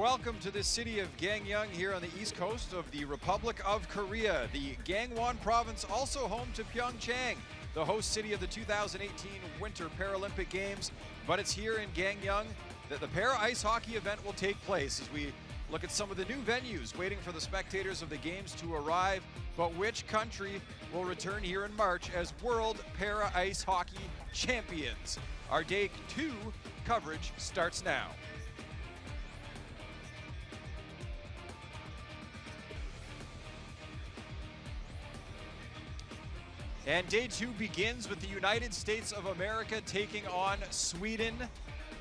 Welcome to the city of Gangneung here on the east coast of the Republic of Korea. The Gangwon province, also home to Pyeongchang, the host city of the 2018 Winter Paralympic Games. But it's here in Gangneung that the para ice hockey event will take place as we look at some of the new venues waiting for the spectators of the games to arrive. But which country will return here in March as World Para Ice Hockey Champions? Our Day 2 coverage starts now. And Day 2 begins with the United States of America taking on Sweden.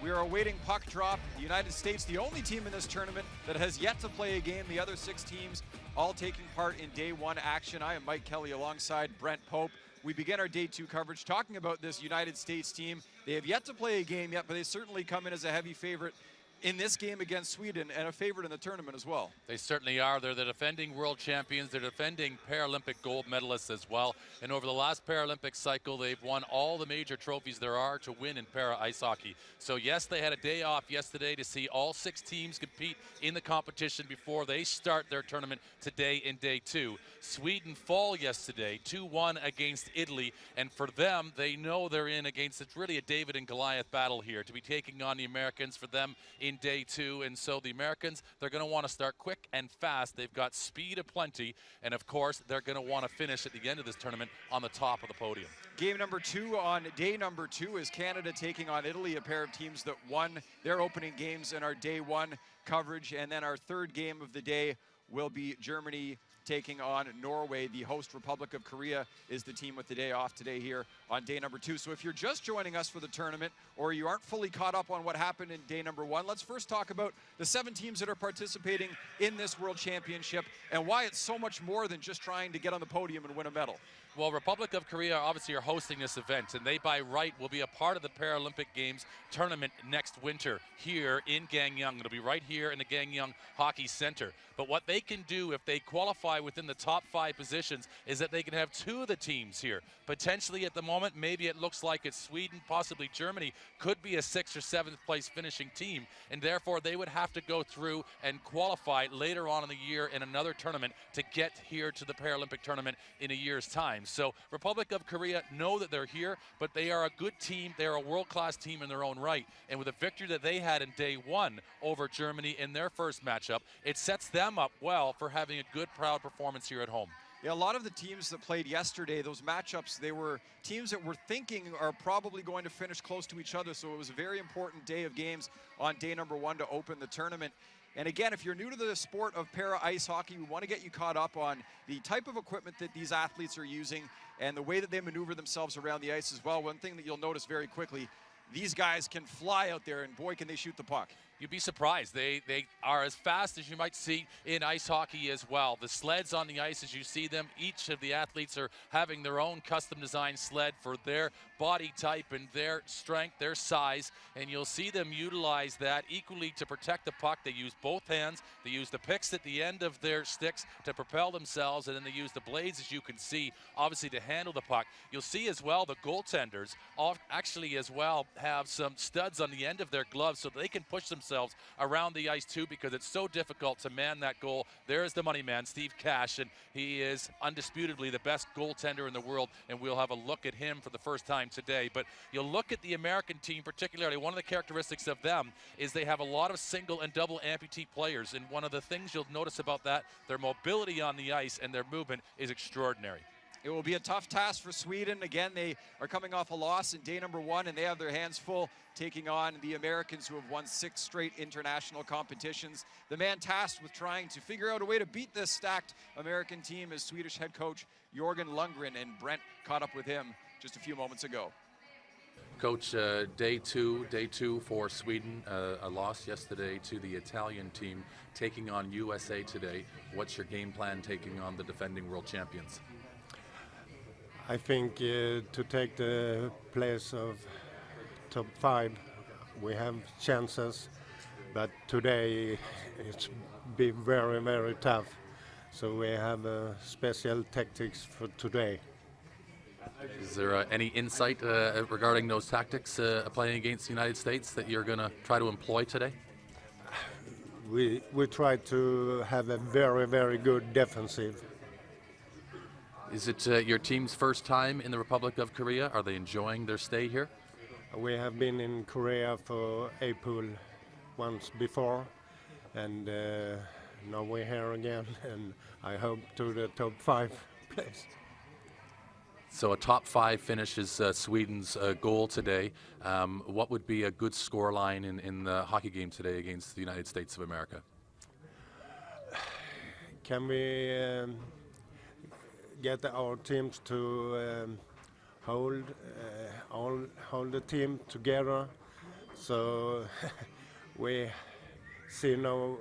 We are awaiting puck drop. The United States, the only team in this tournament that has yet to play a game. The other 6 teams all taking part in Day 1 action. I am Mike Kelly alongside Brent Pope. We begin our Day 2 coverage talking about this United States team. They have yet to play a game yet, but they certainly come in as a heavy favorite in this game against Sweden and a favorite in the tournament as well. They certainly are. They're the defending world champions. They're defending Paralympic gold medalists as well. And over the last Paralympic cycle, they've won all the major trophies there are to win in para ice hockey. So yes, they had a day off yesterday to see all 6 teams compete in the competition before they start their tournament today in Day 2. Sweden fall yesterday 2-1 against Italy. And for them, they know they're in against, it's really a David and Goliath battle here to be taking on the Americans for them in Day 2. And so the Americans, they're going to want to start quick and fast. They've got speed aplenty, and of course they're going to want to finish at the end of this tournament on the top of the podium. Game number 2 on Day number 2 is Canada taking on Italy, a pair of teams that won their opening games in our Day 1 coverage. And then our third game of the day will be Germany taking on Norway. The host Republic of Korea is the team with the day off today here on Day number 2. So if you're just joining us for the tournament or you aren't fully caught up on what happened in Day number 1, let's first talk about the 7 teams that are participating in this World Championship and why it's so much more than just trying to get on the podium and win a medal. Well, Republic of Korea obviously are hosting this event, and they by right will be a part of the Paralympic Games tournament next winter here in Gangneung. It'll be right here in the Gangneung Hockey Center. But what they can do if they qualify within the top 5 positions is that they can have 2 of the teams here. Potentially at the moment, maybe it looks like it's Sweden, possibly Germany, could be a 6th or 7th place finishing team, and therefore they would have to go through and qualify later on in the year in another tournament to get here to the Paralympic tournament in a year's time. So Republic of Korea know that they're here, but they are a good team. They're a world-class team in their own right. And with the victory that they had in Day 1 over Germany in their first matchup, it sets them up well for having a good, proud performance here at home. Yeah, a lot of the teams that played yesterday, those matchups, they were teams that we're thinking are probably going to finish close to each other. So it was a very important day of games on Day number 1 to open the tournament. And again, if you're new to the sport of para ice hockey, we want to get you caught up on the type of equipment that these athletes are using and the way that they maneuver themselves around the ice as well. One thing that you'll notice very quickly, these guys can fly out there, and boy, can they shoot the puck. You'd be surprised. They are as fast as you might see in ice hockey as well. The sleds on the ice, as you see them, each of the athletes are having their own custom designed sled for their body type and their strength, their size, and you'll see them utilize that equally to protect the puck. They use both hands. They use the picks at the end of their sticks to propel themselves, and then they use the blades, as you can see, obviously to handle the puck. You'll see as well the goaltenders actually as well have some studs on the end of their gloves so they can push themselves around the ice too, because it's so difficult to man that goal. There's the money man, Steve Cash, and he is undisputably the best goaltender in the world, and we'll have a look at him for the first time today. But you'll look at the American team particularly, one of the characteristics of them is they have a lot of single and double amputee players, and one of the things you'll notice about that, their mobility on the ice and their movement is extraordinary. It will be a tough task for Sweden. Again, they are coming off a loss in Day number 1, and they have their hands full taking on the Americans, who have won 6 straight international competitions. The man tasked with trying to figure out a way to beat this stacked American team is Swedish head coach Jörgen Lundgren, and Brent caught up with him just a few moments ago. Coach, day two for Sweden, a loss yesterday to the Italian team, taking on USA today. What's your game plan taking on the defending world champions? I think to take the place of top 5, we have chances, but today it's be very, very tough. So we have special tactics for today. Is there any insight regarding those tactics playing against the United States that you're going to try to employ today? we try to have a very, very good defensive. Is it your team's first time in the Republic of Korea? Are they enjoying their stay here? We have been in Korea for a pool once before, and now we're here again, and I hope to the top 5 place. So a top 5 finish is Sweden's goal today. What would be a good score line in the hockey game today against the United States of America? Can we get our teams to hold the team together? So we see no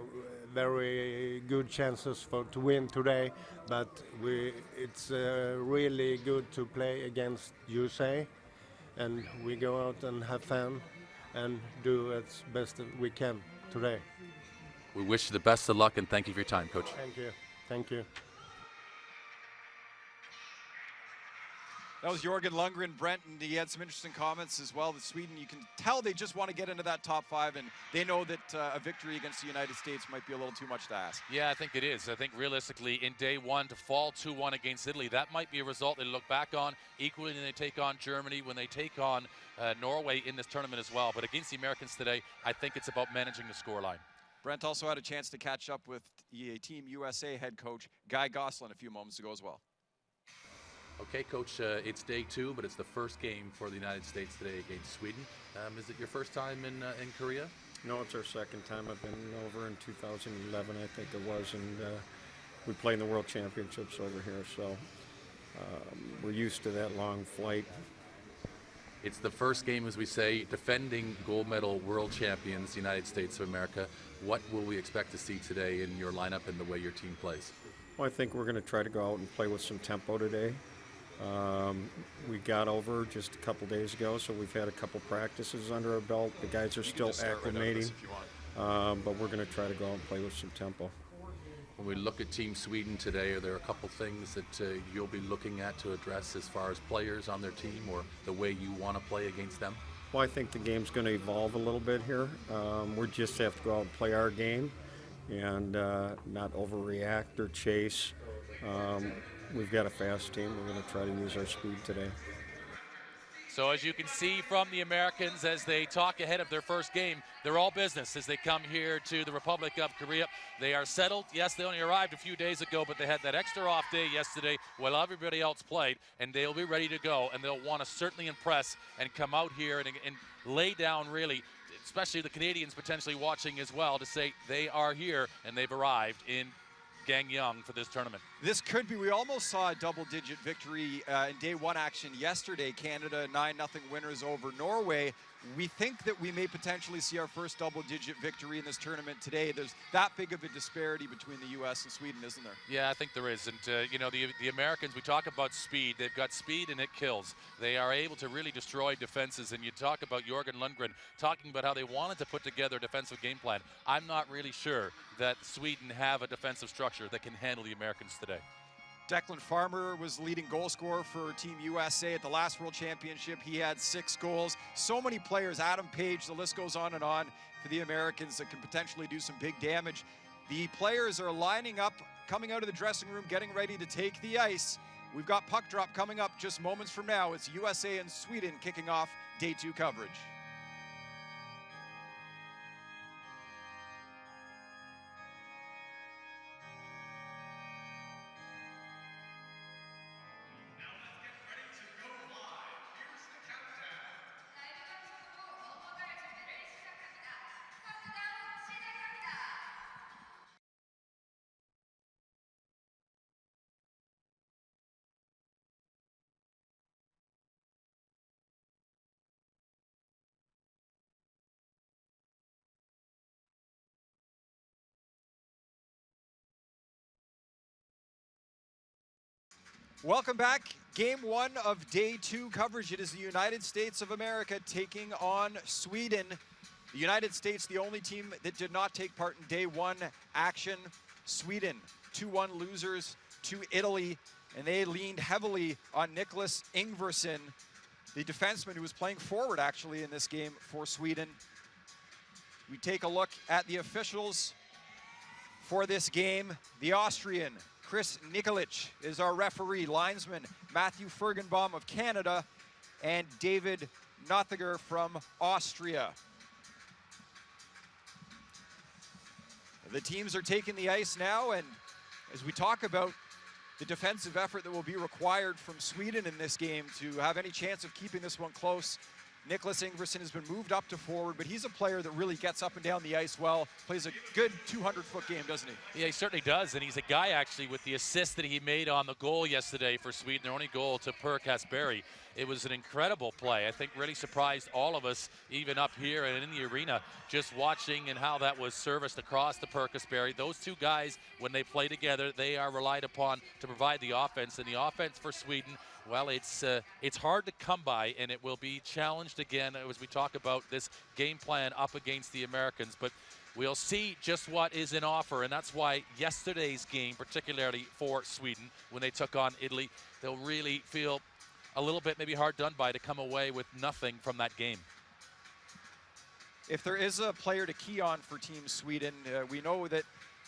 very good chances to win today, but it's really good to play against USA, and we go out and have fun and do as best as we can today. We wish you the best of luck and thank you for your time, Coach. Thank you. Thank you. That was Jörgen Lundgren, Brent, and he had some interesting comments as well. That Sweden, you can tell they just want to get into that top 5, and they know that a victory against the United States might be a little too much to ask. Yeah, I think it is. I think realistically, in day 1 to fall 2-1 against Italy, that might be a result they look back on. Equally, when they take on Germany, when they take on Norway in this tournament as well. But against the Americans today, I think it's about managing the scoreline. Brent also had a chance to catch up with Team USA head coach Guy Gosselin a few moments ago as well. Okay, Coach, it's day 2, but it's the first game for the United States today against Sweden. Is it your first time in Korea? No, it's our second time. I've been over in 2011, I think it was, and we play in the World Championships over here, so we're used to that long flight. It's the first game, as we say, defending gold medal world champions, the United States of America. What will we expect to see today in your lineup and the way your team plays? Well, I think we're going to try to go out and play with some tempo today. We got over just a couple days ago, so we've had a couple practices under our belt. The guys are still acclimating, but we're going to try to go out and play with some tempo. When we look at Team Sweden today, are there a couple things that you'll be looking at to address as far as players on their team or the way you want to play against them? Well, I think the game's going to evolve a little bit here. We just have to go out and play our game and not overreact or chase. We've got a fast team. We're going to try to use our speed today. So as you can see from the Americans as they talk ahead of their first game, they're all business as they come here to the Republic of Korea. They are settled. Yes, they only arrived a few days ago, but they had that extra off day yesterday while everybody else played, and they'll be ready to go, and they'll want to certainly impress and come out here and lay down really, especially the Canadians potentially watching as well, to say they are here and they've arrived in Gangneung for this tournament. This could be, we almost saw a double-digit victory in day 1 action yesterday. Canada 9-0 winners over Norway. We think that we may potentially see our first double-digit victory in this tournament today. There's that big of a disparity between the U.S. and Sweden, isn't there? Yeah, I think there is. And, you know, the Americans, we talk about speed. They've got speed and it kills. They are able to really destroy defenses. And you talk about Jörgen Lundgren talking about how they wanted to put together a defensive game plan. I'm not really sure that Sweden have a defensive structure that can handle the Americans today. Declan Farmer was leading goal scorer for Team USA at the last World Championship. He had 6 goals. So many players, Adam Page, the list goes on and on for the Americans that can potentially do some big damage. The players are lining up, coming out of the dressing room, getting ready to take the ice. We've got puck drop coming up just moments from now. It's USA and Sweden kicking off day 2 coverage. Welcome back. Game 1 of day 2 coverage. It is the United States of America taking on Sweden. The United States, the only team that did not take part in day 1 action. Sweden, 2-1 losers to Italy, and they leaned heavily on Nicholas Ingvarsson, the defenseman who was playing forward actually in this game for Sweden. We take a look at the officials. For this game, the Austrian Chris Nikolic is our referee. Linesman Matthew Fergenbaum of Canada and David Nothiger from Austria. The teams are taking the ice now, and as we talk about the defensive effort that will be required from Sweden in this game to have any chance of keeping this one close, Nicholas Ingvarsson has been moved up to forward, but he's a player that really gets up and down the ice well, plays a good 200-foot game, doesn't he? Yeah, he certainly does, and he's a guy actually with the assist that he made on the goal yesterday for Sweden, their only goal to Per Kasberg. It was an incredible play. I think really surprised all of us, even up here and in the arena, just watching and how that was serviced across the Per Kasberg. Those two guys, when they play together, they are relied upon to provide the offense, and the offense for Sweden, well, it's hard to come by, and it will be challenged again as we talk about this game plan up against the Americans. But we'll see just what is in offer, and that's why yesterday's game, particularly for Sweden, when they took on Italy, they'll really feel a little bit maybe hard done by to come away with nothing from that game. If there is a player to key on for Team Sweden, we know that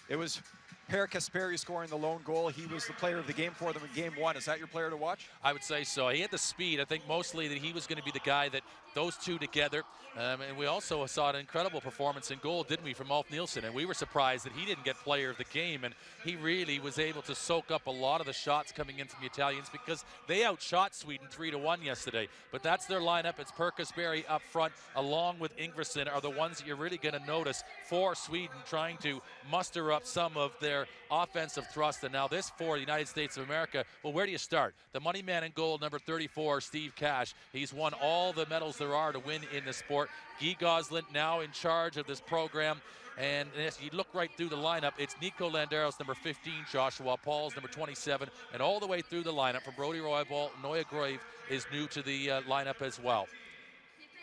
it was Per Kasberg scoring the lone goal. He was the player of the game for them in game one. Is that your player to watch? I would say so. He had the speed. I think mostly that he was going to be the guy that those two together. And we also saw an incredible performance in goal, didn't we, from Ulf Nielsen? And we were surprised that he didn't get player of the game. And he really was able to soak up a lot of the shots coming in from the Italians because they outshot Sweden 3-1 yesterday. But that's their lineup. It's Per Kasberg up front, along with Ingvarsson, are the ones that you're really going to notice for Sweden, trying to muster up some of their offensive thrust. And now this for the United States of America, well, where do you start? The money man in goal, number 34, Steve Cash. He's won all the medals there are to win in the sport. Guy Goslin now in charge of this program. And as you look right through the lineup, it's Nico Landeros, number 15, Joshua Pauls, number 27, and all the way through the lineup from Brody Roybal, Noya Grave is new to the lineup as well.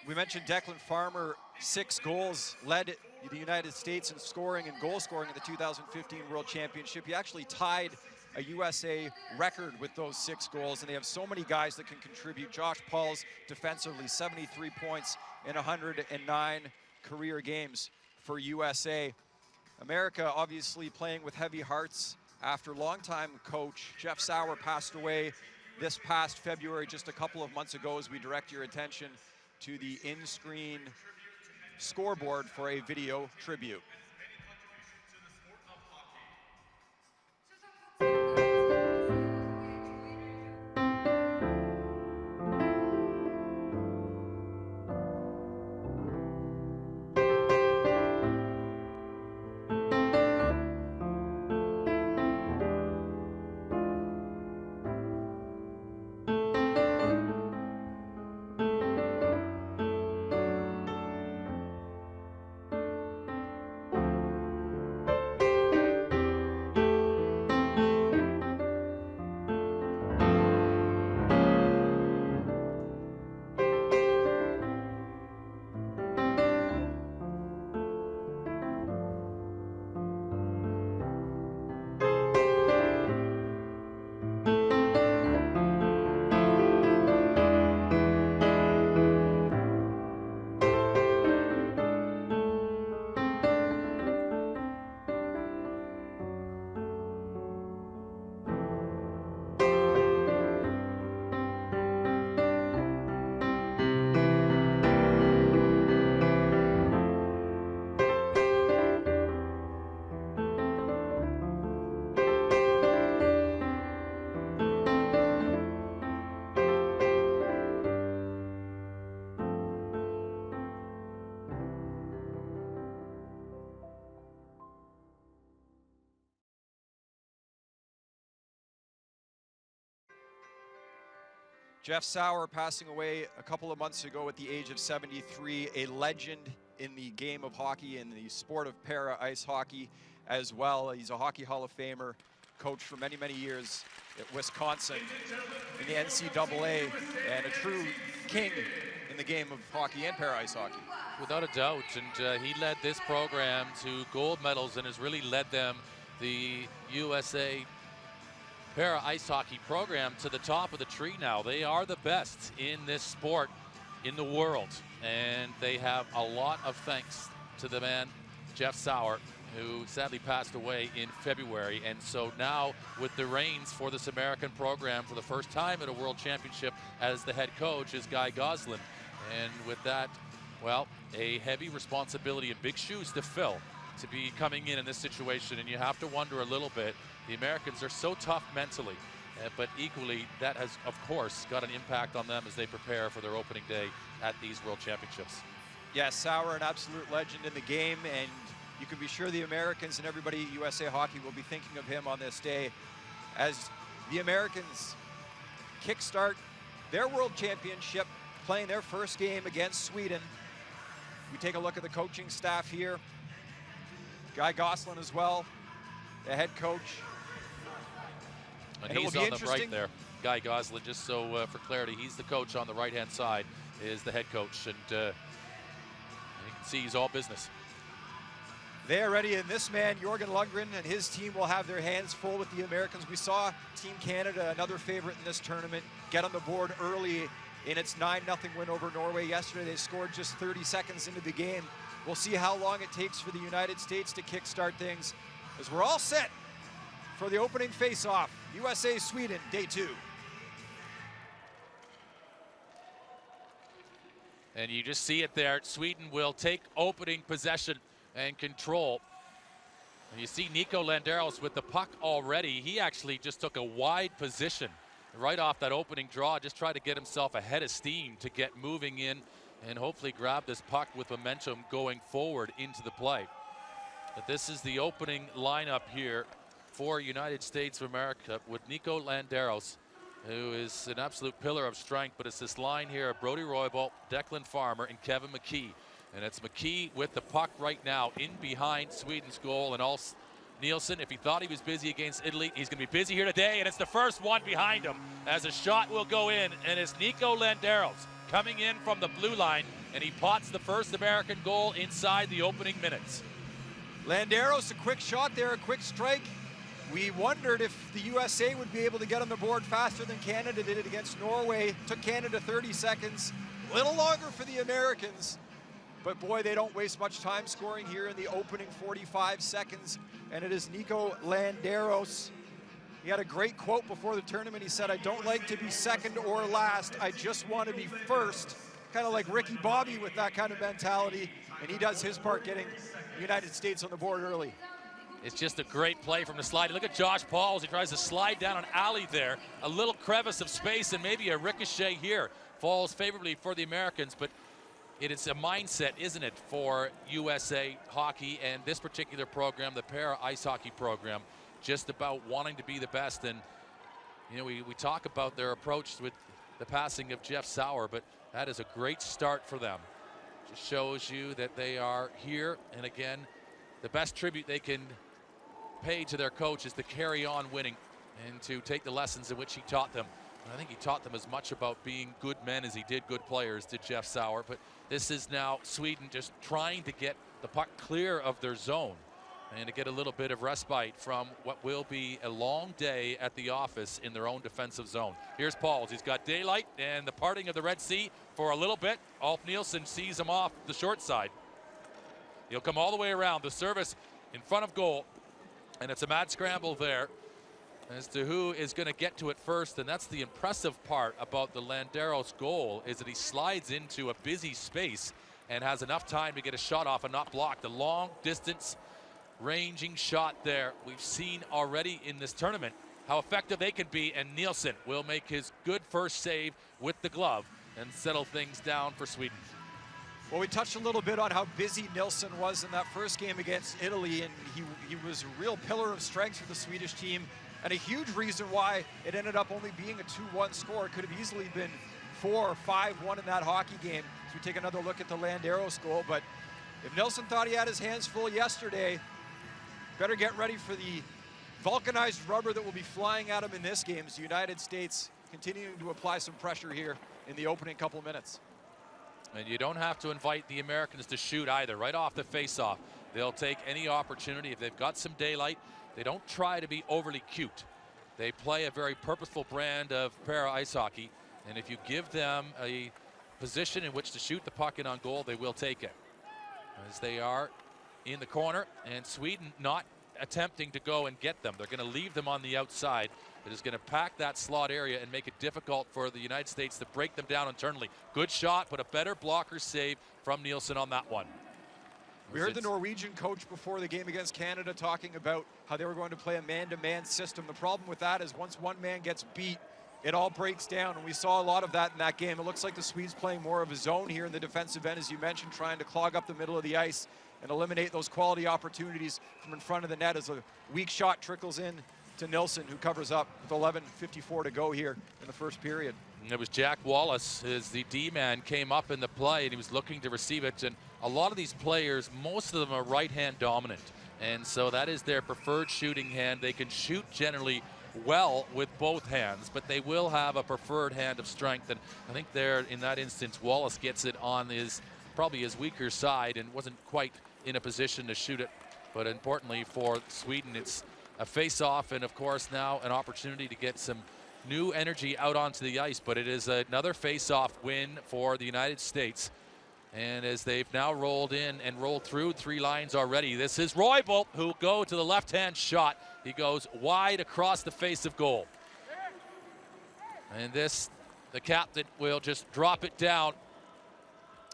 We mentioned Declan Farmer, 6 goals, led the United States in scoring and goal scoring in the 2015 World Championship. He actually tied a USA record with those 6 goals, and they have so many guys that can contribute. Josh Pauls defensively, 73 points in 109 career games for USA. America obviously playing with heavy hearts after longtime coach Jeff Sauer passed away this past February, just a couple of months ago, as we direct your attention to the in-screen scoreboard for a video tribute. Jeff Sauer passing away a couple of months ago at the age of 73, a legend in the game of hockey, in the sport of para ice hockey as well. He's a Hockey Hall of Famer, coached for many, many years at Wisconsin in the NCAA, and a true king in the game of hockey and para ice hockey. Without a doubt, and he led this program to gold medals and has really led them, the USA para ice hockey program, to the top of the tree now. They are the best in this sport in the world, and they have a lot of thanks to the man Jeff Sauer who sadly passed away in February. And so now with the reins for this American program for the first time at a World Championship as the head coach is Guy Goslin. And with that, well, a heavy responsibility and big shoes to fill to be coming in this situation. And you have to wonder a little bit, the Americans are so tough mentally, but equally that has, of course, got an impact on them as they prepare for their opening day at these World Championships. Yes, Sauer, an absolute legend in the game, and you can be sure the Americans and everybody at USA Hockey will be thinking of him on this day as the Americans kickstart their World Championship, playing their first game against Sweden. We take a look at the coaching staff here. Guy Goslin as well, the head coach. And he's on the right there. Guy Goslin, just so for clarity, he's the coach on the right-hand side, is the head coach. And you can see he's all business. They are ready, and this man, Jorgen Lundgren, and his team will have their hands full with the Americans. We saw Team Canada, another favorite in this tournament, get on the board early in its 9-0 win over Norway yesterday. They scored just 30 seconds into the game. We'll see how long it takes for the United States to kickstart things, as we're all set for the opening face-off. USA-Sweden, day 2. And you just see it there. Sweden will take opening possession and control. And you see Nico Landeros with the puck already. He actually just took a wide position right off that opening draw, just tried to get himself ahead of steam to get moving in and hopefully grab this puck with momentum going forward into the play. But this is the opening lineup here for United States of America with Nico Landeros, who is an absolute pillar of strength, but it's this line here of Brody Roybal, Declan Farmer, and Kevin McKee. And it's McKee with the puck right now in behind Sweden's goal. And also Nielsen, if he thought he was busy against Italy, he's going to be busy here today. And it's the first one behind him as a shot will go in. And it's Nico Landeros coming in from the blue line. And he pots the first American goal inside the opening minutes. Landeros, a quick shot there, a quick strike. We wondered if the USA would be able to get on the board faster than Canada did it against Norway. Took Canada 30 seconds, a little longer for the Americans. But boy, they don't waste much time scoring here in the opening 45 seconds. And it is Nico Landeros. He had a great quote before the tournament. He said, "I don't like to be second or last. I just want to be first." Kind of like Ricky Bobby with that kind of mentality. And he does his part getting the United States on the board early. It's just a great play from the slide. Look at Josh Paul as he tries to slide down an alley there. A little crevice of space and maybe a ricochet here. Falls favorably for the Americans, but it is a mindset, isn't it, for USA Hockey and this particular program, the para ice hockey program, just about wanting to be the best. And, you know, we talk about their approach with the passing of Jeff Sauer, but that is a great start for them. Just shows you that they are here. And again, the best tribute they can pay to their coach is to carry on winning and to take the lessons in which he taught them. And I think he taught them as much about being good men as he did good players, did Jeff Sauer. But this is now Sweden just trying to get the puck clear of their zone and to get a little bit of respite from what will be a long day at the office in their own defensive zone. Here's Pauls. He's got daylight and the parting of the Red Sea for a little bit. Ulf Nielsen sees him off the short side. He'll come all the way around. The service in front of goal. And it's a mad scramble there as to who is going to get to it first. And that's the impressive part about the Landeros goal, is that he slides into a busy space and has enough time to get a shot off and not blocked. The long distance ranging shot there we've seen already in this tournament, how effective they can be. And Nielsen will make his good first save with the glove and settle things down for Sweden. Well, we touched a little bit on how busy Nilsson was in that first game against Italy, and he was a real pillar of strength for the Swedish team, and a huge reason why it ended up only being a 2-1 score. It could have easily been 4 or 5-1 in that hockey game. So we take another look at the Landeros goal, but if Nilsson thought he had his hands full yesterday, better get ready for the vulcanized rubber that will be flying at him in this game as the United States continuing to apply some pressure here in the opening couple minutes. And you don't have to invite the Americans to shoot either. Right off the face-off, they'll take any opportunity. If they've got some daylight, they don't try to be overly cute. They play a very purposeful brand of para ice hockey. And if you give them a position in which to shoot the puck in on goal, they will take it. As they are in the corner, and Sweden not attempting to go and get them. They're going to leave them on the outside. It is going to pack that slot area and make it difficult for the United States to break them down internally. Good shot, but a better blocker save from Nielsen on that one. We heard the Norwegian coach before the game against Canada talking about how they were going to play a man-to-man system. The problem with that is once one man gets beat, it all breaks down, and we saw a lot of that in that game. It looks like the Swedes playing more of a zone here in the defensive end, as you mentioned, trying to clog up the middle of the ice and eliminate those quality opportunities from in front of the net as a weak shot trickles in to Nilsson, who covers up with 11:54 to go here in the first period. And it was Jack Wallace, as the D-man came up in the play, and he was looking to receive it. And a lot of these players, most of them are right-hand dominant, and so that is their preferred shooting hand. They can shoot generally well with both hands, but they will have a preferred hand of strength. And I think there, in that instance, Wallace gets it on probably his weaker side and wasn't quite in a position to shoot it. But importantly for Sweden, it's a face-off, and of course now an opportunity to get some new energy out onto the ice. But it is another face-off win for the United States. And as they've now rolled in and rolled through 3 lines already, this is Roybal, who will go to the left-hand shot. He goes wide across the face of goal. And this, the captain will just drop it down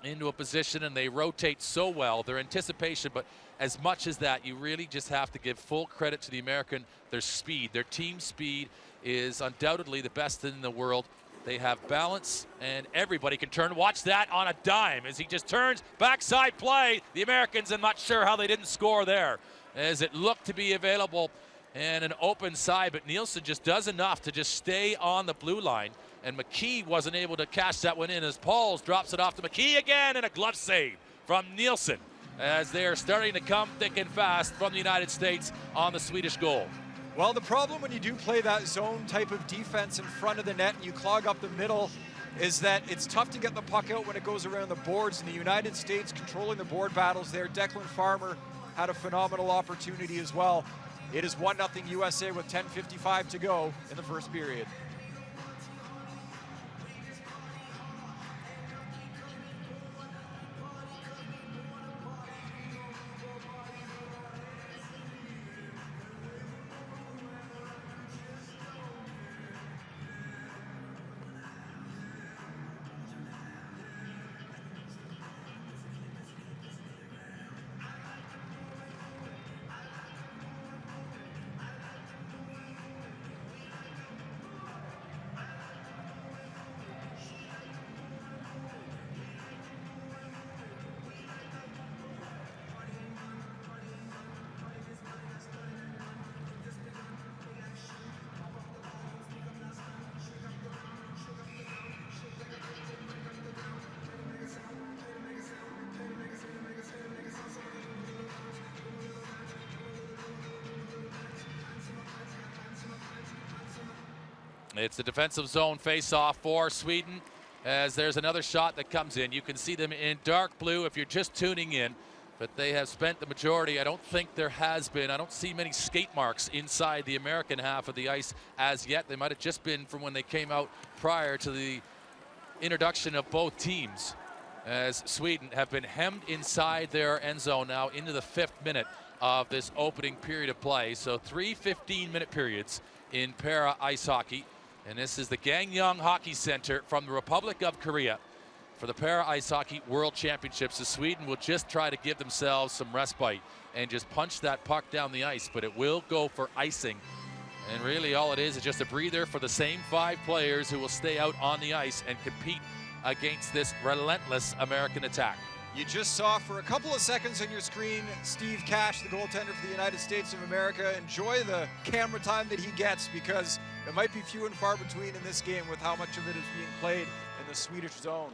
into a position, and they rotate so well. Their anticipation, but as much as that, you really just have to give full credit to the American. Their speed, their team speed is undoubtedly the best in the world. They have balance, and everybody can turn. Watch that on a dime as he just turns, backside play. The Americans, I'm not sure how they didn't score there, as it looked to be available and an open side, but Nielsen just does enough to just stay on the blue line, and McKee wasn't able to catch that one in as Pauls drops it off to McKee again, and a glove save from Nielsen as they are starting to come thick and fast from the United States on the Swedish goal. Well, the problem when you do play that zone type of defense in front of the net and you clog up the middle is that it's tough to get the puck out when it goes around the boards. In the United States, controlling the board battles there, Declan Farmer had a phenomenal opportunity as well. It is 1-0 USA with 10:55 to go in the first period. It's a defensive zone face-off for Sweden, as there's another shot that comes in. You can see them in dark blue if you're just tuning in, but they have spent the majority. I don't think there has been, I don't see many skate marks inside the American half of the ice as yet. They might have just been from when they came out prior to the introduction of both teams, as Sweden have been hemmed inside their end zone now into the 5th minute of this opening period of play. So 3 15-minute periods in para ice hockey. And this is the Gangneung Hockey Center from the Republic of Korea for the Para Ice Hockey World Championships. So Sweden will just try to give themselves some respite and just punch that puck down the ice, but it will go for icing. And really all it is just a breather for the same 5 players who will stay out on the ice and compete against this relentless American attack. You just saw for a couple of seconds on your screen Steve Cash, the goaltender for the United States of America. Enjoy the camera time that he gets, because it might be few and far between in this game with how much of it is being played in the Swedish zone.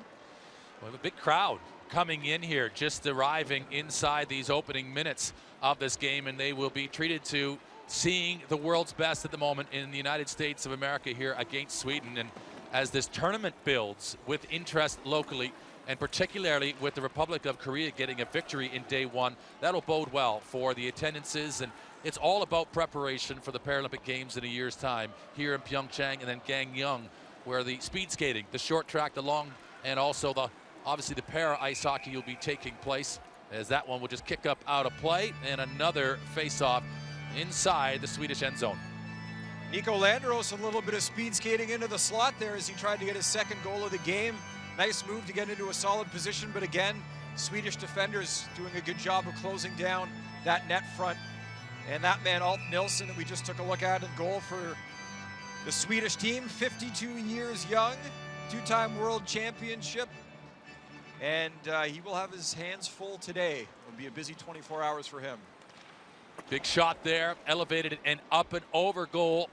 Well, a big crowd coming in here, just arriving inside these opening minutes of this game, and they will be treated to seeing the world's best at the moment in the United States of America here against Sweden. And as this tournament builds with interest locally, and particularly with the Republic of Korea getting a victory in day 1, that'll bode well for the attendances. And it's all about preparation for the Paralympic Games in a year's time here in Pyeongchang and then Gangneung, where the speed skating, the short track, the long, and also obviously the para ice hockey will be taking place. as that one will just kick up out of play, and another face-off inside the Swedish end zone. Nico Landros, a little bit of speed skating into the slot there as he tried to get his second goal of the game. Nice move to get into a solid position, but again, Swedish defenders doing a good job of closing down that net front. And that man, Alf Nilsson, that we just took a look at in goal for the Swedish team, 52 years young, two-time world championship. And he will have his hands full today. It'll be a busy 24 hours for him. Big shot there, elevated and up and over goal.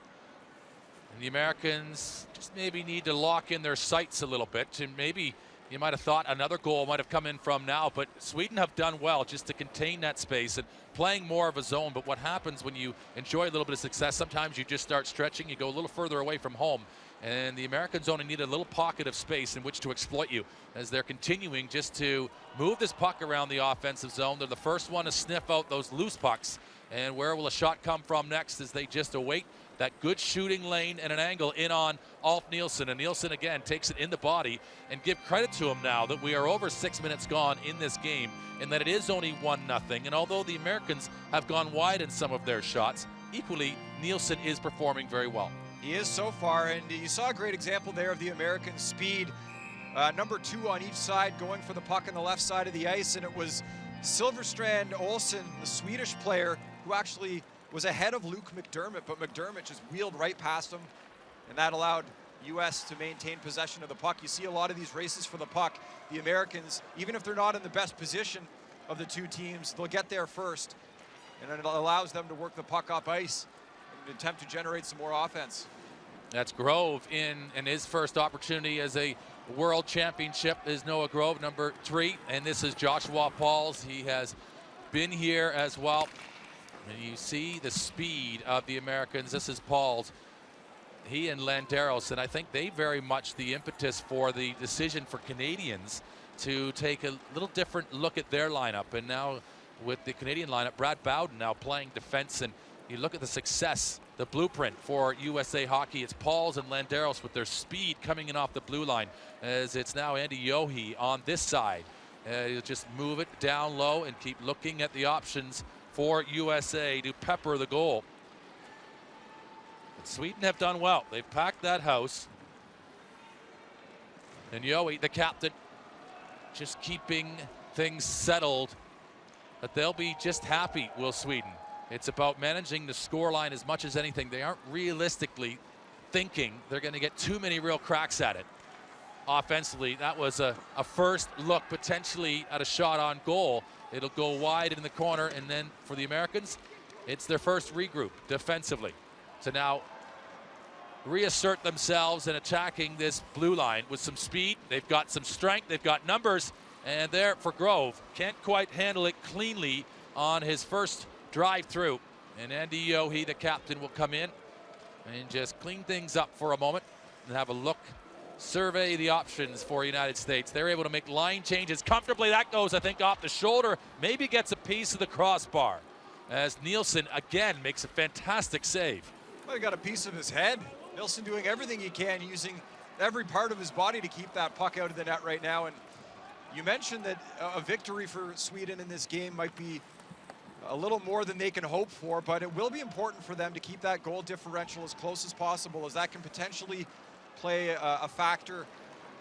And the Americans just maybe need to lock in their sights a little bit. And maybe you might have thought another goal might have come in from now, but Sweden have done well just to contain that space and playing more of a zone. But what happens when you enjoy a little bit of success, sometimes you just start stretching, you go a little further away from home. And the Americans only need a little pocket of space in which to exploit you as they're continuing just to move this puck around the offensive zone. They're the first one to sniff out those loose pucks. And where will a shot come from next as they just await that good shooting lane and an angle in on Alf Nilsson. And Nilsson again takes it in the body, and give credit to him now that we are over 6 minutes gone in this game and that it is only 1-0. And although the Americans have gone wide in some of their shots, equally Nilsson is performing very well. He is so far, and you saw a great example there of the American speed. Number 2 on each side going for the puck on the left side of the ice, and it was Silverstrand Olsen, the Swedish player, who actually was ahead of Luke McDermott, but McDermott just wheeled right past him, and that allowed U.S. to maintain possession of the puck. You see a lot of these races for the puck. The Americans, even if they're not in the best position of the two teams, they'll get there first, and it allows them to work the puck up ice and attempt to generate some more offense. That's Grove in his first opportunity as a world championship is Noah Grove, number 3, and this is Joshua Pauls. He has been here as well. And you see the speed of the Americans. This is Pauls. He and Landeros, and I think they very much the impetus for the decision for Canadians to take a little different look at their lineup. And now with the Canadian lineup, Brad Bowden now playing defense, and you look at the success, the blueprint for USA Hockey. It's Pauls and Landeros with their speed coming in off the blue line, as it's now Andy Yohe on this side. He'll just move it down low and keep looking at the options for USA to pepper the goal. But Sweden have done well. They've packed that house. And Yohe, the captain, just keeping things settled. But they'll be just happy, will Sweden. It's about managing the scoreline as much as anything. They aren't realistically thinking they're going to get too many real cracks at it. Offensively, that was a first look potentially at a shot on goal. It'll go wide in the corner, and then for the Americans, it's their first regroup defensively to now reassert themselves in attacking this blue line with some speed. They've got some strength, they've got numbers, and there for Grove. Can't quite handle it cleanly on his first drive through. And Andy Yohe, the captain, will come in and just clean things up for a moment and have a look, survey the options for United States. They're able to make line changes comfortably. That goes, I think, off the shoulder, maybe gets a piece of the crossbar, as Nilsson again makes a fantastic save. Well, he got a piece of his head. Nilsson doing everything he can, using every part of his body to keep that puck out of the net right now. And you mentioned that a victory for Sweden in this game might be a little more than they can hope for, but it will be important for them to keep that goal differential as close as possible, as that can potentially play a factor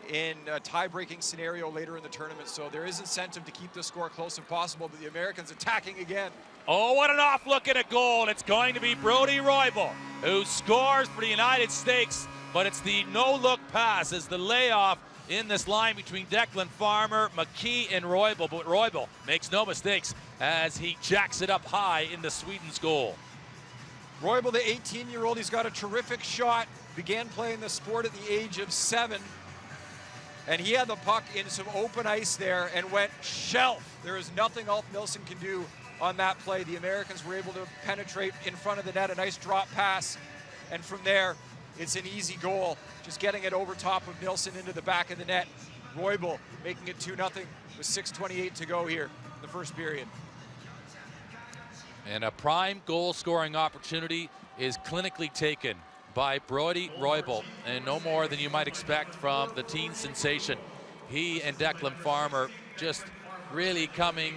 in a tie-breaking scenario later in the tournament. So there is incentive to keep the score close if possible, but the Americans attacking again. Oh, what an off look at a goal. And it's going to be Brody Roybal who scores for the United States, but it's the no-look pass as the layoff in this line between Declan Farmer, McKee, and Roybal. But Roybal makes no mistakes as he jacks it up high into Sweden's goal. Roybal, the 18-year-old, he's got a terrific shot. Began playing the sport at the age of 7. And he had the puck in some open ice there and went shelf. There is nothing Alf Nilsson can do on that play. The Americans were able to penetrate in front of the net, a nice drop pass. And from there, it's an easy goal. Just getting it over top of Nilsson into the back of the net. Roybal making it 2-0 with 6:28 to go here in the first period. And a prime goal-scoring opportunity is clinically taken by Brody Roybal, and no more than you might expect from the teen sensation. He and Declan Farmer just really coming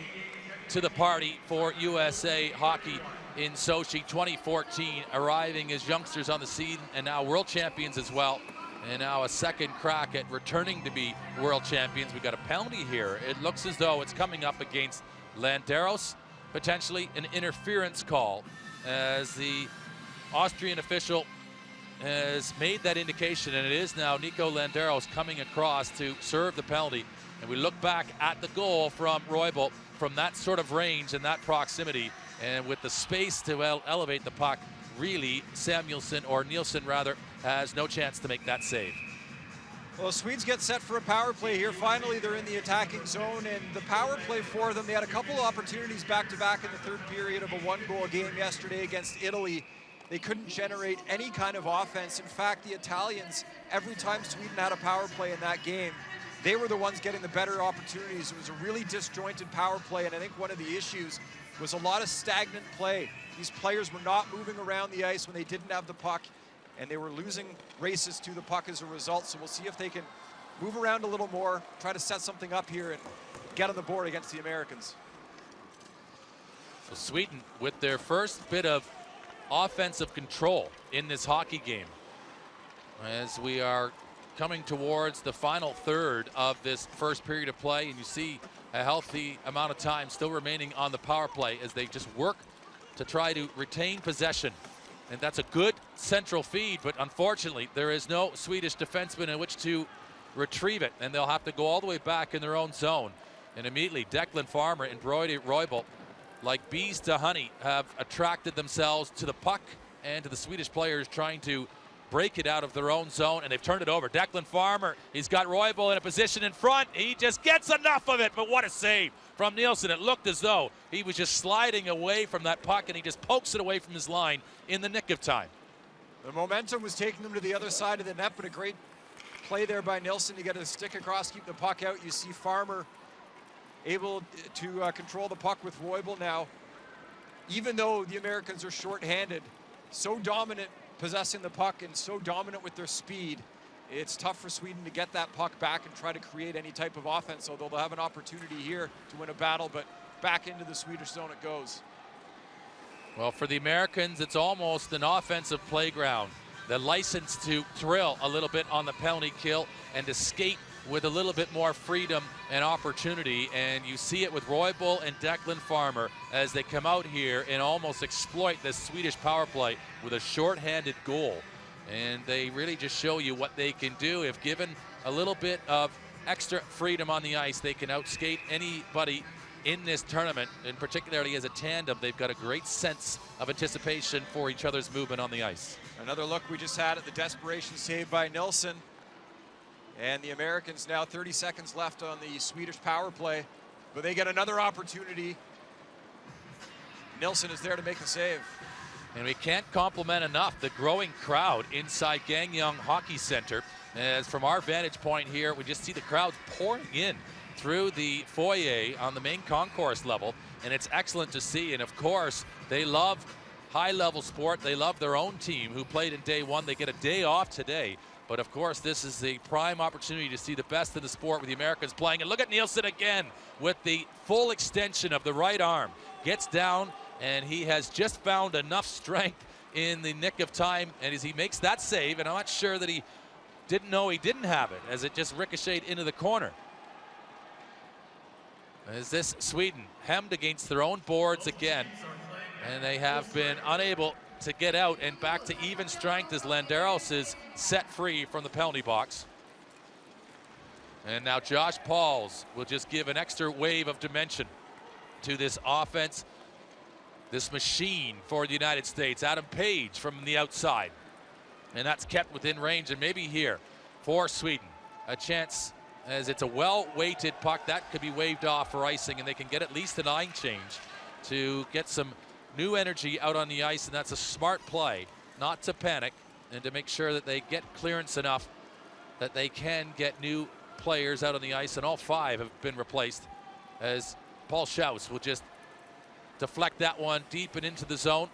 to the party for USA Hockey in Sochi 2014, arriving as youngsters on the scene and now world champions as well. And now a second crack at returning to be world champions. We got a penalty here. It looks as though it's coming up against Landeros, potentially an interference call, as the Austrian official has made that indication, and it is now Nico Landeros coming across to serve the penalty. And we look back at the goal from Roybal from that sort of range and that proximity, and with the space to elevate the puck, really Nielsen rather, has no chance to make that save. Well, Swedes get set for a power play here. Finally, they're in the attacking zone, and the power play for them, they had a couple of opportunities back-to-back in the third period of a one-goal game yesterday against Italy. They couldn't generate any kind of offense. In fact, the Italians, every time Sweden had a power play in that game, they were the ones getting the better opportunities. It was a really disjointed power play, and I think one of the issues was a lot of stagnant play. These players were not moving around the ice when they didn't have the puck, and they were losing races to the puck as a result. So we'll see if they can move around a little more, try to set something up here and get on the board against the Americans. So Sweden with their first bit of offensive control in this hockey game, as we are coming towards the final third of this first period of play, and you see a healthy amount of time still remaining on the power play as they just work to try to retain possession. And that's a good central feed, but unfortunately there is no Swedish defenseman in which to retrieve it, and they'll have to go all the way back in their own zone. And immediately Declan Farmer and Brody Roybal, like bees to honey, have attracted themselves to the puck and to the Swedish players trying to break it out of their own zone, and they've turned it over. Declan Farmer, he's got Roybal in a position in front. He just gets enough of it, but what a save from Nielsen. It looked as though he was just sliding away from that puck, and he just pokes it away from his line in the nick of time. The momentum was taking them to the other side of the net, but a great play there by Nielsen to get a stick across, keep the puck out. You see Farmer able to control the puck with Roybal now. Even though the Americans are shorthanded, so dominant possessing the puck and so dominant with their speed, it's tough for Sweden to get that puck back and try to create any type of offense, although they'll have an opportunity here to win a battle, but back into the Swedish zone it goes. Well, for the Americans, it's almost an offensive playground. The license to thrill a little bit on the penalty kill and to skate with a little bit more freedom and opportunity, and you see it with Roybal and Declan Farmer as they come out here and almost exploit this Swedish power play with a shorthanded goal. And they really just show you what they can do. If given a little bit of extra freedom on the ice, they can outskate anybody in this tournament, and particularly as a tandem, they've got a great sense of anticipation for each other's movement on the ice. Another look we just had at the desperation save by Nilsson. And the Americans now 30 seconds left on the Swedish power play, but they get another opportunity. Nilsson is there to make the save. And we can't compliment enough the growing crowd inside Gangneung Hockey Center. As from our vantage point here, we just see the crowds pouring in through the foyer on the main concourse level, and it's excellent to see. And of course, they love high-level sport. They love their own team who played in day one. They get a day off today. But of course, this is the prime opportunity to see the best of the sport with the Americans playing. And look at Nielsen again with the full extension of the right arm. Gets down, and he has just found enough strength in the nick of time. And as he makes that save, and I'm not sure that he didn't know he didn't have it, as it just ricocheted into the corner. As this Sweden hemmed against their own boards again, and they have been unable to get out and back to even strength as Landeros is set free from the penalty box. And now Josh Pauls will just give an extra wave of dimension to this offense, this machine for the United States. Adam Page from the outside, and that's kept within range, and maybe here for Sweden a chance, as it's a well-weighted puck that could be waved off for icing, and they can get at least a line change to get some new energy out on the ice. And that's a smart play, not to panic and to make sure that they get clearance enough that they can get new players out on the ice. And all five have been replaced, as Paul Schaus will just deflect that one deep and into the zone.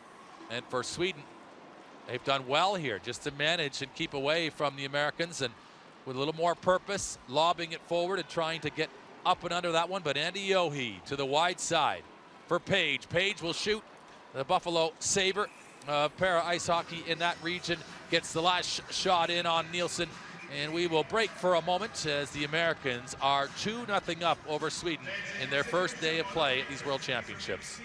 And for Sweden, they've done well here just to manage and keep away from the Americans, and with a little more purpose, lobbing it forward and trying to get up and under that one. But Andy Yohe to the wide side. for Page. Page will shoot. The Buffalo Sabre para ice hockey in that region gets the last shot in on Nielsen. And we will break for a moment as the Americans are 2-0 up over Sweden in their first day of play at these World Championships.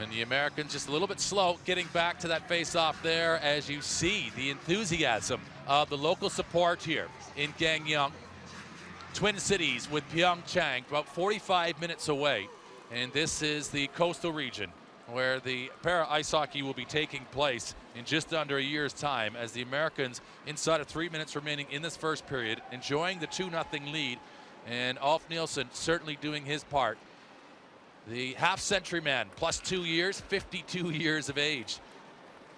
And the Americans just a little bit slow getting back to that face-off there, as you see the enthusiasm of the local support here in Gangneung. Twin Cities with Pyeongchang, about 45 minutes away. And this is the coastal region where the para ice hockey will be taking place in just under a year's time, as the Americans, inside of 3 minutes remaining in this first period, enjoying the 2-0 lead. And Ulf Nielsen certainly doing his part. The half-century man, plus 2 years, 52 years of age,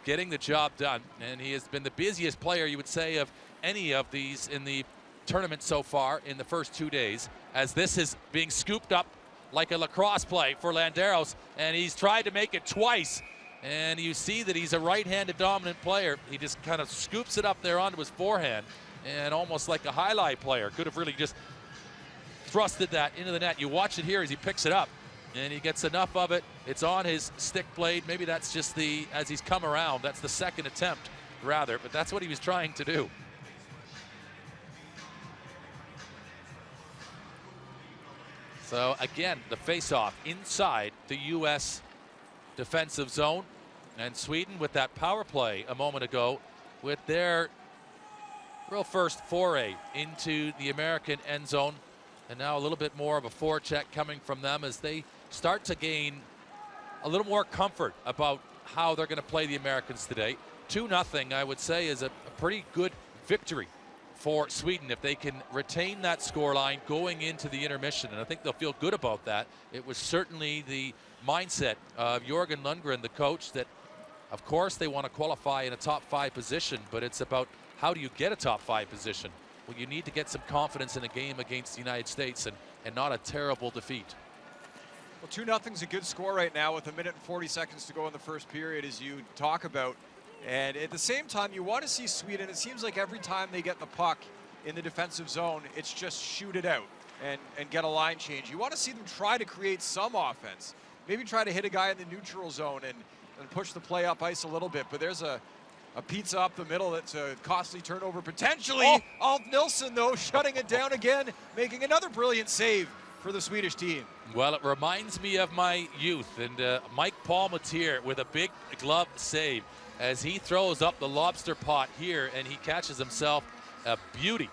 getting the job done. And he has been the busiest player, you would say, of any of these in the tournament so far in the first 2 days, as this is being scooped up like a lacrosse play for Landeros, and he's tried to make it twice. And you see that he's a right-handed dominant player. He just kind of scoops it up there onto his forehand, and almost like a highlight player could have really just thrusted that into the net. You watch it here as he picks it up, and he gets enough of it. It's on his stick blade. Maybe that's just as he's come around, that's the second attempt rather, but that's what he was trying to do. So again, the face-off inside the U.S. defensive zone, and Sweden with that power play a moment ago with their real first foray into the American end zone. And now a little bit more of a forecheck coming from them as they start to gain a little more comfort about how they're going to play the Americans today. 2-0, I would say, is a pretty good victory for Sweden if they can retain that scoreline going into the intermission. And I think they'll feel good about that. It was certainly the mindset of Jörgen Lundgren, the coach, that of course they want to qualify in a top 5 position, but it's about how do you get a top 5 position? Well, you need to get some confidence in a game against the United States and not a terrible defeat. Well, 2-0 is a good score right now with 1 minute and 40 seconds to go in the first period, as you talk about. And at the same time, you want to see Sweden. It seems like every time they get the puck in the defensive zone, it's just shoot it out and get a line change. You want to see them try to create some offense. Maybe try to hit a guy in the neutral zone and push the play up ice a little bit. But there's a pizza up the middle that's a costly turnover potentially. Oh. Ulf Nielsen, though, shutting it down again, making another brilliant save for the Swedish team. Well, it reminds me of my youth, and Mike Palmatier with a big glove save as he throws up the lobster pot here, and he catches himself a beauty.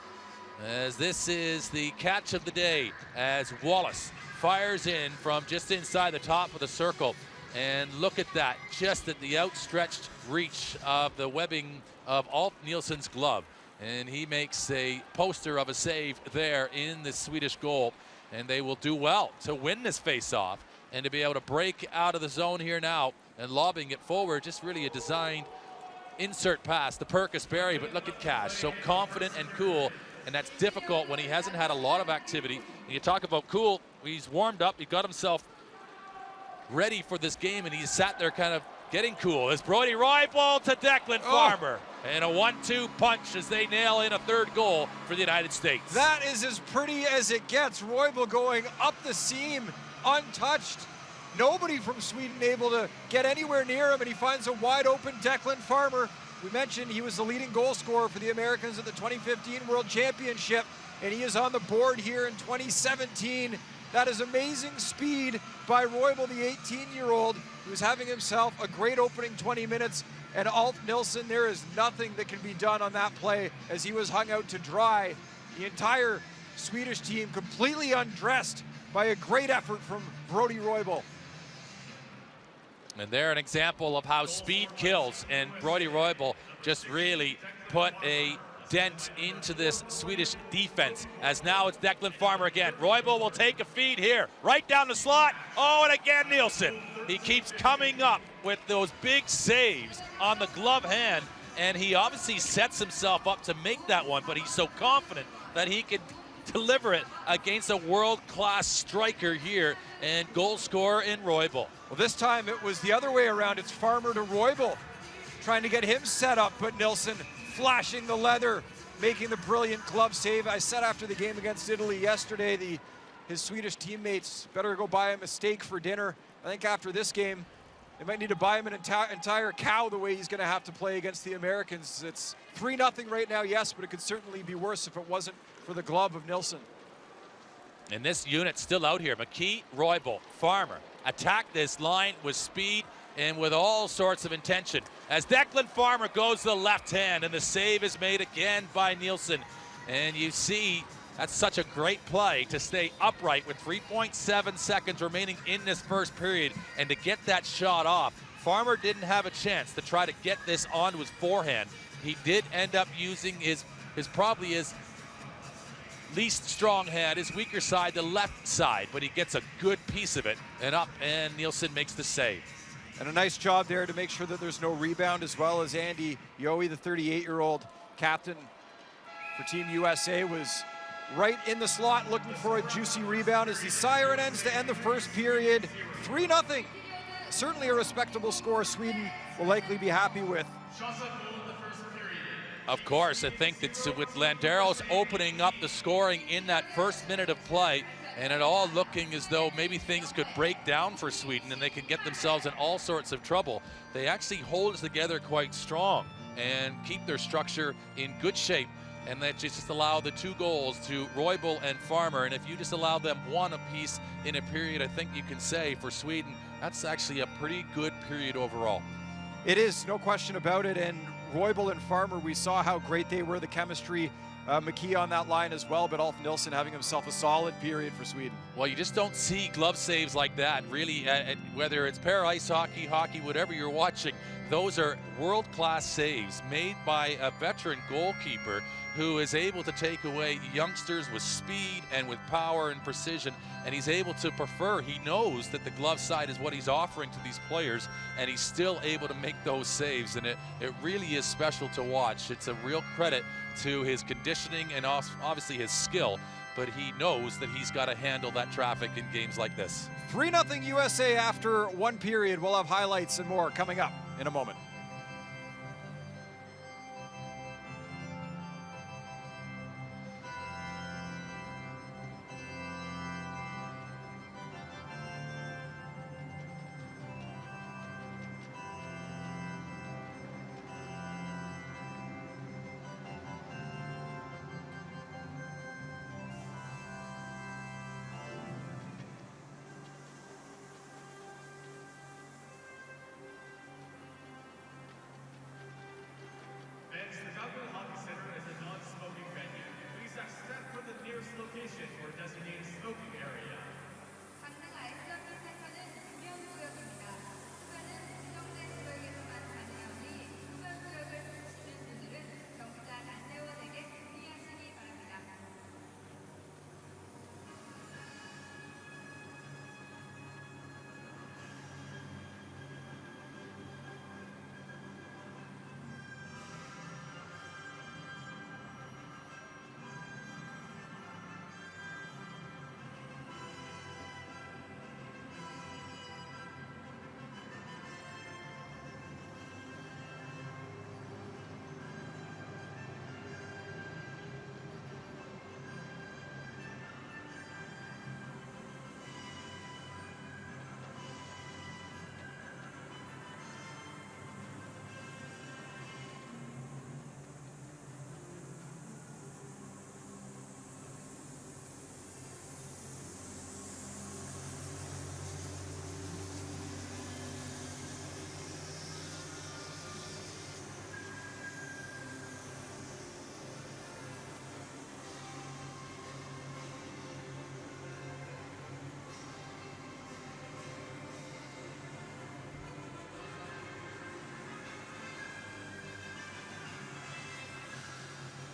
As this is the catch of the day, as Wallace fires in from just inside the top of the circle. And look at that, just at the outstretched reach of the webbing of Ulf Nielsen's glove. And he makes a poster of a save there in the Swedish goal. And they will do well to win this face-off and to be able to break out of the zone here now and lobbing it forward. Just really a designed insert pass to Perkus Berry, but look at Cash, so confident and cool. And that's difficult when he hasn't had a lot of activity. And you talk about cool, he's warmed up, he got himself ready for this game, and he's sat there kind of getting cool. As Brody Roybal to Declan Farmer. And a 1-2 punch as they nail in a third goal for the United States. That is as pretty as it gets. Roybal going up the seam untouched. Nobody from Sweden able to get anywhere near him, and he finds a wide open Declan Farmer we mentioned he was the leading goal scorer for the Americans at the 2015 World Championship, and he is on the board here in 2017. That is amazing speed by Roybal, the 18-year-old, who's having himself a great opening 20 minutes. And Alf Nilsson, there is nothing that can be done on that play as he was hung out to dry. The entire Swedish team completely undressed by a great effort from Brody Roybal. And they're an example of how speed kills, and Brody Roybal just really put a dent into this Swedish defense, as now it's Declan Farmer again. Roybal will take a feed here, right down the slot. Oh, and again Nilsson. He keeps coming up with those big saves on the glove hand, and he obviously sets himself up to make that one, but he's so confident that he can deliver it against a world-class striker here and goal scorer in Roybal. Well, this time it was the other way around. It's Farmer to Roybal, trying to get him set up, but Nilsson flashing the leather, making the brilliant glove save. I said after the game against Italy yesterday, his Swedish teammates better go buy him a steak for dinner. I think after this game, they might need to buy him an entire cow the way he's going to have to play against the Americans. It's 3-0 right now, yes, but it could certainly be worse if it wasn't for the glove of Nilsson. And this unit's still out here. McKee, Roybal, Farmer attack this line with speed and with all sorts of intention. As Declan Farmer goes to the left hand, and the save is made again by Nilsson. And you see, that's such a great play to stay upright with 3.7 seconds remaining in this first period, and to get that shot off. Farmer didn't have a chance to try to get this onto his forehand. He did end up using his probably his least strong hand, his weaker side, the left side, but he gets a good piece of it and up, and Nilsson makes the save. And a nice job there to make sure that there's no rebound, as well as Andy Yohe, the 38-year-old captain for Team USA, was right in the slot looking for a juicy rebound as the siren ends to end the first period. 3-0. Certainly a respectable score Sweden will likely be happy with. Of course, I think that with Landeros opening up the scoring in that first minute of play, and it all looking as though maybe things could break down for Sweden and they could get themselves in all sorts of trouble, they actually hold it together quite strong and keep their structure in good shape. And that just allow the 2 goals to Roybal and Farmer. And if you just allow them one apiece in a period, I think you can say for Sweden, that's actually a pretty good period overall. It is, no question about it. And Roybal and Farmer, we saw how great they were, the chemistry. McKee on that line as well, but Alf Nilsson having himself a solid period for Sweden. Well, you just don't see glove saves like that, really, whether it's para ice hockey, hockey, whatever you're watching. Those are world-class saves made by a veteran goalkeeper who is able to take away youngsters with speed and with power and precision, and he's able to prefer. He knows that the glove side is what he's offering to these players, and he's still able to make those saves, and it really is special to watch. It's a real credit to his conditioning and obviously his skill, but he knows that he's got to handle that traffic in games like this. 3-0 USA after 1 period. We'll have highlights and more coming up in a moment.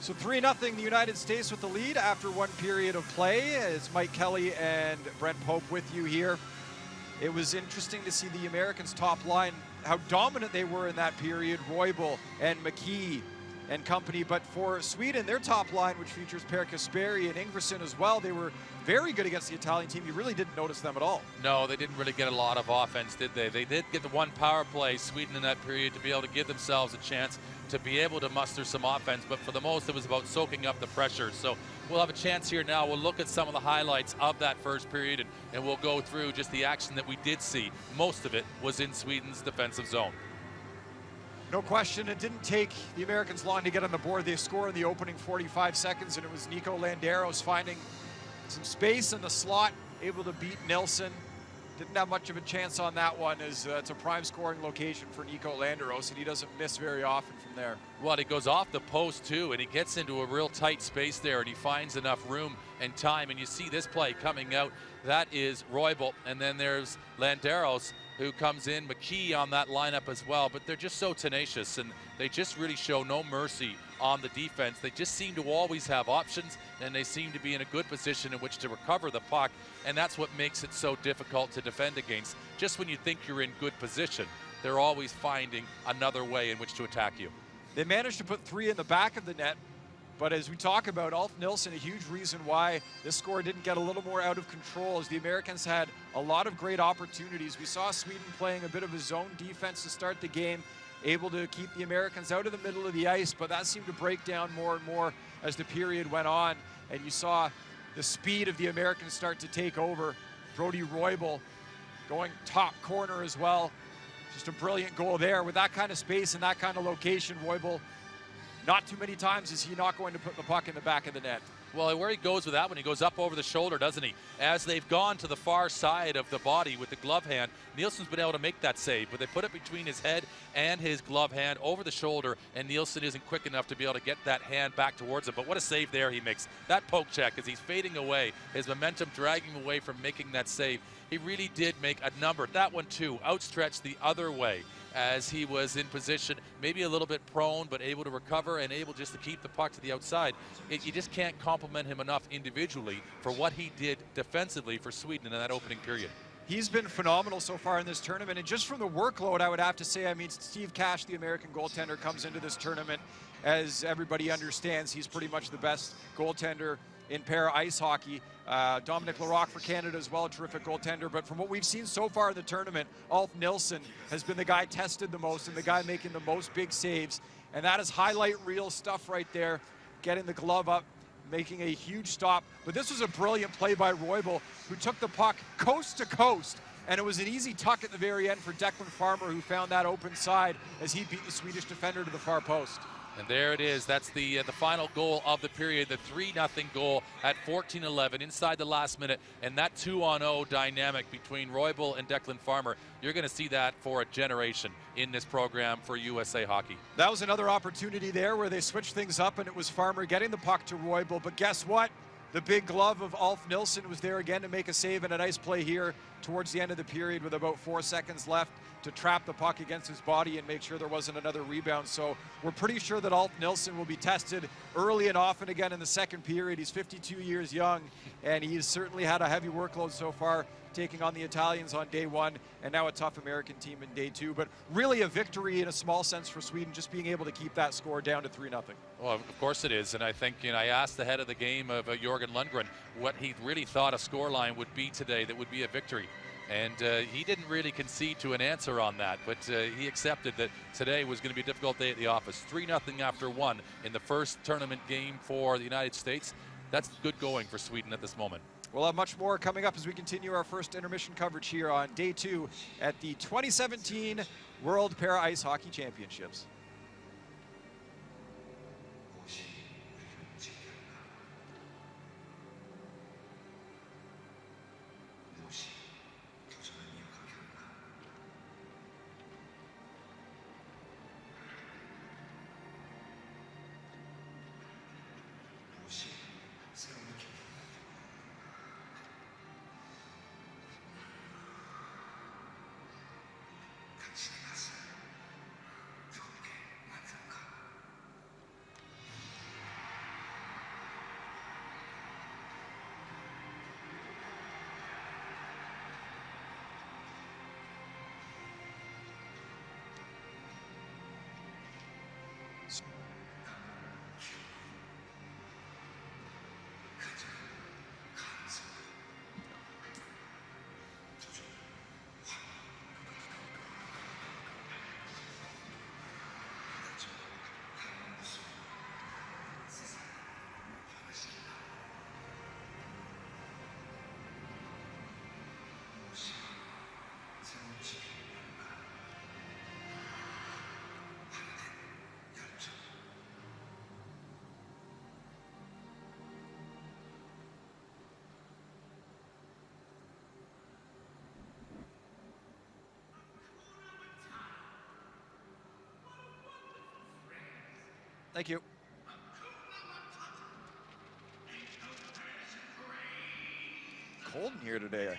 So 3-0 the United States with the lead after one period of play. It's Mike Kelly and Brent Pope with you here. It was interesting to see the Americans' top line, how dominant they were in that period, Roybal and McKee and company. But for Sweden, their top line, which features Per Kasperi and Ingvarsson as well, they were very good against the Italian team. You really didn't notice them at all. No, they didn't really get a lot of offense, did they? They did get the one power play, Sweden, in that period to be able to give themselves a chance to be able to muster some offense, but for the most it was about soaking up the pressure. So we'll have a chance here now. We'll look at some of the highlights of that first period, and we'll go through just the action that we did see. Most of it was in Sweden's defensive zone. No question, it didn't take the Americans long to get on the board. They score in the opening 45 seconds, and it was Nico Landeros finding some space in the slot, able to beat Nilsson. Didn't have much of a chance on that one, as it's a prime scoring location for Nico Landeros, and he doesn't miss very often from there. Well, he goes off the post too, and he gets into a real tight space there, and he finds enough room and time. And you see this play coming out, that is Roybal, and then there's Landeros, who comes in, McKee on that lineup as well. But they're just so tenacious, and they just really show no mercy on the defense. They just seem to always have options, and they seem to be in a good position in which to recover the puck, and that's what makes it so difficult to defend against. Just when you think you're in good position, they're always finding another way in which to attack you. They managed to put 3 in the back of the net, but as we talk about, Ulf Nilsson, a huge reason why this score didn't get a little more out of control, as the Americans had a lot of great opportunities. We saw Sweden playing a bit of a zone defense to start the game, able to keep the Americans out of the middle of the ice, but that seemed to break down more and more as the period went on, and you saw the speed of the Americans start to take over. Brody Roybal going top corner as well. Just a brilliant goal there. With that kind of space and that kind of location, Roybal, not too many times is he not going to put the puck in the back of the net. Well, where he goes with that one, he goes up over the shoulder, doesn't he? As they've gone to the far side of the body with the glove hand, Nielsen's been able to make that save, but they put it between his head and his glove hand over the shoulder, and Nielsen isn't quick enough to be able to get that hand back towards him. But what a save there he makes. That poke check as he's fading away, his momentum dragging him away from making that save. He really did make a number. That one too, outstretched the other way, as he was in position, maybe a little bit prone, but able to recover and able just to keep the puck to the outside. You just can't compliment him enough individually for what he did defensively for Sweden in that opening period. He's been phenomenal so far in this tournament, and just from the workload, I would have to say, I mean, Steve Cash, the American goaltender, comes into this tournament. As everybody understands, he's pretty much the best goaltender in para ice hockey. Dominic Larocque for Canada as well, a terrific goaltender. But from what we've seen so far in the tournament, Ulf Nilsson has been the guy tested the most and the guy making the most big saves. And that is highlight reel stuff right there, getting the glove up, making a huge stop. But this was a brilliant play by Roybal, who took the puck coast to coast. And it was an easy tuck at the very end for Declan Farmer, who found that open side as he beat the Swedish defender to the far post. And there it is. That's the final goal of the period, the 3-0 goal at 14-11 inside the last minute. And that 2-on-0 dynamic between Roybal and Declan Farmer, you're going to see that for a generation in this program for USA Hockey. That was another opportunity there where they switched things up, and it was Farmer getting the puck to Roybal. But guess what? The big glove of Ulf Nilsson was there again to make a save, and a nice play here towards the end of the period with about 4 seconds left to trap the puck against his body and make sure there wasn't another rebound. So we're pretty sure that Ulf Nilsson will be tested early and often again in the second period. He's 52 years young, and he's certainly had a heavy workload so far, taking on the Italians on day one, and now a tough American team in day two. But really a victory in a small sense for Sweden, just being able to keep that score down to 3-0. Well, of course it is, and I think, I asked ahead of the game of Jörgen Lundgren what he really thought a scoreline would be today that would be a victory. And he didn't really concede to an answer on that, but he accepted that today was going to be a difficult day at the office. 3-0 after one in the first tournament game for the United States. That's good going for Sweden at this moment. We'll have much more coming up as we continue our first intermission coverage here on day two at the 2017 World Para Ice Hockey Championships. Thank you. Cold in here today.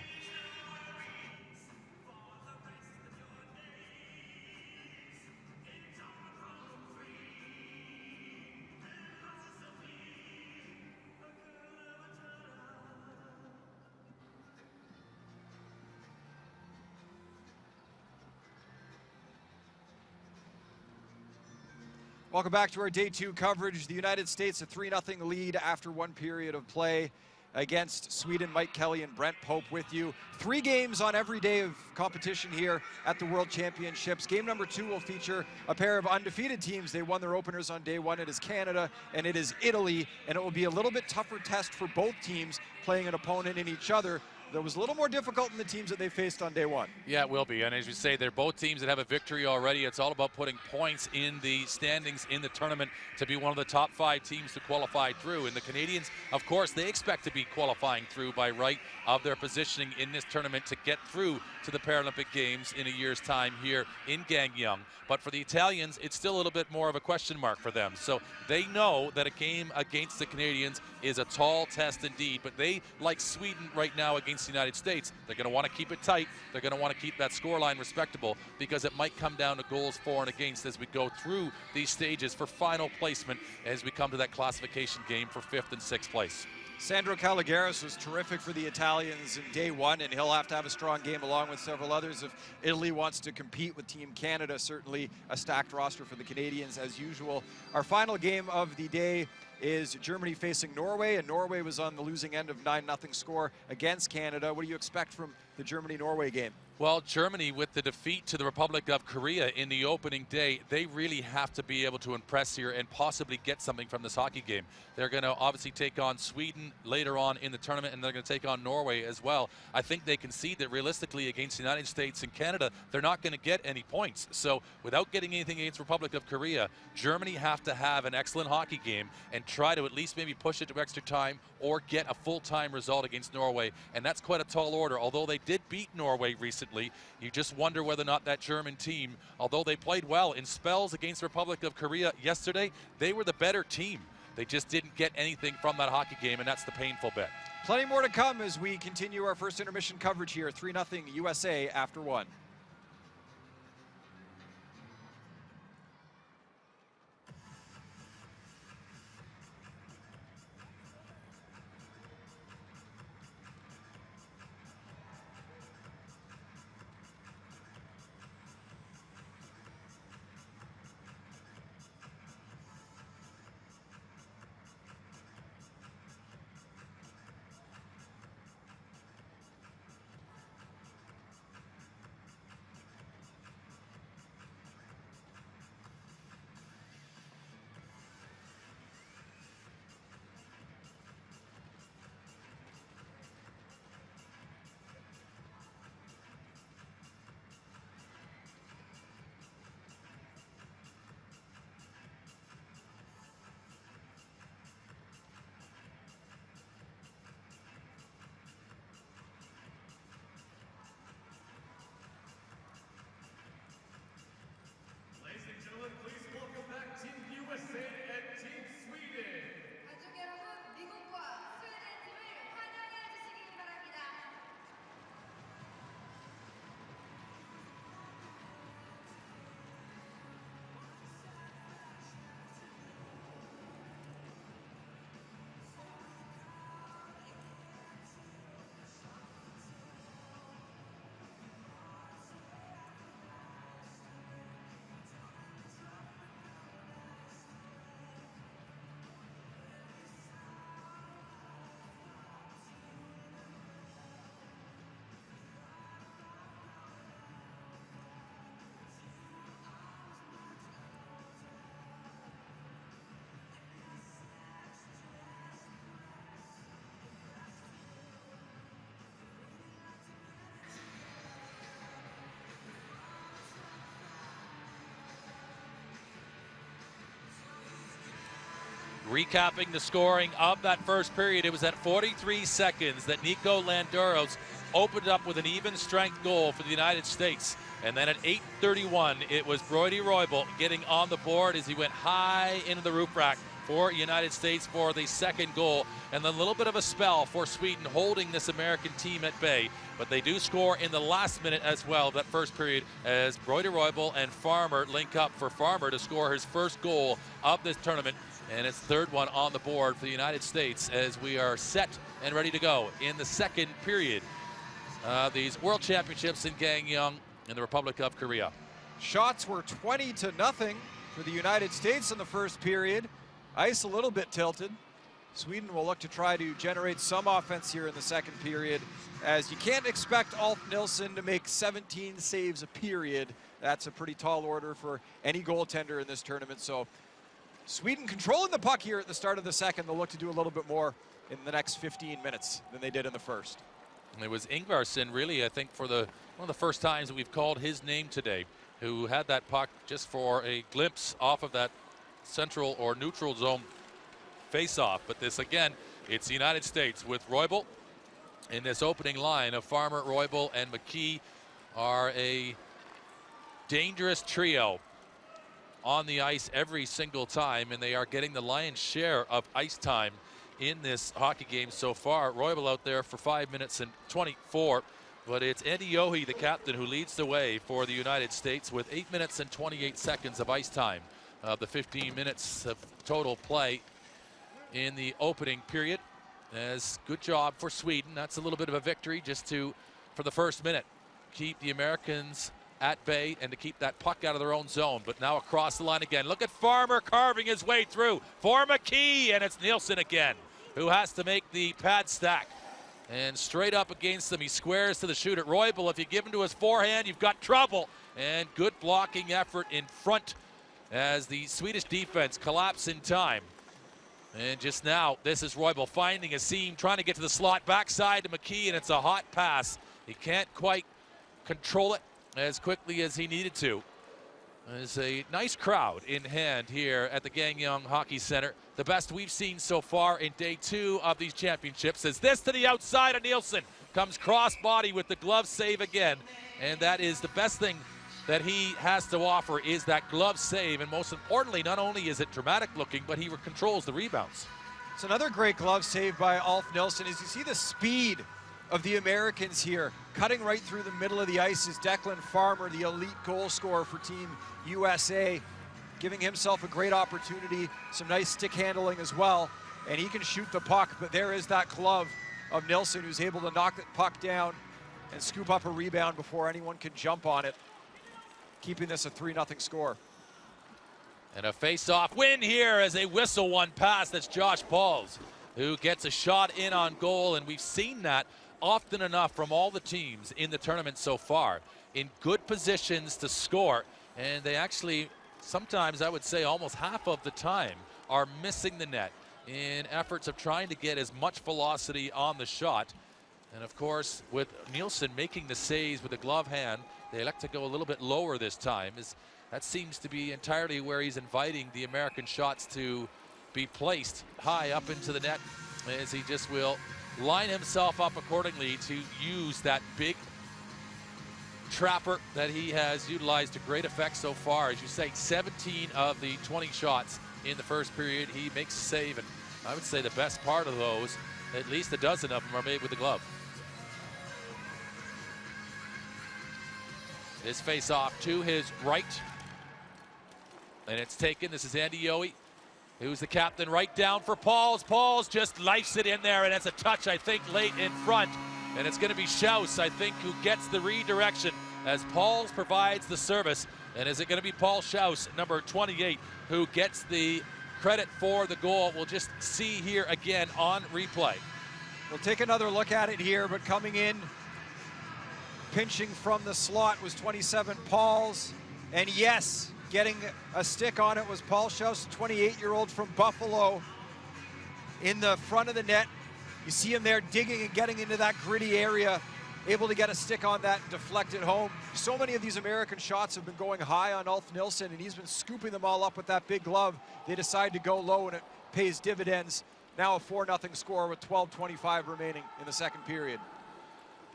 Welcome back to our Day 2 coverage. The United States a 3-0 lead after one period of play against Sweden. Mike Kelly and Brent Pope with you. 3 games on every day of competition here at the World Championships. Game number 2 will feature a pair of undefeated teams. They won their openers on day 1. It is Canada and it is Italy, and it will be a little bit tougher test for both teams playing an opponent in each other that was a little more difficult than the teams that they faced on day 1. Yeah, it will be. And as you say, they're both teams that have a victory already. It's all about putting points in the standings in the tournament to be one of the top 5 teams to qualify through. And the Canadians, of course, they expect to be qualifying through by right of their positioning in this tournament to get through to the Paralympic Games in a year's time here in Gangneung. But for the Italians, it's still a little bit more of a question mark for them. So they know that a game against the Canadians is a tall test indeed, but they, like Sweden right now against the United States, they're going to want to keep it tight. They're going to want to keep that scoreline respectable, because it might come down to goals for and against as we go through these stages for final placement as we come to that classification game for 5th and 6th place. Sandro Caligaris was terrific for the Italians in day 1, and he'll have to have a strong game along with several others if Italy wants to compete with Team Canada. Certainly a stacked roster for the Canadians as usual. Our final game of the day is Germany facing Norway, and Norway was on the losing end of 9-0 score against Canada. What do you expect from the Germany-Norway game? Well, Germany, with the defeat to the Republic of Korea in the opening day, they really have to be able to impress here and possibly get something from this hockey game. They're going to obviously take on Sweden later on in the tournament, and they're going to take on Norway as well. I think they can see that realistically against the United States and Canada, they're not going to get any points. So without getting anything against Republic of Korea, Germany have to have an excellent hockey game and try to at least maybe push it to extra time or get a full-time result against Norway. And that's quite a tall order. Although they did beat Norway recently, you just wonder whether or not that German team, although they played well in spells against the Republic of Korea yesterday, they were the better team. They just didn't get anything from that hockey game, and that's the painful bit. Plenty more to come as we continue our first intermission coverage here. 3-0 USA after 1. Recapping the scoring of that first period, it was at 43 seconds that Nico Landouros opened up with an even strength goal for the United States. And then at 8:31, it was Brodie Roybal getting on the board as he went high into the roof rack for United States for the second goal. And then a little bit of a spell for Sweden holding this American team at bay. But they do score in the last minute as well, that first period, as Brodie Roybal and Farmer link up for Farmer to score his first goal of this tournament. And it's third one on the board for the United States as we are set and ready to go in the second period. These World Championships in Gangneung in the Republic of Korea. Shots were 20-0 for the United States in the first period. Ice a little bit tilted. Sweden will look to try to generate some offense here in the second period, as you can't expect Ulf Nilsson to make 17 saves a period. That's a pretty tall order for any goaltender in this tournament. So Sweden controlling the puck here at the start of the second. They'll look to do a little bit more in the next 15 minutes than they did in the first. It was Ingvarsson, really, I think, for one of the first times that we've called his name today, who had that puck just for a glimpse off of that central or neutral zone face-off. But this, again, it's the United States with Roybal in this opening line of Farmer, Roybal, and McKee are a dangerous trio on the ice every single time, and they are getting the lion's share of ice time in this hockey game so far. Roybal out there for 5 minutes and 24, but it's Andy Yohe, the captain, who leads the way for the United States with 8 minutes and 28 seconds of ice time. The 15 minutes of total play in the opening period. As good job for Sweden. That's a little bit of a victory just for the first minute, keep the Americans at bay and to keep that puck out of their own zone. But now across the line again. Look at Farmer carving his way through for McKee, and it's Nilsson again who has to make the pad stack. And straight up against them, he squares to the shoot at Roybal. If you give him to his forehand, you've got trouble. And good blocking effort in front as the Swedish defense collapse in time. And just now, this is Roybal finding a seam, trying to get to the slot, backside to McKee, and it's a hot pass. He can't quite control it as quickly as he needed to. There's a nice crowd in hand here at the Gangneung Hockey Center. The best we've seen so far in day 2 of these championships. As this to the outside of Nilsson, comes cross-body with the glove save again. And that is the best thing that he has to offer, is that glove save. And most importantly, not only is it dramatic looking, but he controls the rebounds. It's another great glove save by Ulf Nilsson. As you see the speed of the Americans here, cutting right through the middle of the ice is Declan Farmer, the elite goal scorer for Team USA, giving himself a great opportunity, some nice stick handling as well, and he can shoot the puck. But there is that glove of Nilsson, who's able to knock the puck down and scoop up a rebound before anyone can jump on it, keeping this a 3-0 score. And a face-off win here as they whistle one past. That's Josh Pauls, who gets a shot in on goal, and we've seen that often enough from all the teams in the tournament so far, in good positions to score. And they actually, sometimes I would say almost half of the time, are missing the net in efforts of trying to get as much velocity on the shot. And of course, with Nilsson making the saves with a glove hand, they elect to go a little bit lower this time. That seems to be entirely where he's inviting the American shots to be placed high up into the net, as he just will line himself up accordingly to use that big trapper that he has utilized to great effect so far. As you say, 17 of the 20 shots in the first period, he makes a save, and I would say the best part of those, at least a dozen of them, are made with the glove. This face-off to his right, and it's taken. This is Andy Yohe, who's the captain, right down for Pauls. Pauls just lifes it in there, and it's a touch, I think, late in front. And it's going to be Schaus, I think, who gets the redirection as Pauls provides the service. And is it going to be Paul Schaus, number 28, who gets the credit for the goal? We'll just see here again on replay. We'll take another look at it here, but coming in, pinching from the slot was 27 Pauls. And yes, getting a stick on it was Paul Schaus, 28-year-old from Buffalo, in the front of the net. You see him there digging and getting into that gritty area, able to get a stick on that and deflect it home. So many of these American shots have been going high on Ulf Nilsson, and he's been scooping them all up with that big glove. They decide to go low, and it pays dividends. Now a 4-0 score with 12:25 remaining in the second period.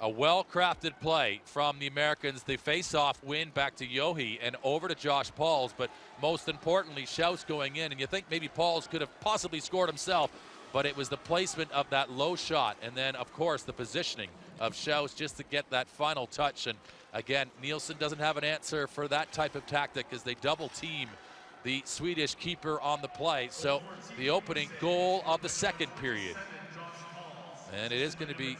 A well-crafted play from the Americans. The face-off win back to Yohe and over to Josh Pauls, but most importantly, Schaus going in. And you think maybe Pauls could have possibly scored himself, but it was the placement of that low shot, and then, of course, the positioning of Schaus just to get that final touch. And again, Nielsen doesn't have an answer for that type of tactic as they double-team the Swedish keeper on the play. So the opening goal of the second period. And it is going to be,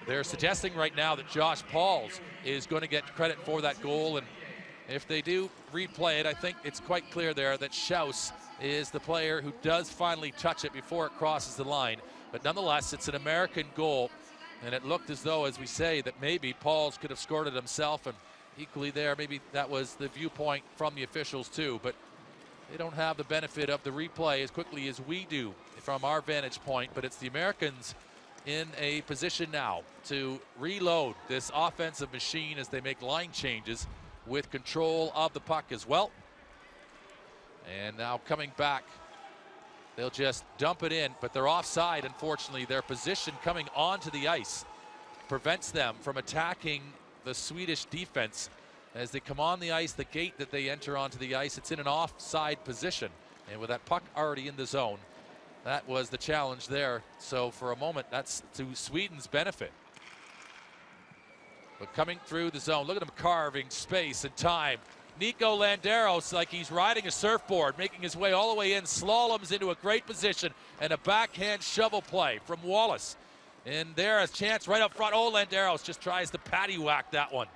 they're suggesting right now that Josh Pauls is going to get credit for that goal. And if they do replay it, I think it's quite clear there that Schaus is the player who does finally touch it before it crosses the line. But nonetheless, it's an American goal. And it looked as though, as we say, that maybe Pauls could have scored it himself. And equally there, maybe that was the viewpoint from the officials too. But they don't have the benefit of the replay as quickly as we do from our vantage point. But it's the Americans in a position now to reload this offensive machine as they make line changes with control of the puck as well. And now coming back, they'll just dump it in, but they're offside. Unfortunately, their position coming onto the ice prevents them from attacking the Swedish defense. As they come on the ice, the gate that they enter onto the ice, it's in an offside position. And with that puck already in the zone, that was the challenge there. So for a moment, that's to Sweden's benefit. But coming through the zone, look at him carving space and time. Nico Landeros, like he's riding a surfboard, making his way all the way in, slaloms into a great position, and a backhand shovel play from Wallace. And there, a chance right up front. Oh, Landeros just tries to paddywhack that one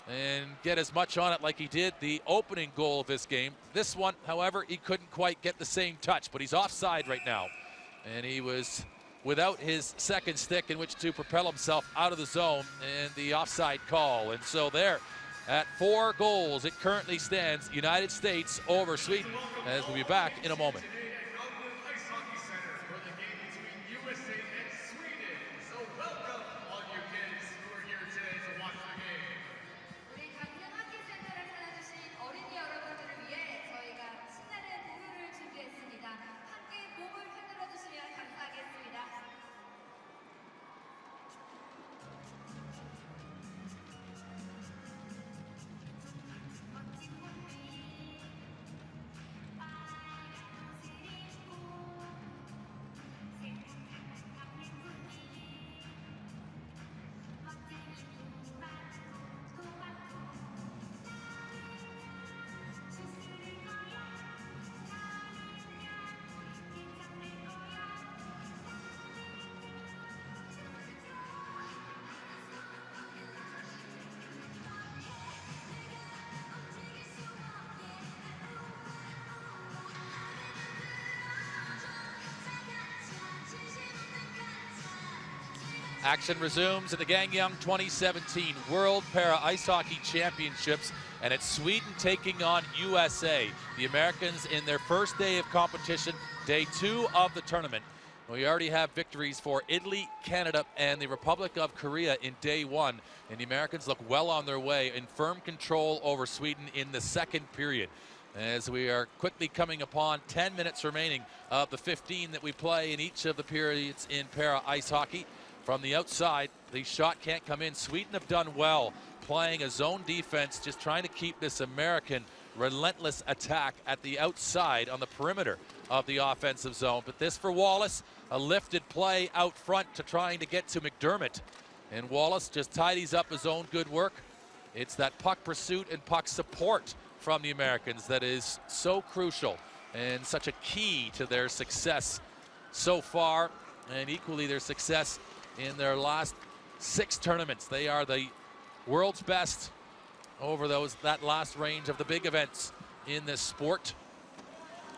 and get as much on it like he did the opening goal of this game. This one, however, he couldn't quite get the same touch, but he's offside right now. And he was without his second stick in which to propel himself out of the zone, and the offside call. And so there, at 4 goals, it currently stands United States over Sweden, as we'll be back in a moment. Action resumes at the Gangneung 2017 World Para Ice Hockey Championships, and it's Sweden taking on USA. The Americans in their first day of competition, day 2 of the tournament. We already have victories for Italy, Canada, and the Republic of Korea in day 1, and the Americans look well on their way in firm control over Sweden in the second period. As we are quickly coming upon 10 minutes remaining of the 15 that we play in each of the periods in para ice hockey. From the outside, the shot can't come in. Sweden have done well playing a zone defense, just trying to keep this American relentless attack at the outside on the perimeter of the offensive zone. But this for Wallace, a lifted play out front to trying to get to McDermott. And Wallace just tidies up his own good work. It's that puck pursuit and puck support from the Americans that is so crucial and such a key to their success so far, and equally their success in their last 6 tournaments. They are the world's best over that last range of the big events in this sport,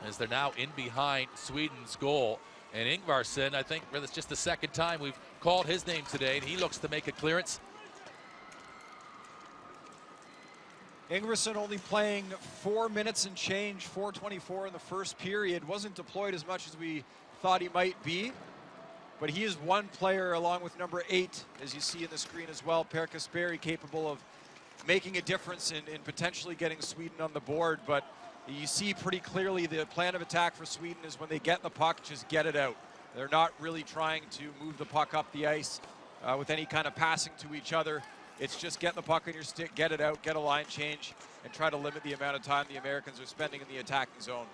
as they're now in behind Sweden's goal. And Ingvarsson, I think it's just the second time we've called his name today, and he looks to make a clearance. Ingvarsson only playing 4 minutes and change, 4:24 in the first period. Wasn't deployed as much as we thought he might be. But he is one player, along with number 8, as you see in the screen as well, Per Kasperi, capable of making a difference in potentially getting Sweden on the board. But you see pretty clearly the plan of attack for Sweden is when they get the puck, just get it out. They're not really trying to move the puck up the ice with any kind of passing to each other. It's just get the puck on your stick, get it out, get a line change, and try to limit the amount of time the Americans are spending in the attacking zone.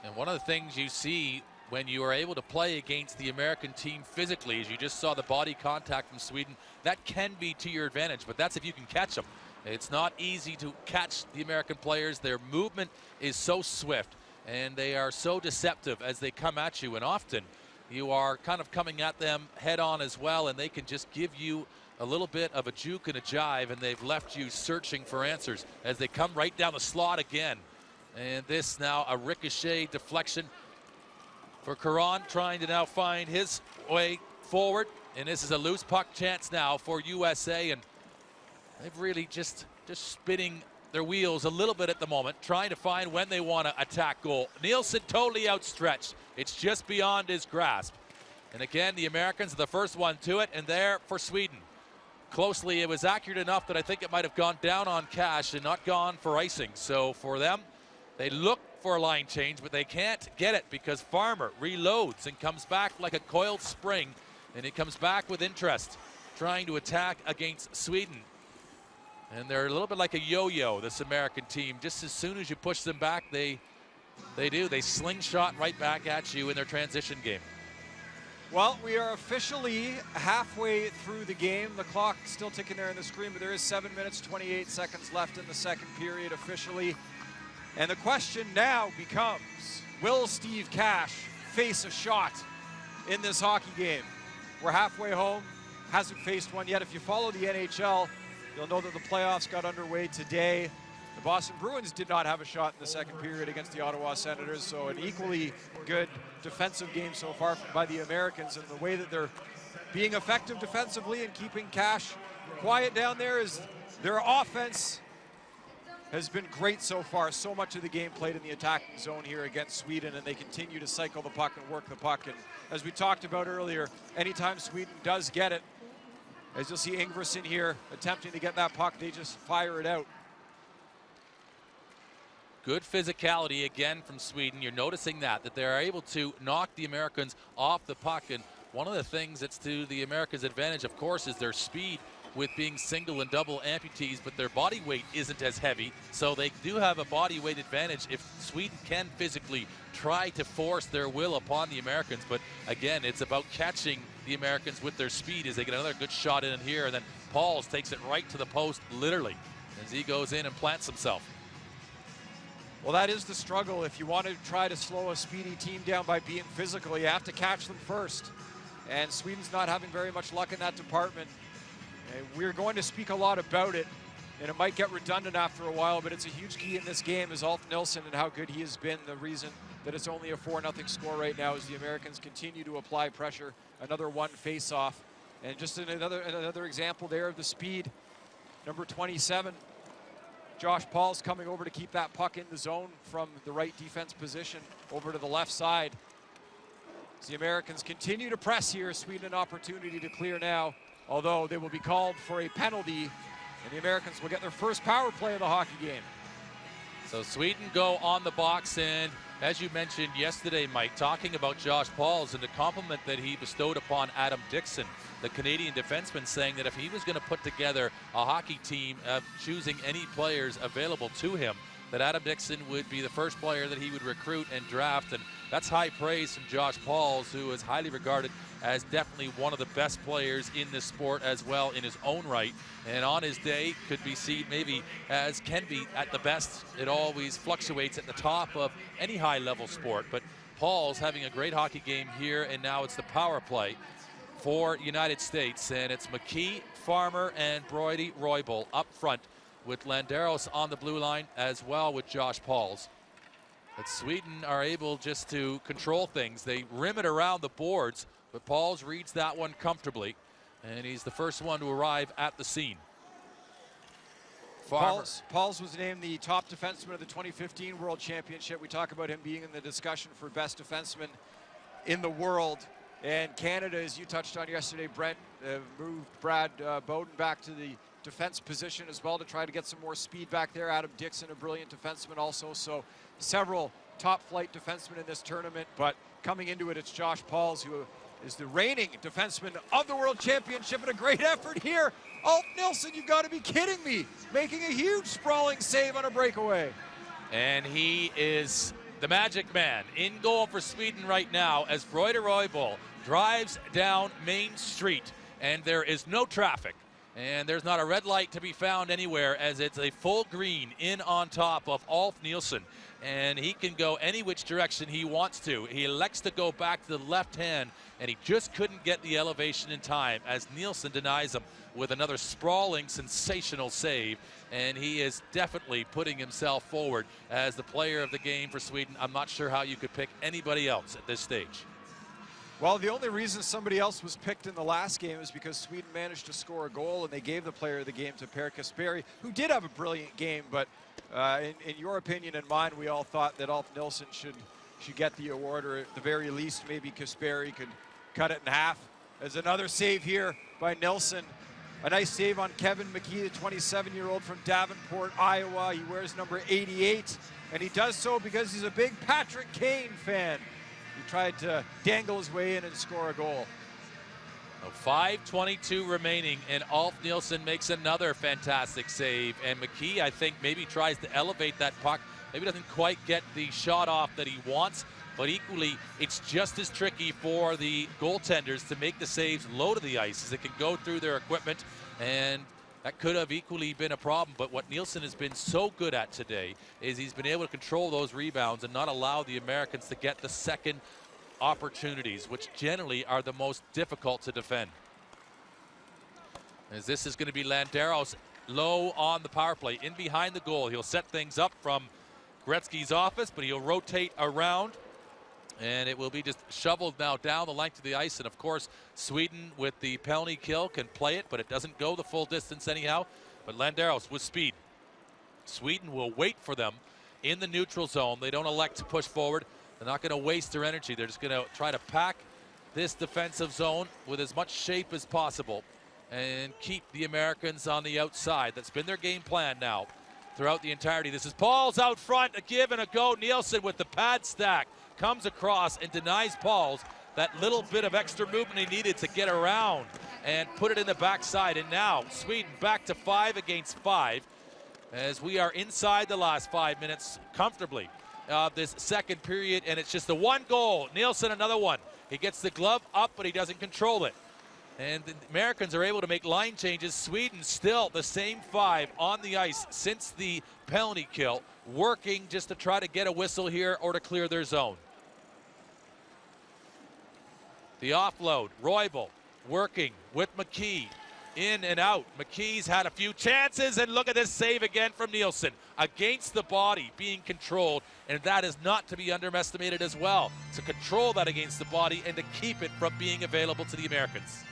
And one of the things you see when you are able to play against the American team physically, as you just saw the body contact from Sweden, that can be to your advantage, but that's if you can catch them. It's not easy to catch the American players. Their movement is so swift, and they are so deceptive as they come at you, and often you are kind of coming at them head on as well, and they can just give you a little bit of a juke and a jive, and they've left you searching for answers as they come right down the slot again. And this now a ricochet deflection for Caron, trying to now find his way forward. And this is a loose puck chance now for USA, and they've really just spinning their wheels a little bit at the moment, trying to find when they want to attack goal. Nielsen totally outstretched. It's just beyond his grasp. And again, the Americans are the first one to it, and there for Sweden. Closely, it was accurate enough that I think it might have gone down on Cash and not gone for icing. So for them, they look for a line change, but they can't get it because Farmer reloads and comes back like a coiled spring, and he comes back with interest, trying to attack against Sweden. And they're a little bit like a yo-yo, this American team. Just as soon as you push them back, they slingshot right back at you in their transition game. Well, we are officially halfway through the game. The clock still ticking there on the screen, but there is 7 minutes, 28 seconds left in the second period officially. And the question now becomes, will Steve Cash face a shot in this hockey game? We're halfway home, hasn't faced one yet. If you follow the NHL, you'll know that the playoffs got underway today. The Boston Bruins did not have a shot in the second period against the Ottawa Senators, so an equally good defensive game so far by the Americans, and the way that they're being effective defensively and keeping Cash quiet down there is their offense has been great so far. So much of the game played in the attacking zone here against Sweden, and they continue to cycle the puck and work the puck. And as we talked about earlier, anytime Sweden does get it, as you'll see Ingvarsson here attempting to get that puck, they just fire it out. Good physicality again from Sweden. You're noticing that they're able to knock the Americans off the puck. And one of the things that's to the Americans' advantage, of course, is their speed with being single and double amputees, but their body weight isn't as heavy. So they do have a body weight advantage if Sweden can physically try to force their will upon the Americans. But again, it's about catching the Americans with their speed as they get another good shot in here. And then Pauls takes it right to the post, literally, as he goes in and plants himself. Well, that is the struggle. If you want to try to slow a speedy team down by being physical, you have to catch them first. And Sweden's not having very much luck in that department. And we're going to speak a lot about it, and it might get redundant after a while, but it's a huge key in this game is Alt Nilsson and how good he has been. The reason that it's only a 4-0 score right now is the Americans continue to apply pressure. Another one face-off. And just another example there of the speed. Number 27. Josh Paul's coming over to keep that puck in the zone from the right defense position over to the left side. As the Americans continue to press here, Sweden an opportunity to clear now, although they will be called for a penalty, and the Americans will get their first power play of the hockey game. So Sweden go on the box, and as you mentioned yesterday, Mike, talking about Josh Pauls and the compliment that he bestowed upon Adam Dixon, the Canadian defenseman, saying that if he was going to put together a hockey team, choosing any players available to him, that Adam Dixon would be the first player that he would recruit and draft. And that's high praise from Josh Pauls, who is highly regarded as definitely one of the best players in this sport as well in his own right. And on his day could be seen maybe as can be at the best. It always fluctuates at the top of any high level sport. But Pauls having a great hockey game here, and now it's the power play for United States. And it's McKee, Farmer, and Brodie Roybal up front, with Landeros on the blue line as well with Josh Pauls. But Sweden are able just to control things. They rim it around the boards, but Pauls reads that one comfortably, and he's the first one to arrive at the scene. Pauls was named the top defenseman of the 2015 World Championship. We talk about him being in the discussion for best defenseman in the world. And Canada, as you touched on yesterday, Brent, moved Brad Bowden back to the defense position as well to try to get some more speed back there. Adam Dixon, a brilliant defenseman also. So several top flight defensemen in this tournament, but coming into it, it's Josh Pauls who is the reigning defenseman of the World Championship, and a great effort here. Ulf Nilsson, you've got to be kidding me, making a huge sprawling save on a breakaway. And he is the magic man in goal for Sweden right now as Broide Roybal drives down Main Street, and there is no traffic. And there's not a red light to be found anywhere, as it's a full green in on top of Ulf Nilsson. And he can go any which direction he wants to. He elects to go back to the left hand, and he just couldn't get the elevation in time as Nilsson denies him with another sprawling, sensational save. And he is definitely putting himself forward as the player of the game for Sweden. I'm not sure how you could pick anybody else at this stage. Well, the only reason somebody else was picked in the last game is because Sweden managed to score a goal, and they gave the player of the game to Per Kasperi, who did have a brilliant game. But in your opinion and mine, we all thought that Ulf Nilsson should get the award, or at the very least, maybe Kasperi could cut it in half. There's another save here by Nilsson. A nice save on Kevin McKee, the 27-year-old from Davenport, Iowa. He wears number 88, and he does so because he's a big Patrick Kane fan. He tried to dangle his way in and score a goal. 5:22 remaining, and Ulf Nilsson makes another fantastic save. And McKee, I think, maybe tries to elevate that puck. Maybe doesn't quite get the shot off that he wants, but equally, it's just as tricky for the goaltenders to make the saves low to the ice, as it can go through their equipment, and that could have equally been a problem. But what Nilsson has been so good at today is he's been able to control those rebounds and not allow the Americans to get the second opportunities, which generally are the most difficult to defend. As this is going to be Landeros low on the power play, in behind the goal. He'll set things up from Gretzky's office, but he'll rotate around, and it will be just shoveled now down the length of the ice. And of course, Sweden with the penalty kill can play it, but it doesn't go the full distance anyhow. But Landeros with speed. Sweden will wait for them in the neutral zone. They don't elect to push forward. They're not going to waste their energy. They're just going to try to pack this defensive zone with as much shape as possible and keep the Americans on the outside. That's been their game plan now throughout the entirety. This is Pauls out front, a give and a go. Nielsen with the pad stack comes across and denies Pauls that little bit of extra movement he needed to get around and put it in the backside. And now Sweden back to 5 against 5 as we are inside the last 5 minutes comfortably of this second period, and it's just the one goal. Nielsen, another one. He gets the glove up, but he doesn't control it. And the Americans are able to make line changes. Sweden still the same 5 on the ice since the penalty kill, working just to try to get a whistle here or to clear their zone. The offload, Roybal working with McKee. In and out. McKee's had a few chances, and look at this save again from Nielsen. Against the body, being controlled, and that is not to be underestimated as well. To control that against the body and to keep it from being available to the Americans.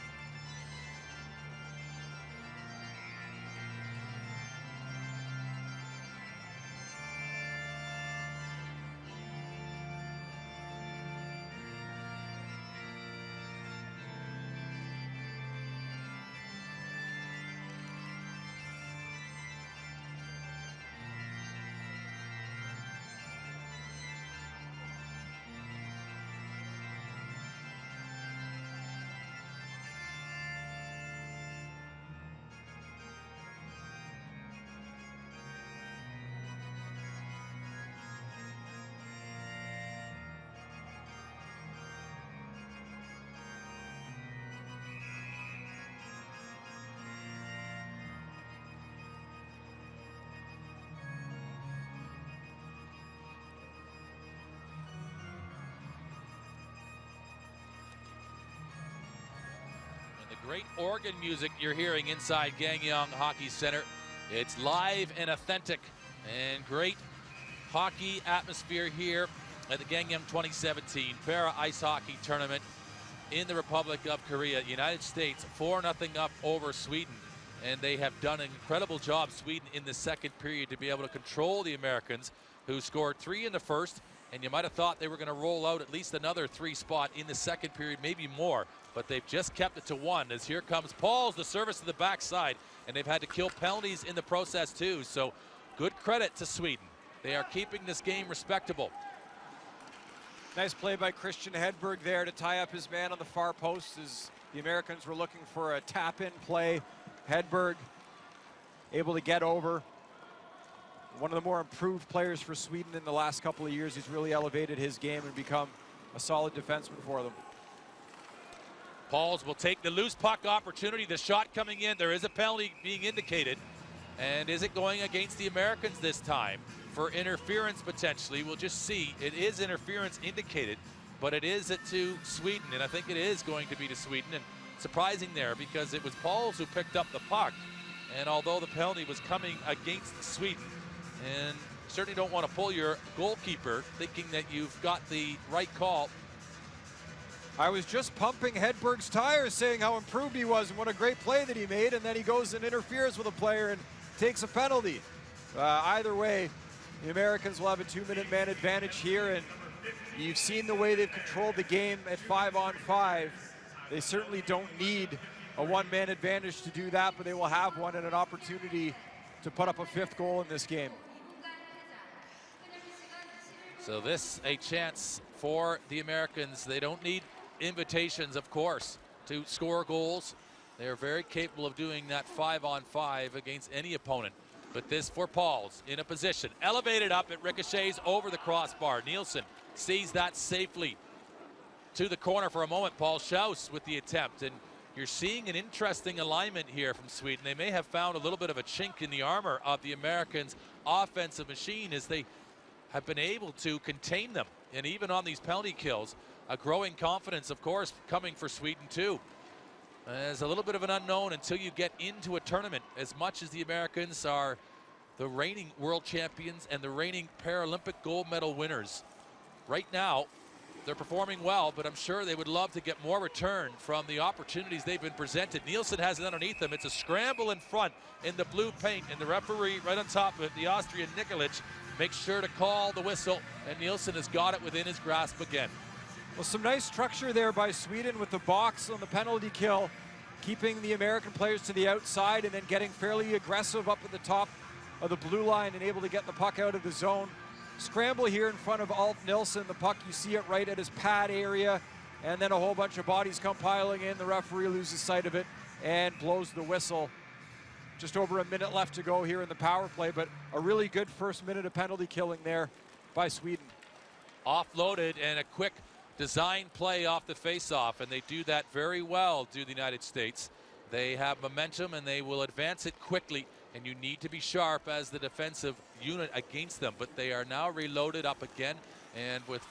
Great organ music you're hearing inside Gangneung Hockey Center. It's live and authentic, and great hockey atmosphere here at the Gangneung 2017 Para Ice Hockey Tournament in the Republic of Korea. United States 4-0 up over Sweden, and they have done an incredible job, Sweden, in the second period to be able to control the Americans, who scored 3 in the first, and you might have thought they were going to roll out at least another 3 spot in the second period, maybe more. But they've just kept it to 1 as here comes Pauls, the service to the backside, and they've had to kill penalties in the process too. So good credit to Sweden. They are keeping this game respectable. Nice play by Christian Hedberg there to tie up his man on the far post as the Americans were looking for a tap-in play. Hedberg able to get over. One of the more improved players for Sweden in the last couple of years. He's really elevated his game and become a solid defenseman for them. Pauls will take the loose puck opportunity. The shot coming in. There is a penalty being indicated. And is it going against the Americans this time for interference potentially? We'll just see. It is interference indicated, but it is it to Sweden, and I think it is going to be to Sweden. And surprising there because it was Pauls who picked up the puck. And although the penalty was coming against Sweden, and certainly don't want to pull your goalkeeper thinking that you've got the right call. I was just pumping Hedberg's tires saying how improved he was and what a great play that he made, and then he goes and interferes with a player and takes a penalty. Either way, the Americans will have a 2-minute man advantage here, and you've seen the way they've controlled the game at 5-on-5. They certainly don't need a one-man advantage to do that, but they will have one and an opportunity to put up a 5th goal in this game. So this a chance for the Americans. They don't need invitations, of course, to score goals. They are very capable of doing that 5-on-5 against any opponent. But this for Pauls in a position. Elevated up, it ricochets over the crossbar. Nielsen sees that safely to the corner for a moment. Paul Schaus with the attempt. And you're seeing an interesting alignment here from Sweden. They may have found a little bit of a chink in the armor of the Americans' offensive machine as they have been able to contain them. And even on these penalty kills, a growing confidence, of course, coming for Sweden too. As a little bit of an unknown until you get into a tournament, as much as the Americans are the reigning world champions and the reigning Paralympic gold medal winners. Right now, they're performing well, but I'm sure they would love to get more return from the opportunities they've been presented. Nielsen has it underneath them. It's a scramble in front in the blue paint, and the referee right on top of it, the Austrian Nikolic, makes sure to call the whistle, and Nielsen has got it within his grasp again. Well, some nice structure there by Sweden with the box on the penalty kill, keeping the American players to the outside and then getting fairly aggressive up at the top of the blue line and able to get the puck out of the zone. Scramble here in front of Alt Nilsson. The puck, you see it right at his pad area, and then a whole bunch of bodies come piling in. The referee loses sight of it and blows the whistle. Just over a minute left to go here in the power play, but a really good first minute of penalty killing there by Sweden. Offloaded and a quick design play off the face-off, and they do that very well, do the United States. They have momentum and they will advance it quickly, and you need to be sharp as the defensive unit against them. But they are now reloaded up again, and with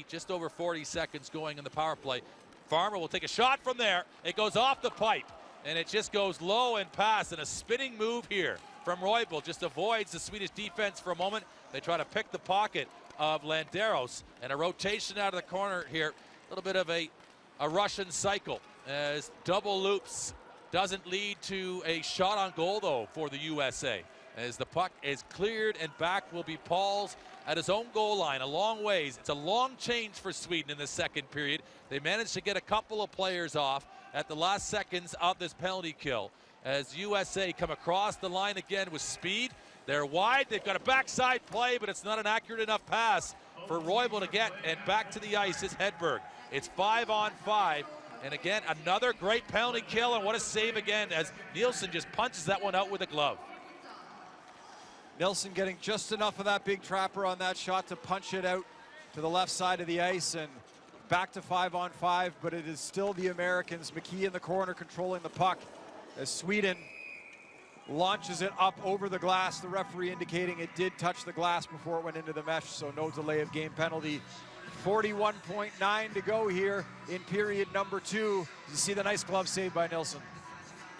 just over 40 seconds going in the power play, Farmer will take a shot from there. It goes off the pipe, and it just goes low and past, and a spinning move here from Roybal just avoids the Swedish defense for a moment. They try to pick the pocket of Landeros, and a rotation out of the corner here. A little bit of a Russian cycle as double loops doesn't lead to a shot on goal though for the USA, as the puck is cleared and back will be Pauls at his own goal line a long ways. It's a long change for Sweden in the second period. They managed to get a couple of players off at the last seconds of this penalty kill as USA come across the line again with speed. They're wide, they've got a backside play, but it's not an accurate enough pass for Roybal to get, and back to the ice is Hedberg. It's 5-on-5, and again, another great penalty kill, and what a save again as Nielsen just punches that one out with a glove. Nilsson getting just enough of that big trapper on that shot to punch it out to the left side of the ice, and back to 5-on-5, but it is still the Americans. McKee in the corner controlling the puck as Sweden launches it up over the glass. The referee indicating it did touch the glass before it went into the mesh, so no delay of game penalty. 41.9 to go here in period number 2. You see the nice glove save by Nilsson.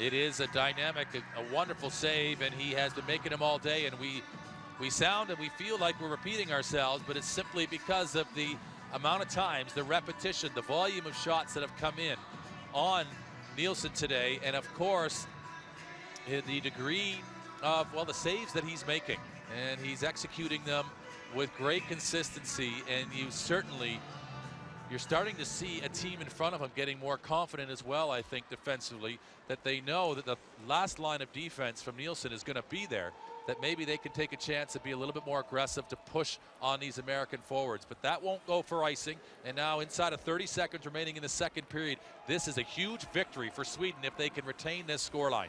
It is a dynamic, a wonderful save, and he has been making them all day, and we sound and we feel like we're repeating ourselves, but it's simply because of the amount of times, the repetition, the volume of shots that have come in on Nielsen today, and of course, the degree of, well, the saves that he's making, and he's executing them with great consistency, and you're starting to see a team in front of him getting more confident as well, I think, defensively, that they know that the last line of defense from Nielsen is going to be there, that maybe they can take a chance and be a little bit more aggressive to push on these American forwards. But that won't go for icing. And now inside of 30 seconds remaining in the second period, this is a huge victory for Sweden if they can retain this scoreline.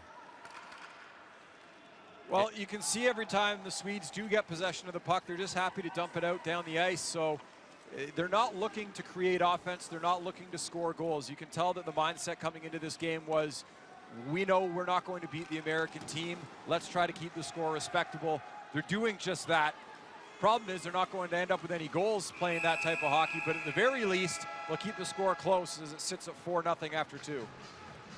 Well, you can see every time the Swedes do get possession of the puck, they're just happy to dump it out down the ice. So they're not looking to create offense. They're not looking to score goals. You can tell that the mindset coming into this game was, we know we're not going to beat the American team. Let's try to keep the score respectable. They're doing just that. Problem is they're not going to end up with any goals playing that type of hockey, but at the very least, they'll keep the score close as it sits at 4-0 after 2.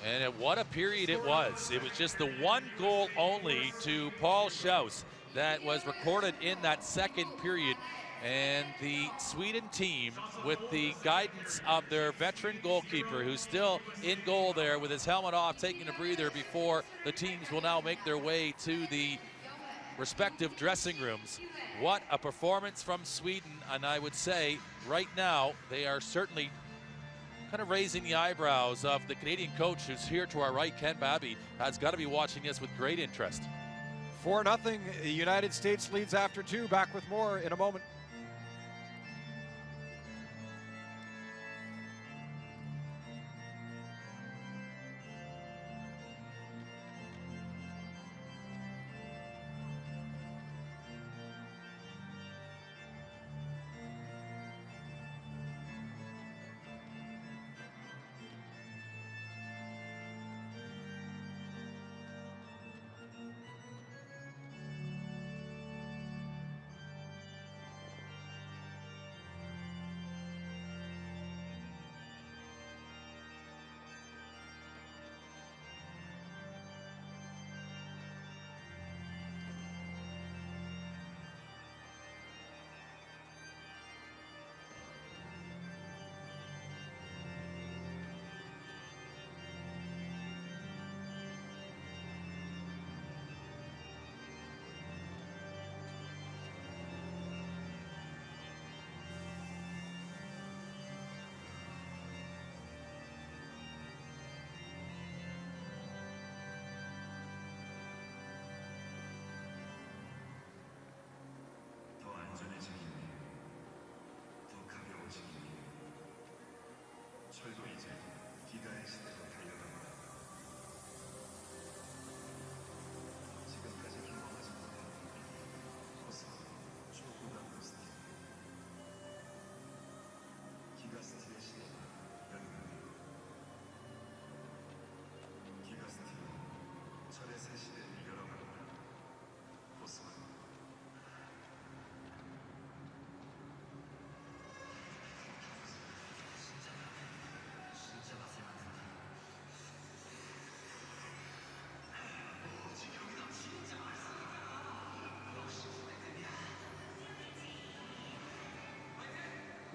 And what a period it was. It was just the one goal only to Paul Schaus that was recorded in that second period. And the Sweden team, with the guidance of their veteran goalkeeper, who's still in goal there with his helmet off, taking a breather before the teams will now make their way to the respective dressing rooms. What a performance from Sweden. And I would say right now they are certainly kind of raising the eyebrows of the Canadian coach who's here to our right. Ken Babby has got to be watching this with great interest. 4-0, the United States leads after 2. Back with more in a moment.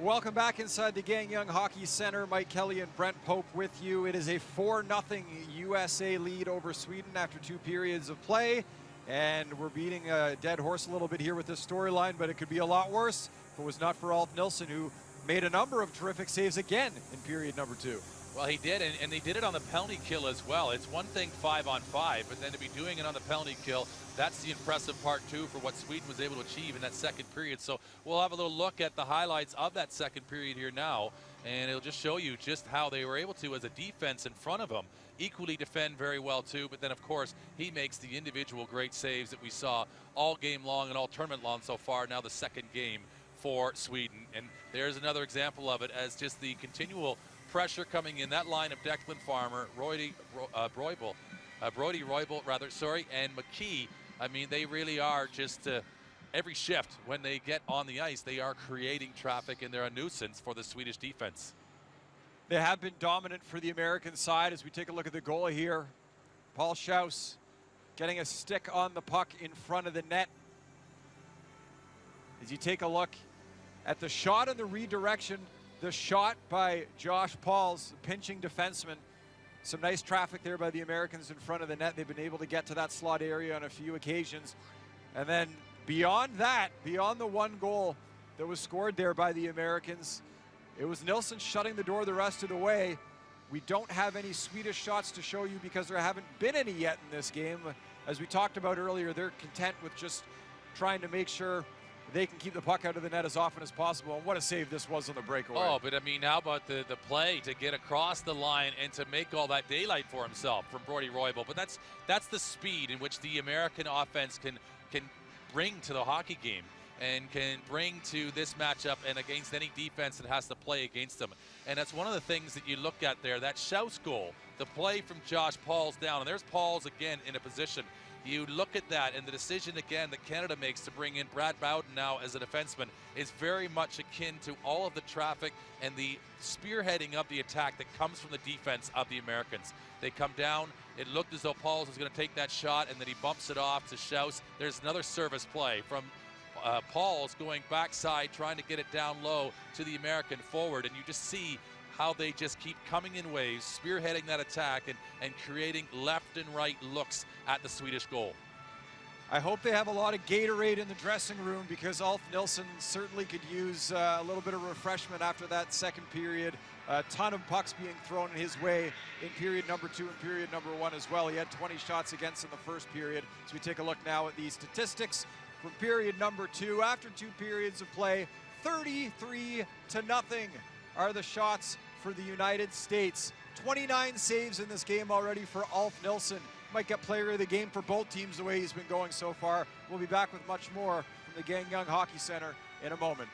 Welcome back inside the Gangneung Hockey Center. Mike Kelly and Brent Pope with you. It is a 4-0 USA lead over Sweden after 2 periods of play. And we're beating a dead horse a little bit here with this storyline, but it could be a lot worse if it was not for Alf Nilsson, who made a number of terrific saves again in period number 2. Well, he did, and they did it on the penalty kill as well. It's one thing 5-on-5, but then to be doing it on the penalty kill, that's the impressive part too for what Sweden was able to achieve in that second period. So we'll have a little look at the highlights of that second period here now, and it'll just show you just how they were able to, as a defense in front of him, equally defend very well too. But then of course he makes the individual great saves that we saw all game long and all tournament long so far. Now the second game for Sweden, and there's another example of it, as just the continual pressure coming in that line of Declan Farmer, Brody Roybal, and McKee. I mean, they really are just every shift when they get on the ice, they are creating traffic, and they're a nuisance for the Swedish defense. They have been dominant for the American side. As we take a look at the goal here, Paul Schaus getting a stick on the puck in front of the net. As you take a look at the shot and the redirection, the shot by Josh Pauls, pinching defenseman. Some nice traffic there by the Americans in front of the net. They've been able to get to that slot area on a few occasions. And then beyond that, beyond the one goal that was scored there by the Americans, it was Nilsson shutting the door the rest of the way. We don't have any Swedish shots to show you because there haven't been any yet in this game, as we talked about earlier, they're content with just trying to make sure they can keep the puck out of the net as often as possible. And what a save this was on the breakaway. Oh, but I mean, how about the play to get across the line and to make all that daylight for himself from Brody Roybal? But that's the speed in which the American offense can bring to the hockey game and can bring to this matchup and against any defense that has to play against them. And that's one of the things that you look at there, that Schaus goal, the play from Josh Pauls down, and there's Pauls again in a position. You look at that, and the decision again that Canada makes to bring in Brad Bowden now as a defenseman is very much akin to all of the traffic and the spearheading of the attack that comes from the defense of the Americans. They come down. It looked as though Pauls was going to take that shot, and then he bumps it off to Schaus. There's another service play from Pauls going backside, trying to get it down low to the American forward, and you just see how they just keep coming in waves, spearheading that attack and creating left and right looks at the Swedish goal. I hope they have a lot of Gatorade in the dressing room, because Ulf Nilsson certainly could use a little bit of refreshment after that second period. A ton of pucks being thrown his way in period number 2 and period number 1 as well. He had 20 shots against in the first period. So we take a look now at the statistics from period number 2. After 2 periods of play, 33-0 are the shots for the United States. 29 saves in this game already for Ulf Nilsson. Might get player of the game for both teams the way he's been going so far. We'll be back with much more from the Gangneung Hockey Center in a moment.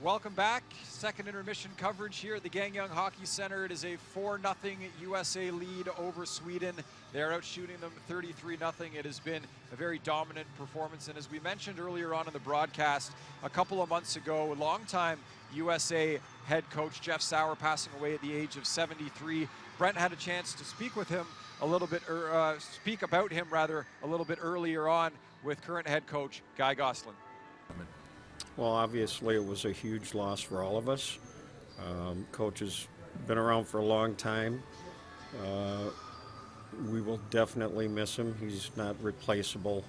Welcome back. Second intermission coverage here at the Gangneung Hockey Center. It is a 4-0 USA lead over Sweden. They're out shooting them 33-0. It has been a very dominant performance. And as we mentioned earlier on in the broadcast, a couple of months ago, a longtime USA head coach Jeff Sauer passing away at the age of 73. Brent had a chance to speak with him a little bit, speak about him rather, a little bit earlier on with current head coach Guy Gosselin. Well, obviously it was a huge loss for all of us. Coach has been around for a long time. We will definitely miss him. He's not replaceable.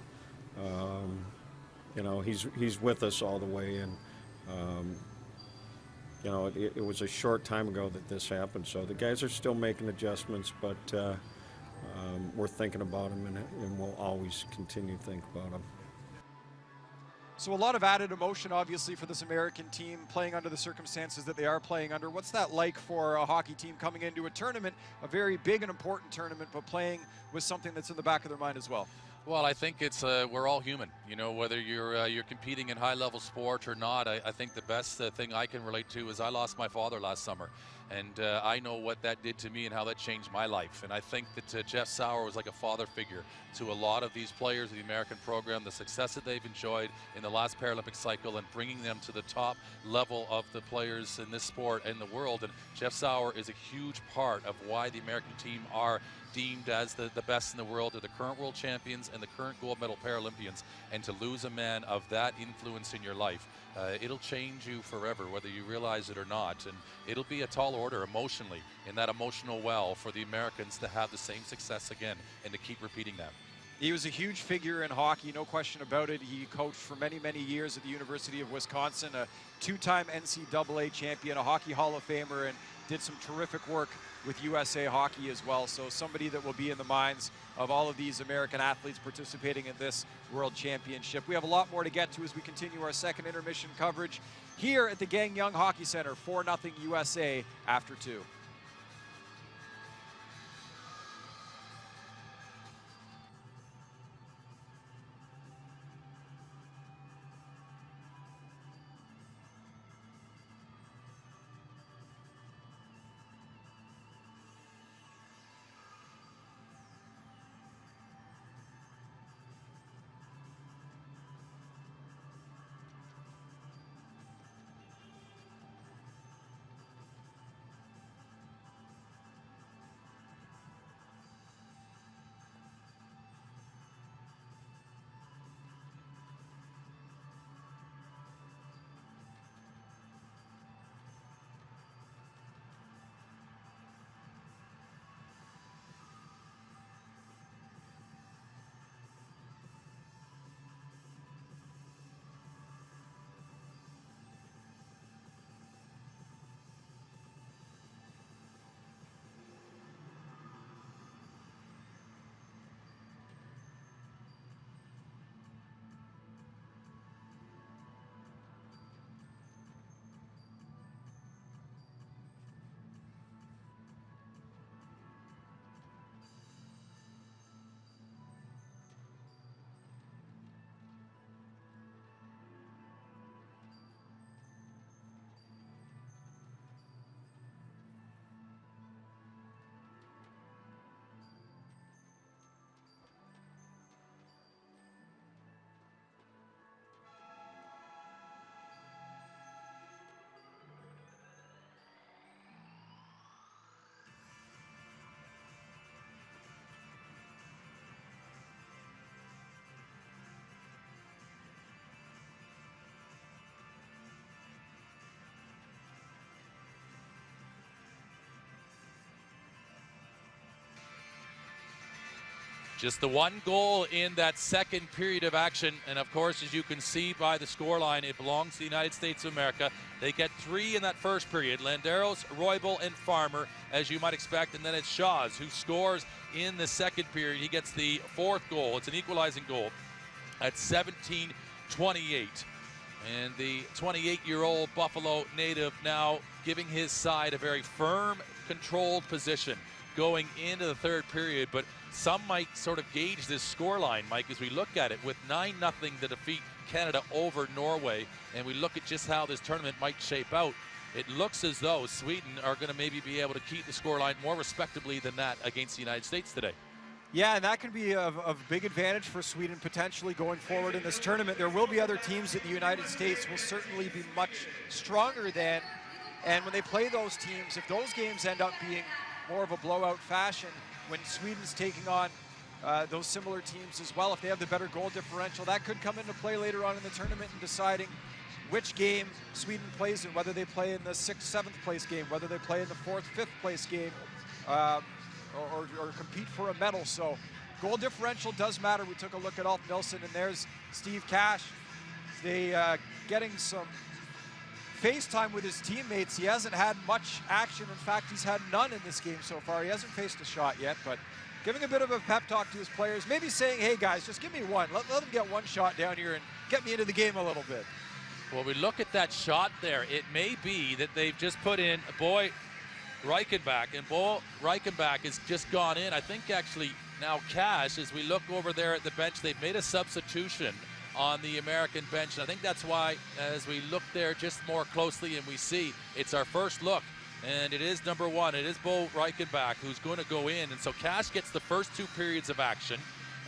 You know, he's with us all the way, and you know, it was a short time ago that this happened. So the guys are still making adjustments, but we're thinking about him, and we'll always continue to think about him. So a lot of added emotion, obviously, for this American team playing under the circumstances that they are playing under. What's that like for a hockey team coming into a tournament, a very big and important tournament, but playing with something that's in the back of their mind as well? Well, I think it's we're all human. You know, whether you're competing in high-level sport or not. I think the best thing I can relate to is I lost my father last summer, And I know what that did to me and how that changed my life. And I think that Jeff Sauer was like a father figure to a lot of these players of the American program, the success that they've enjoyed in the last Paralympic cycle and bringing them to the top level of the players in this sport and the world. And Jeff Sauer is a huge part of why the American team are deemed as the best in the world. They're the current world champions and the current gold medal Paralympians. And to lose a man of that influence in your life, it'll change you forever, whether you realize it or not. And it'll be a tall order emotionally in that emotional well for the Americans to have the same success again and to keep repeating that. He was a huge figure in hockey, no question about it. He coached for many, many years at the University of Wisconsin, a two-time NCAA champion, a Hockey Hall of Famer, and did some terrific work with USA Hockey as well. So somebody that will be in the minds of all of these American athletes participating in this World Championship. We have a lot more to get to as we continue our second intermission coverage here at the Gangneung Hockey Center. 4-0 USA after 2. Just the one goal in that second period of action. And of course, as you can see by the scoreline, it belongs to the United States of America. They get 3 in that first period. Landeros, Roybal, and Farmer, as you might expect. And then it's Shaws who scores in the second period. He gets the 4th goal. It's an equalizing goal at 17-28. And the 28-year-old Buffalo native now giving his side a very firm, controlled position going into the third period. But some might sort of gauge this scoreline, Mike, as we look at it with 9-0 to defeat Canada over Norway, and we look at just how this tournament might shape out. It looks as though Sweden are going to maybe be able to keep the scoreline more respectably than that against the United States today. Yeah, and that can be of big advantage for Sweden potentially going forward in this tournament. There will be other teams that the United States will certainly be much stronger than, and when they play those teams, if those games end up being more of a blowout fashion, when Sweden's taking on those similar teams as well, if they have the better goal differential, that could come into play later on in the tournament in deciding which game Sweden plays in, whether they play in the 6th, 7th place game, whether they play in the 4th, 5th place game, or compete for a medal. So goal differential does matter. We took a look at Ulf Nilsson, and there's Steve Cash. They getting some face time with his teammates. He hasn't had much action. In fact, he's had none in this game so far. He hasn't faced a shot yet, but giving a bit of a pep talk to his players, maybe saying, hey guys, just give me one. Let them get one shot down here and get me into the game a little bit. Well, we look at that shot there. It may be that they've just put in Boy Reichenbach, and Bo Reichenbach has just gone in. I think actually now Cash, as we look over there at the bench, they've made a substitution on the American bench. And I think that's why, as we look there just more closely and we see, it's our first look And it is number 1. It is Bo Reichenbach who's going to go in. And so Cash gets the first 2 periods of action.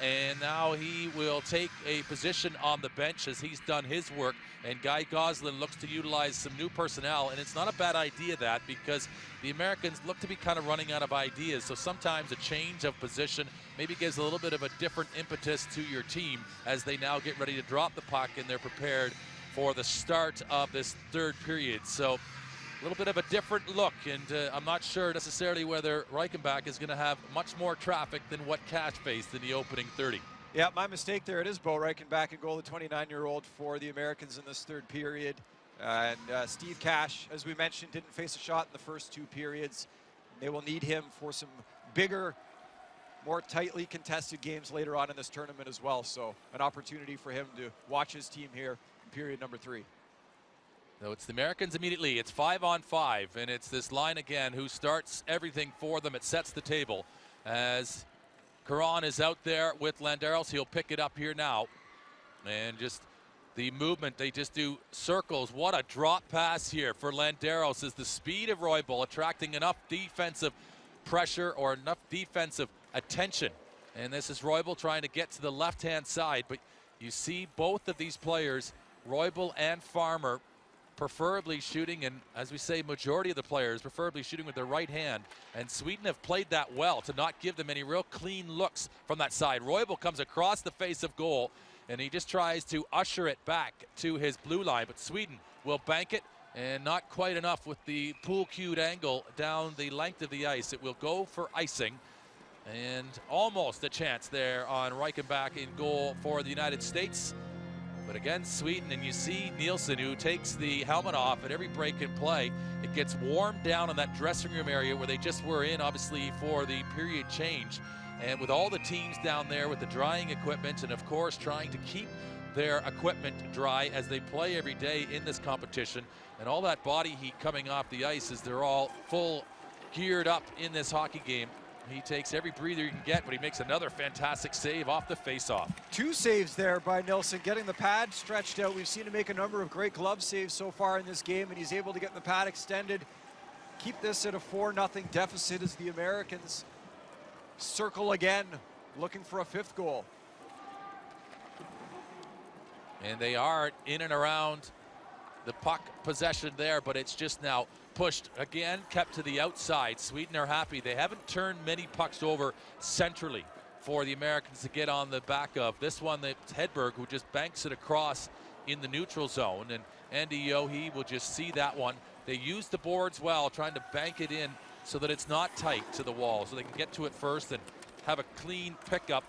And now he will take a position on the bench as he's done his work. And Guy Goslin looks to utilize some new personnel. And it's not a bad idea, that, because the Americans look to be kind of running out of ideas. So sometimes a change of position maybe gives a little bit of a different impetus to your team as they now get ready to drop the puck and they're prepared for the start of this 3rd period. So a little bit of a different look, and I'm not sure necessarily whether Reichenbach is going to have much more traffic than what Cash faced in the opening 30. Yeah, my mistake there. It is Bo Reichenbach in goal, the 29-year-old for the Americans in this 3rd period. And Steve Cash, as we mentioned, didn't face a shot in the first 2 periods. They will need him for some bigger, more tightly contested games later on in this tournament as well. So an opportunity for him to watch his team here in period number 3. So it's the Americans immediately. It's 5-on-5, and it's this line again who starts everything for them. It sets the table as Caron is out there with Landeros. He'll pick it up here now. And just the movement, they just do circles. What a drop pass here for Landeros, as the speed of Roybal attracting enough defensive pressure or enough defensive attention. And this is Roybal trying to get to the left-hand side. But you see both of these players, Roybal and Farmer, preferably shooting, and as we say, majority of the players preferably shooting with their right hand, and Sweden have played that well to not give them any real clean looks from that side. Roybal comes across the face of goal, and he just tries to usher it back to his blue line, but Sweden will bank it, and not quite enough with the pool cued angle down the length of the ice. It will go for icing, and almost a chance there on Reichenbach in goal for the United States. But again, Sweden, and you see Nielsen, who takes the helmet off at every break and play. It gets warmed down in that dressing room area where they just were in, obviously, for the period change. And with all the teams down there with the drying equipment, and of course trying to keep their equipment dry as they play every day in this competition, and all that body heat coming off the ice as they're all full geared up in this hockey game. He takes every breather he can get, but he makes another fantastic save off the faceoff. 2 saves there by Nilsson, getting the pad stretched out. We've seen him make a number of great glove saves so far in this game, and he's able to get the pad extended, keep this at a 4-0 deficit as the Americans circle again, looking for a 5th goal. And they are in and around the puck possession there, but it's just now pushed again, kept to the outside. Sweden are happy. They haven't turned many pucks over centrally for the Americans to get on the back of. This one, it's Hedberg who just banks it across in the neutral zone, and Andy Yohe will just see that one. They use the boards well, trying to bank it in so that it's not tight to the wall, so they can get to it first and have a clean pickup,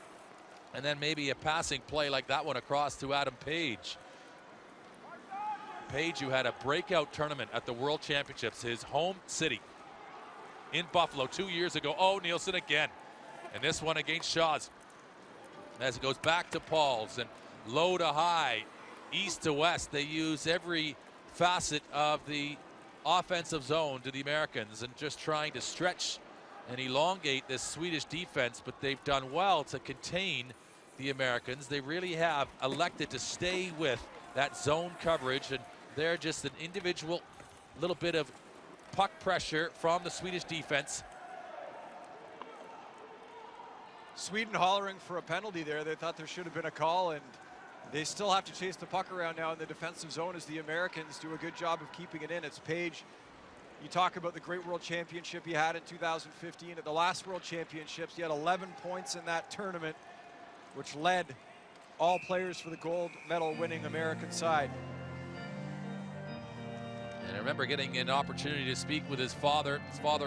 and then maybe a passing play like that one across to Adam Page. Page, who had a breakout tournament at the World Championships, his home city in Buffalo 2 years ago. Oh, Nielsen again. And this one against Shaw's. As it goes back to Paul's, and low to high, east to west, they use every facet of the offensive zone to the Americans, and just trying to stretch and elongate this Swedish defense, but they've done well to contain the Americans. They really have elected to stay with that zone coverage, and they're just an individual little bit of puck pressure from the Swedish defense. Sweden hollering for a penalty there. They thought there should have been a call, and they still have to chase the puck around now in the defensive zone as the Americans do a good job of keeping it in. It's Page. You talk about the great World Championship he had in 2015. At the last World Championships, he had 11 points in that tournament, which led all players for the gold medal winning American side. And I remember getting an opportunity to speak with his father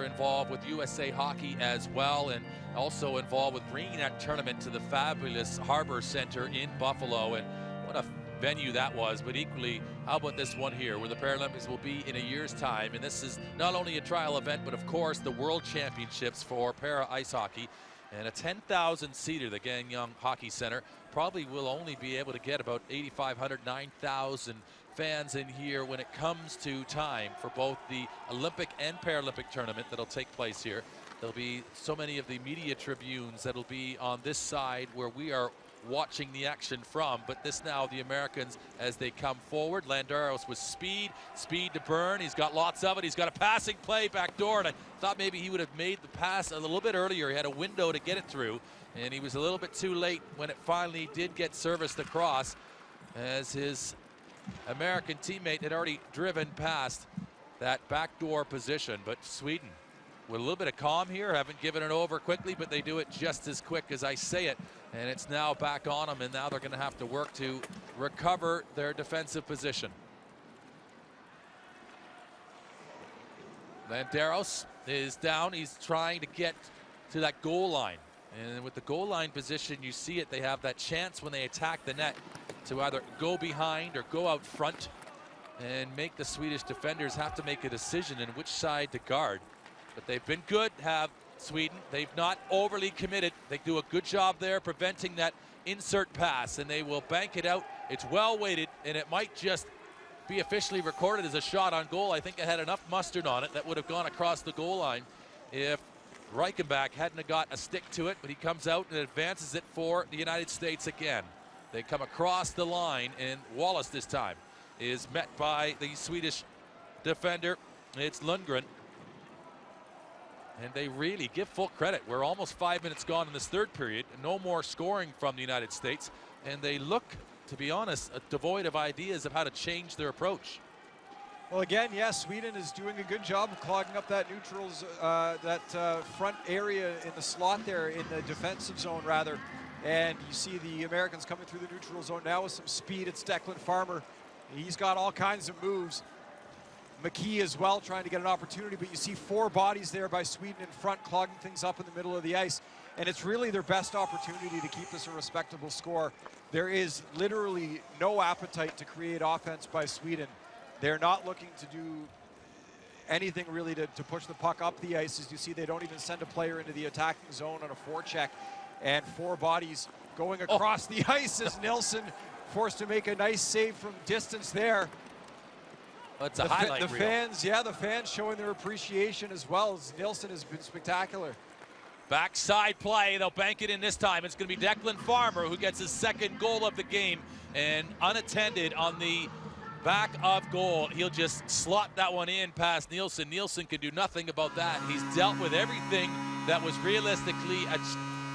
involved with USA Hockey as well, and also involved with bringing that tournament to the fabulous Harbor Center in Buffalo. And what a venue that was. But equally, how about this one here, where the Paralympics will be in a year's time, and this is not only a trial event, but of course the World Championships for para ice hockey. And a 10,000 seater, the Gangneung Hockey Center, probably will only be able to get about 8,500, 9,000 fans in here when it comes to time for both the Olympic and Paralympic tournament that'll take place here. There'll be so many of the media tribunes that'll be on this side where we are watching the action from. But this now, the Americans, as they come forward, Landeros with speed to burn. He's got lots of it. He's got a passing play back door, and I thought maybe he would have made the pass a little bit earlier. He had a window to get it through, and he was a little bit too late when it finally did get serviced across, as his American teammate had already driven past that backdoor position. But Sweden, with a little bit of calm here, haven't given it over quickly, but they do it just as quick as I say it. And it's now back on them, and now they're going to have to work to recover their defensive position. Landeros is down. He's trying to get to that goal line. And with the goal line position, you see it. They have that chance when they attack the net to either go behind or go out front and make the Swedish defenders have to make a decision in which side to guard. But they've been good, have Sweden. They've not overly committed. They do a good job there preventing that insert pass, and they will bank it out. It's well weighted, and it might just be officially recorded as a shot on goal. I think it had enough mustard on it that would have gone across the goal line if Reichenbach hadn't have got a stick to it, but he comes out and advances it for the United States again. They come across the line, and Wallace this time is met by the Swedish defender. It's Lundgren. And they really give full credit. We're almost 5 minutes gone in this third period. No more scoring from the United States. And they look, to be honest, devoid of ideas of how to change their approach. Well, again, yes, Sweden is doing a good job of clogging up that neutrals, front area in the slot there, in the defensive zone, rather. And you see the Americans coming through the neutral zone now with some speed. It's Declan Farmer. He's got all kinds of moves. McKee as well, trying to get an opportunity, but you see 4 bodies there by Sweden in front, clogging things up in the middle of the ice. And it's really their best opportunity to keep this a respectable score. There is literally no appetite to create offense by Sweden. They're not looking to do anything really to push the puck up the ice. As you see, they don't even send a player into the attacking zone on a forecheck. And 4 bodies going across the ice as Nilsson forced to make a nice save from distance there. That's a highlight the reel. fans, yeah, the fans showing their appreciation as well, as Nilsson has been spectacular. Backside play, they'll bank it in this time. It's going to be Declan Farmer who gets his second goal of the game, and unattended on the back of goal. He'll just slot that one in past Nilsson. Nilsson can do nothing about that. He's dealt with everything that was realistically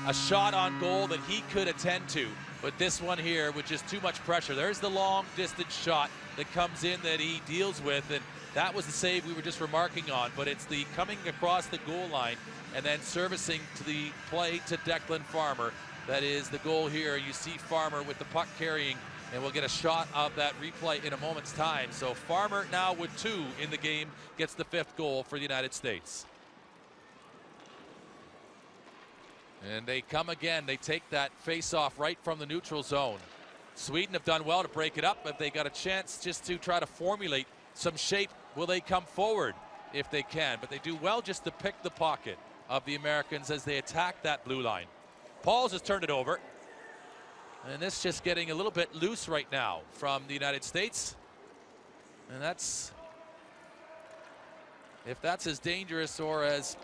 a shot on goal that he could attend to. But this one here with just too much pressure. There's the long distance shot that comes in that he deals with, and that was the save we were just remarking on. But it's the coming across the goal line and then servicing to the play to Declan Farmer. That is the goal here. You see Farmer with the puck carrying, and we'll get a shot of that replay in a moment's time. So Farmer now with 2 in the game gets the 5th goal for the United States. And they come again. They take that face-off right from the neutral zone. Sweden have done well to break it up, but they got a chance just to try to formulate some shape. Will they come forward if they can? But they do well just to pick the pocket of the Americans as they attack that blue line. Pauls has turned it over. And this just getting a little bit loose right now from the United States. And that's, if that's as dangerous or as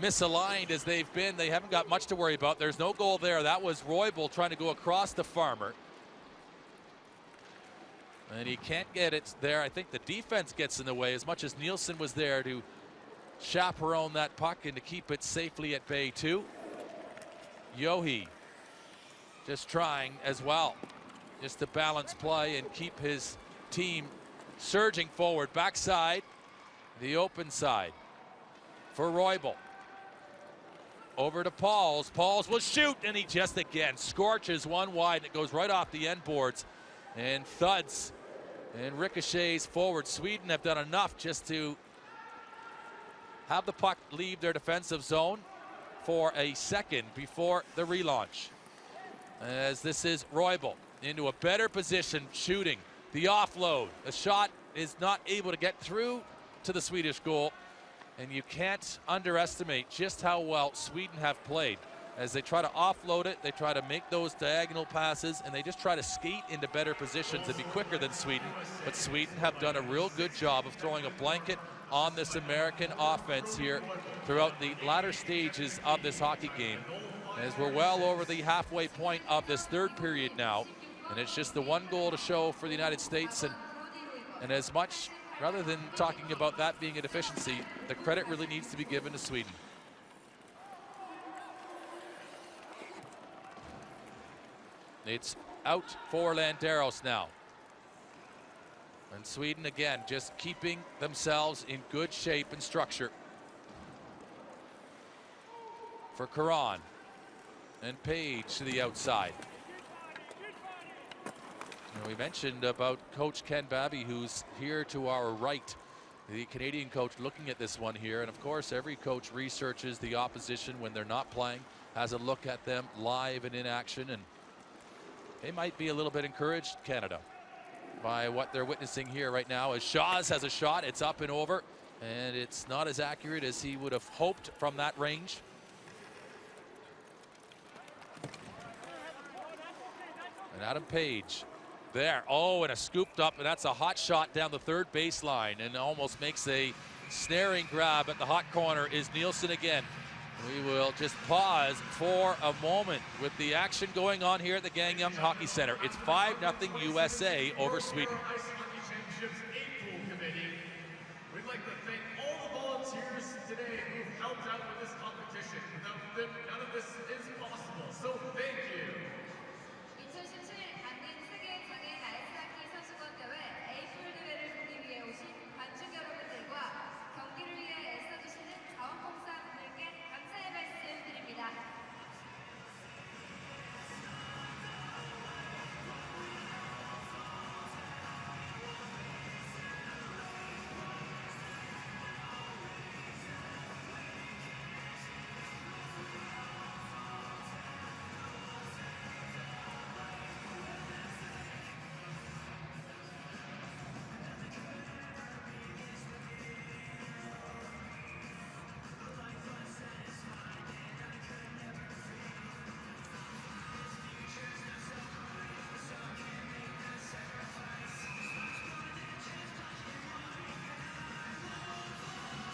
misaligned as they've been, they haven't got much to worry about. There's no goal there. That was Roybal trying to go across the Farmer. And he can't get it there. I think the defense gets in the way as much as Nilsson was there to chaperone that puck and to keep it safely at bay too. Yohe just trying as well, just to balance play and keep his team surging forward. Backside, the open side for Roybal. Over to Pauls. Pauls will shoot, and he just again scorches one wide, and it goes right off the end boards and thuds and ricochets forward. Sweden have done enough just to have the puck leave their defensive zone for a second before the relaunch. As this is Roybal into a better position, shooting the offload. The shot is not able to get through to the Swedish goal. And you can't underestimate just how well Sweden have played. As they try to offload it, they try to make those diagonal passes, and they just try to skate into better positions and be quicker than Sweden. But Sweden have done a real good job of throwing a blanket on this American offense here throughout the latter stages of this hockey game. as we're well over the halfway point of this third period now. And it's just the one goal to show for the United States. And as much, rather than talking about that being a deficiency, the credit really needs to be given to Sweden. It's out for Landeros now. And Sweden, again, just keeping themselves in good shape and structure. For Karan. And Page to the outside. And we mentioned about Coach Ken Babby, who's here to our right. The Canadian coach looking at this one here. And of course, every coach researches the opposition when they're not playing, has a look at them live and in action. And they might be a little bit encouraged, Canada, by what they're witnessing here right now. As Shaw's has a shot, it's up and over, and it's not as accurate as he would have hoped from that range. And Adam Page there. Oh, and a scooped up, and that's a hot shot down the third baseline, and almost makes a snaring grab at the hot corner is Nielsen again. We will just pause for a moment with the action going on here at the Gangneung Hockey Center. It's 5-0 USA over Sweden. We'd like to thank all the volunteers today who've helped out with this competition. Without them, none of this is possible. So thank you. 2017년 강릉 세계 장애인 아이스하키 선수권 대회 에이프릴 대회를 보기 위해 오신 관중 여러분들과 경기를 위해 애써주시는 자원봉사분들께 감사의 말씀 드립니다.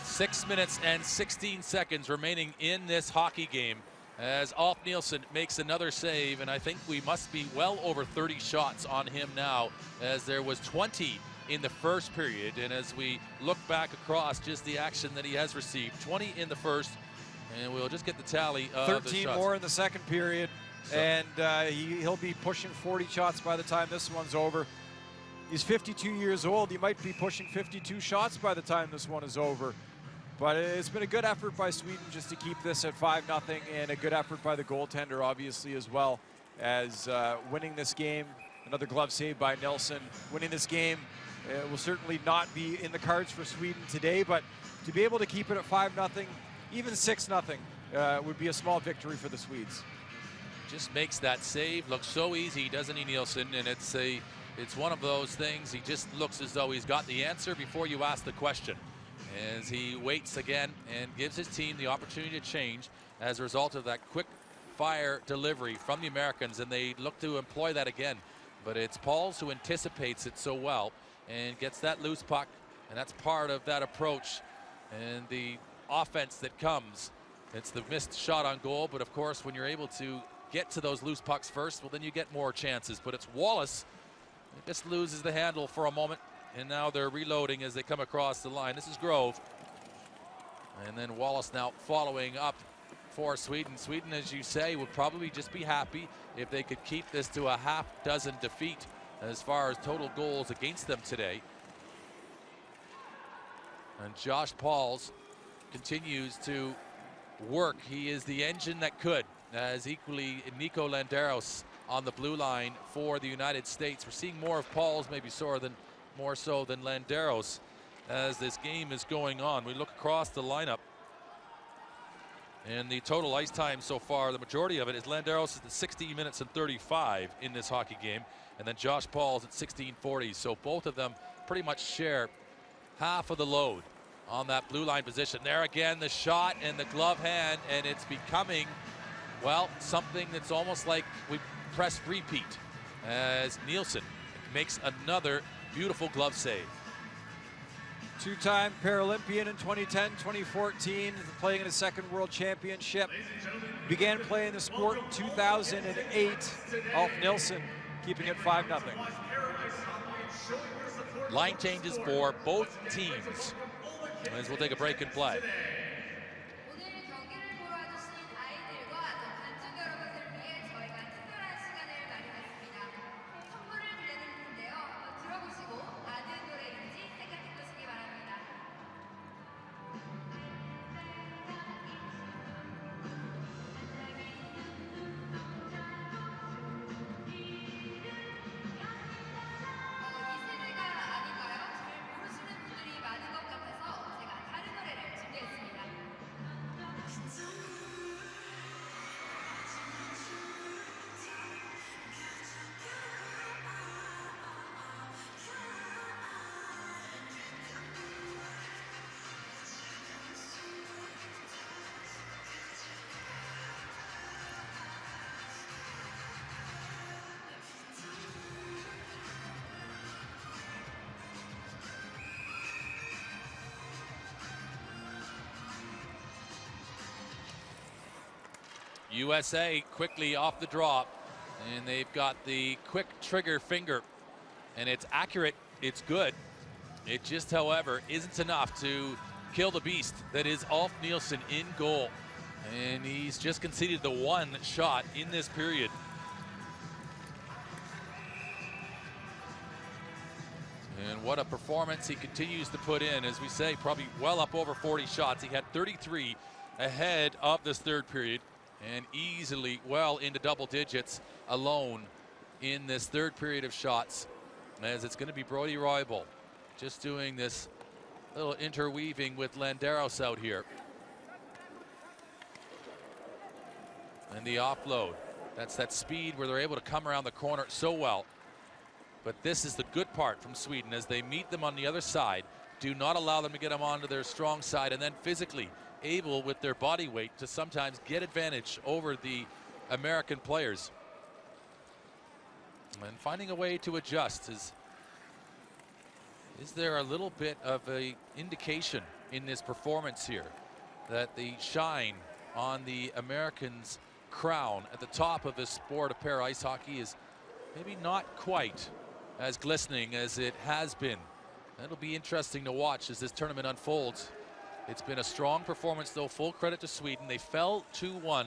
Six minutes and 16 seconds remaining in this hockey game as Alf Nielsen makes another save, and I think we must be well over 30 shots on him now, as there was 20 in the first period. And as we look back across just the action that he has received, 20 in the first, and we'll just get the tally of 13 the shots. more in the second period, and he'll be pushing 40 shots by the time this one's over. He's 52 years old. He might be pushing 52 shots by the time this one is over. But it's been a good effort by Sweden just to keep this at 5-0, and a good effort by the goaltender, obviously, as well, as winning this game. Another glove save by Nelson. Winning this game will certainly not be in the cards for Sweden today, but to be able to keep it at 5-0, even 6-0, would be a small victory for the Swedes. Just makes that save look so easy, doesn't he, Nielsen? And it's one of those things, he just looks as though he's got the answer before you ask the question, as he waits again and gives his team the opportunity to change as a result of that quick fire delivery from the Americans, and they look to employ that again. But it's Pauls who anticipates it so well and gets that loose puck, and that's part of that approach and the offense that comes. It's the missed shot on goal, but of course when you're able to get to those loose pucks first, well, then you get more chances. But it's Wallace who just loses the handle for a moment, and now they're reloading as they come across the line. This is Grove. And then Wallace now following up for Sweden. Sweden, as you say, would probably just be happy if they could keep this to a half-dozen defeat as far as total goals against them today. And Josh Pauls continues to work. He is the engine that could, as equally Nico Landeros on the blue line for the United States. We're seeing more of Pauls, maybe more so than Landeros as this game is going on. We look across the lineup, and the total ice time so far, the majority of it is Landeros at 16 minutes and 35 in this hockey game, and then Josh Pauls at 16:40. So both of them pretty much share half of the load on that blue line position. There again, the shot and the glove hand, and it's becoming, well, something that's almost like we press repeat as Nielsen makes another beautiful glove save. Two-time Paralympian in 2010, 2014, playing in his second World Championship. Began playing the sport in 2008. Alf Nilsson keeping it 5-0. Line changes for both teams as we'll take a break and play. 오늘 경기를 보러 와주신 아이들과 또 관중 여러분들 위해 저희가 특별한 시간을 마련했습니다. 선물을 들려드릴 텐데요. 한번 들어보시고 아는 노래인지 생각해 보시기 바랍니다. 이 세대가 아닌가요? 잘 모르시는 분들이 많은 것 같아서 제가 다른 노래를 준비했습니다. USA quickly off the drop, and they've got the quick trigger finger, and it's accurate, it's good. It just, however, isn't enough to kill the beast that is Alf Nilsson in goal. And he's just conceded the one shot in this period. And what a performance he continues to put in, as we say, probably well up over 40 shots. He had 33 ahead of this third period, and easily well into double digits alone in this third period of shots, as it's going to be Brody Roybal just doing this little interweaving with Landeros out here. And the offload, that's that speed where they're able to come around the corner so well. But this is the good part from Sweden, as they meet them on the other side, do not allow them to get them onto their strong side, and then physically able with their body weight to sometimes get advantage over the American players. And finding a way to adjust. Is there a little bit of a indication in this performance here that the shine on the Americans' crown at the top of the sport of para ice hockey is maybe not quite as glistening as it has been? That'll be interesting to watch as this tournament unfolds. It's been a strong performance, though. Full credit to Sweden. They fell 2-1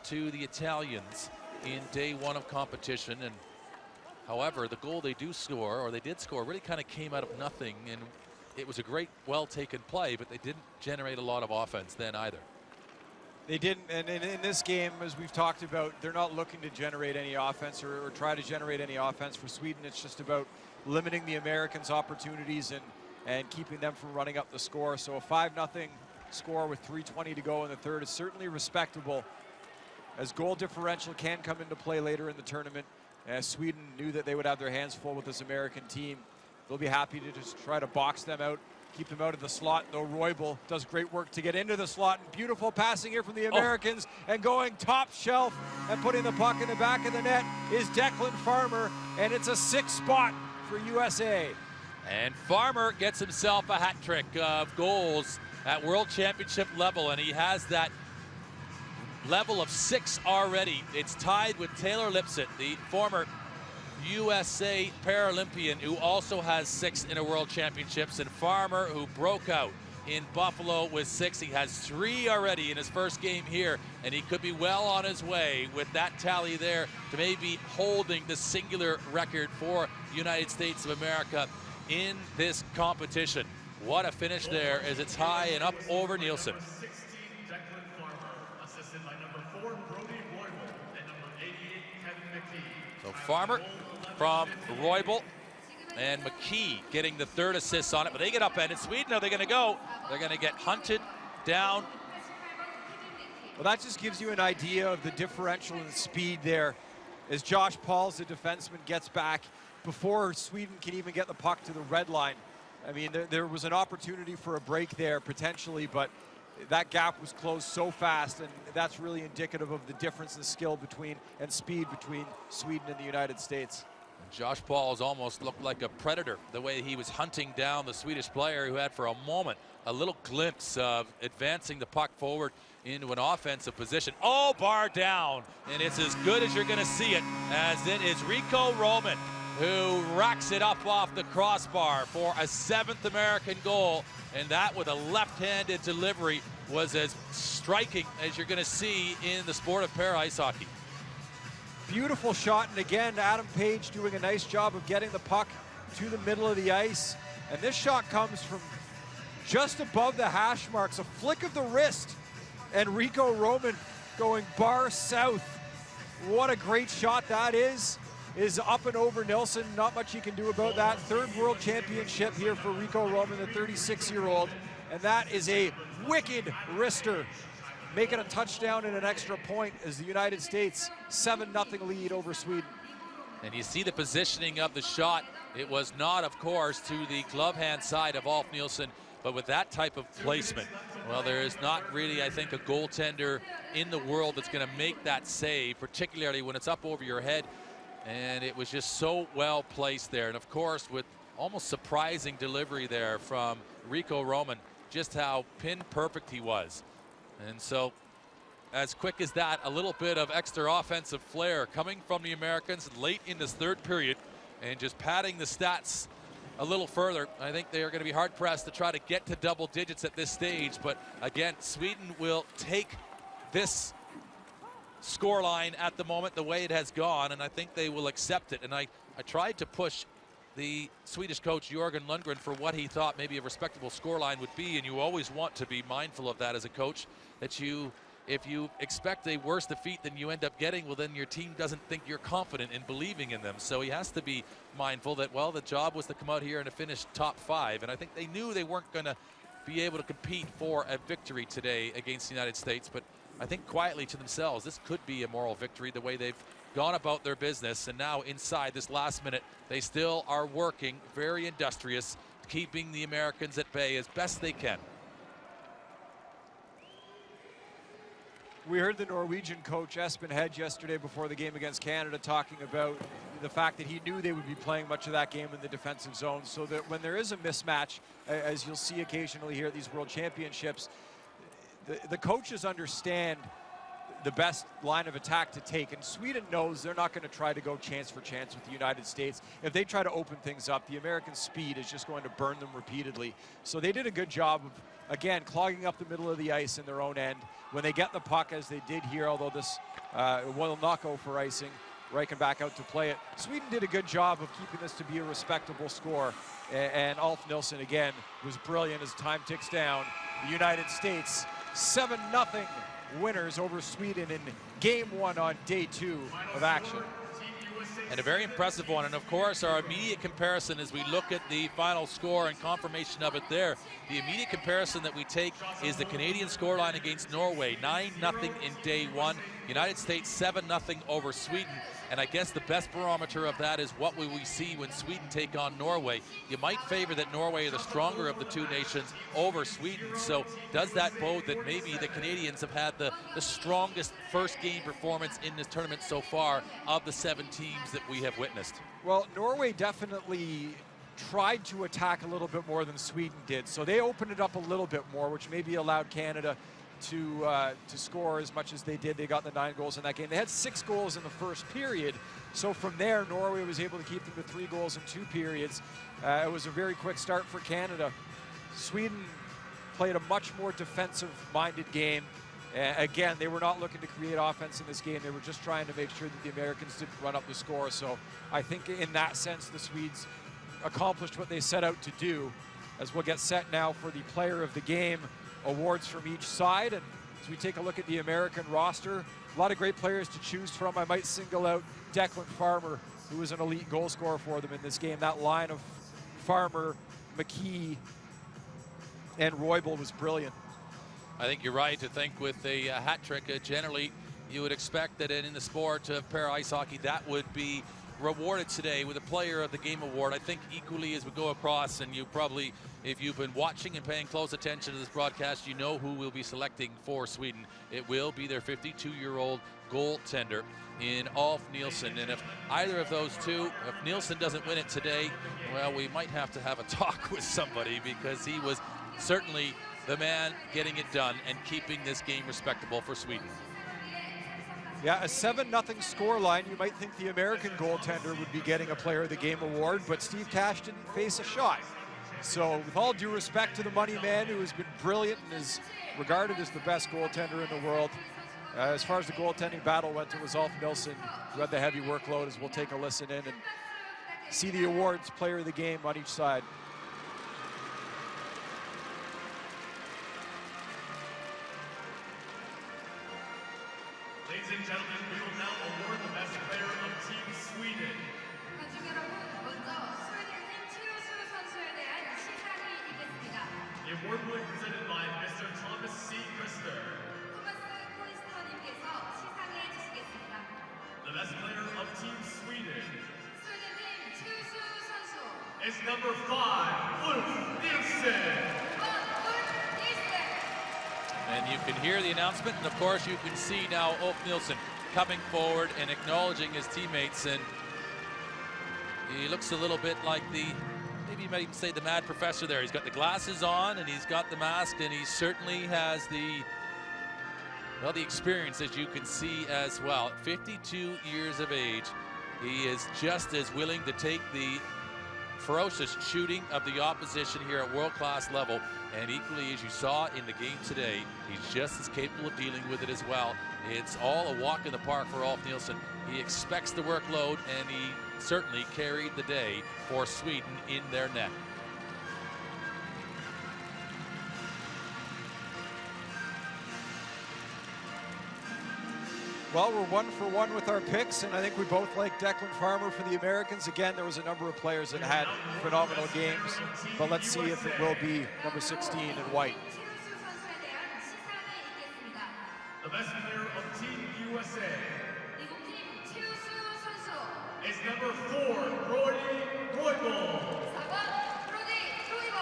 to the Italians in day one of competition. And however, the goal they do score, or they did score, really kind of came out of nothing. And it was a great, well-taken play, but they didn't generate a lot of offense then either. They didn't, and in this game, as we've talked about, they're not looking to generate any offense or try to generate any offense for Sweden. It's just about limiting the Americans' opportunities and keeping them from running up the score. So a 5-0 score with 3:20 to go in the third is certainly respectable, as goal differential can come into play later in the tournament. As Sweden knew that they would have their hands full with this American team, they'll be happy to just try to box them out, keep them out of the slot, though Roybal does great work to get into the slot. And beautiful passing here from the Americans, and going top shelf and putting the puck in the back of the net is Declan Farmer, and it's a 6th spot for USA. And Farmer gets himself a hat trick of goals at World Championship level, and he has that level of 6 already. It's tied with Taylor Lipsett, the former USA Paralympian, who also has 6 in a World Championships, and Farmer, who broke out in Buffalo with 6. He has 3 already in his first game here, and he could be well on his way with that tally there to maybe holding the singular record for United States of America in this competition. What a finish there, as it's high and up over Nilsson. Number 16, Declan Farmer, assisted by number 4, Brody Roybal, and number 88, Kevin McKee. So Farmer from Roybal, and McKee getting the 3rd assist on it, but they get upended. Sweden, how are they going to go? They're going to get hunted down. Well, that just gives you an idea of the differential in speed there, as Josh Pauls, the defenseman, gets back before Sweden can even get the puck to the red line. I mean, there was an opportunity for a break there potentially, but that gap was closed so fast, and that's really indicative of the difference in skill between and speed between Sweden and the United States. Josh Paul's almost looked like a predator, the way he was hunting down the Swedish player who had for a moment a little glimpse of advancing the puck forward into an offensive position. Oh, bar down, and it's as good as you're going to see it, as it is Rico Roman who racks it up off the crossbar for a 7th American goal, and that with a left-handed delivery was as striking as you're going to see in the sport of para ice hockey. Beautiful shot, and again, Adam Page doing a nice job of getting the puck to the middle of the ice. And this shot comes from just above the hash marks, a flick of the wrist, and Rico Roman going bar south. What a great shot that is up and over Nilsson. Not much he can do about that. 3rd world championship here for Rico Roman, the 36-year-old. And that is a wicked wrister, making a touchdown and an extra point as the United States 7-0 lead over Sweden. And you see the positioning of the shot. It was not, of course, to the glove hand side of Ulf Nilsson, but with that type of placement, well, there is not really, I think, a goaltender in the world that's going to make that save, particularly when it's up over your head. And it was just so well placed there. And of course, with almost surprising delivery there from Rico Roman, just how pin perfect he was. And so, as quick as that, a little bit of extra offensive flair coming from the Americans late in this 3rd period, and just padding the stats a little further. I think they are going to be hard-pressed to try to get to double digits at this stage. But again, Sweden will take this scoreline at the moment the way it has gone, and I think they will accept it. And I tried to push the Swedish coach Jörgen Lundgren for what he thought maybe a respectable scoreline would be, and you always want to be mindful of that as a coach, that if you expect a worse defeat than you end up getting, well, then your team doesn't think you're confident in believing in them. So he has to be mindful that, well, the job was to come out here and to finish top 5, and I think they knew they weren't going to be able to compete for a victory today against the United States. But I think quietly to themselves, this could be a moral victory, the way they've gone about their business. And now inside this last minute, they still are working very industrious, keeping the Americans at bay as best they can. We heard the Norwegian coach Espen Hedge yesterday before the game against Canada talking about the fact that he knew they would be playing much of that game in the defensive zone, so that when there is a mismatch, as you'll see occasionally here at these World Championships, the coaches understand the best line of attack to take, and Sweden knows they're not going to try to go chance for chance with the United States. If they try to open things up, the American speed is just going to burn them repeatedly. So they did a good job of, again, clogging up the middle of the ice in their own end. When they get the puck, as they did here, although this will not go for icing, Reichen back out to play it. Sweden did a good job of keeping this to be a respectable score, and Ulf Nilsson, again, was brilliant as time ticks down. The United States 7-0 winners over Sweden in Game 1 on Day 2 of action. And a very impressive one. And of course, our immediate comparison as we look at the final score and confirmation of it there, the immediate comparison that we take is the Canadian scoreline against Norway, 9-0 in Day 1. United States 7-0 over Sweden. And I guess the best barometer of that is what will we see when Sweden take on Norway. You might favor that Norway are the stronger of the two nations over Sweden. So does that bode that maybe the Canadians have had the strongest first game performance in this tournament so far of the 7 teams that we have witnessed? Well, Norway definitely tried to attack a little bit more than Sweden did. So they opened it up a little bit more, which maybe allowed Canada to score as much as they did. They got the 9 goals in that game. They had 6 goals in the first period. So from there, Norway was able to keep them to 3 goals in 2 periods. It was a very quick start for Canada. Sweden played a much more defensive-minded game. Again, they were not looking to create offense in this game. They were just trying to make sure that the Americans didn't run up the score. So I think in that sense, the Swedes accomplished what they set out to do, as we'll get set now for the player of the game awards from each side. And as we take a look at the American roster, a lot of great players to choose from. I might single out Declan Farmer, who was an elite goal scorer for them in this game. That line of Farmer, McKee, and Roybal was brilliant. I think you're right to think with a hat trick, generally you would expect that in the sport of para ice hockey, that would be rewarded today with a Player of the Game award. I think equally as we go across, and you probably, if you've been watching and paying close attention to this broadcast, you know who will be selecting for Sweden. It will be their 52-year-old goaltender in Ulf Nilsson. And if either of those two, if Nilsson doesn't win it today, well, we might have to have a talk with somebody, because he was certainly the man getting it done and keeping this game respectable for Sweden. Yeah, a 7-0 scoreline. You might think the American goaltender would be getting a Player of the Game award, but Steve Cash didn't face a shot. So with all due respect to the money man, who has been brilliant and is regarded as the best goaltender in the world, as far as the goaltending battle went, it was Ulf Nilsson who had the heavy workload, as we'll take a listen in and see the awards, Player of the Game on each side. Ladies and gentlemen, we will now award the best player of Team Sweden. 관중 여러분, 먼저 스웨덴 팀 최우수 선수에 대한 시상이 있겠습니다. The award will be presented by Mr. Thomas C. Krister. 토마스 코이스터님께서 시상해 주시겠습니다. The best player of Team Sweden 스웨덴 팀 최우수 선수 is number 5, Ulf Nilsson. And you can hear the announcement, and of course you can see now Ulf Nilsson coming forward and acknowledging his teammates. And he looks a little bit like maybe you might even say the mad professor there. He's got the glasses on and he's got the mask, and he certainly has the experience, as you can see as well. At 52 years of age, he is just as willing to take the ferocious shooting of the opposition here at world-class level, and equally, as you saw in the game today, he's just as capable of dealing with it as well. It's all a walk in the park for Ulf Nilsson. He expects the workload, and he certainly carried the day for Sweden in their net. Well, we're 1 for 1 with our picks, and I think we both like Declan Farmer for the Americans. Again, there was a number of players that had phenomenal games, but let's see if it will be number 16 in white. 최우수 선수에 대한 시상이 있겠습니다. The best player of Team USA 미국 팀 최우수 선수 is number 4, Brody Roybal. 4번 브로디 로이벌.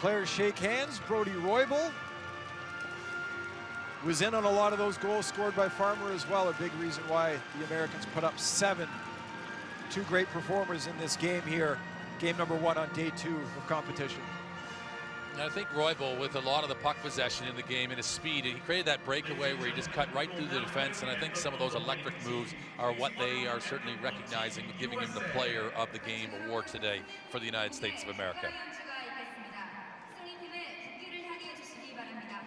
Players shake hands. Brody Roybal was in on a lot of those goals scored by Farmer as well. A big reason why the Americans put up 7. 2 great performers in this game here. Game number 1 on day 2 of competition. And I think Roybal, with a lot of the puck possession in the game and his speed, he created that breakaway where he just cut right through the defense, and I think some of those electric moves are what they are certainly recognizing, giving him the Player of the Game award today for the United States of America. 연주가 있겠습니다. 승리팀의 국기를 향해 주시기 바랍니다.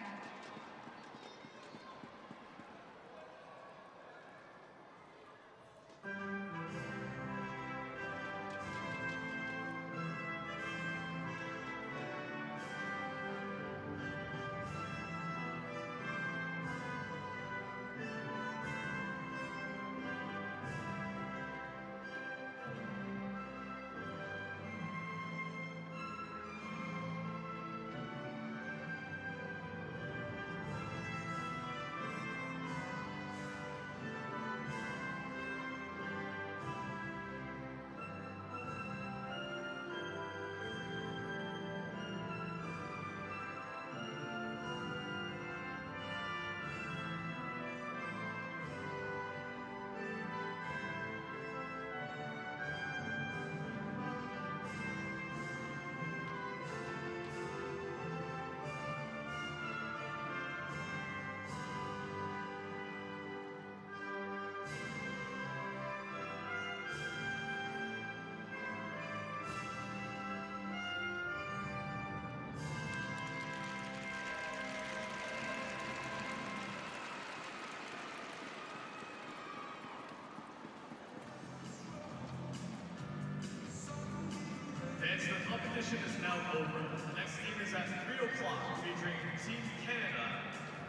Advance the competition is now over. The next game is at 3 o'clock, featuring Team Canada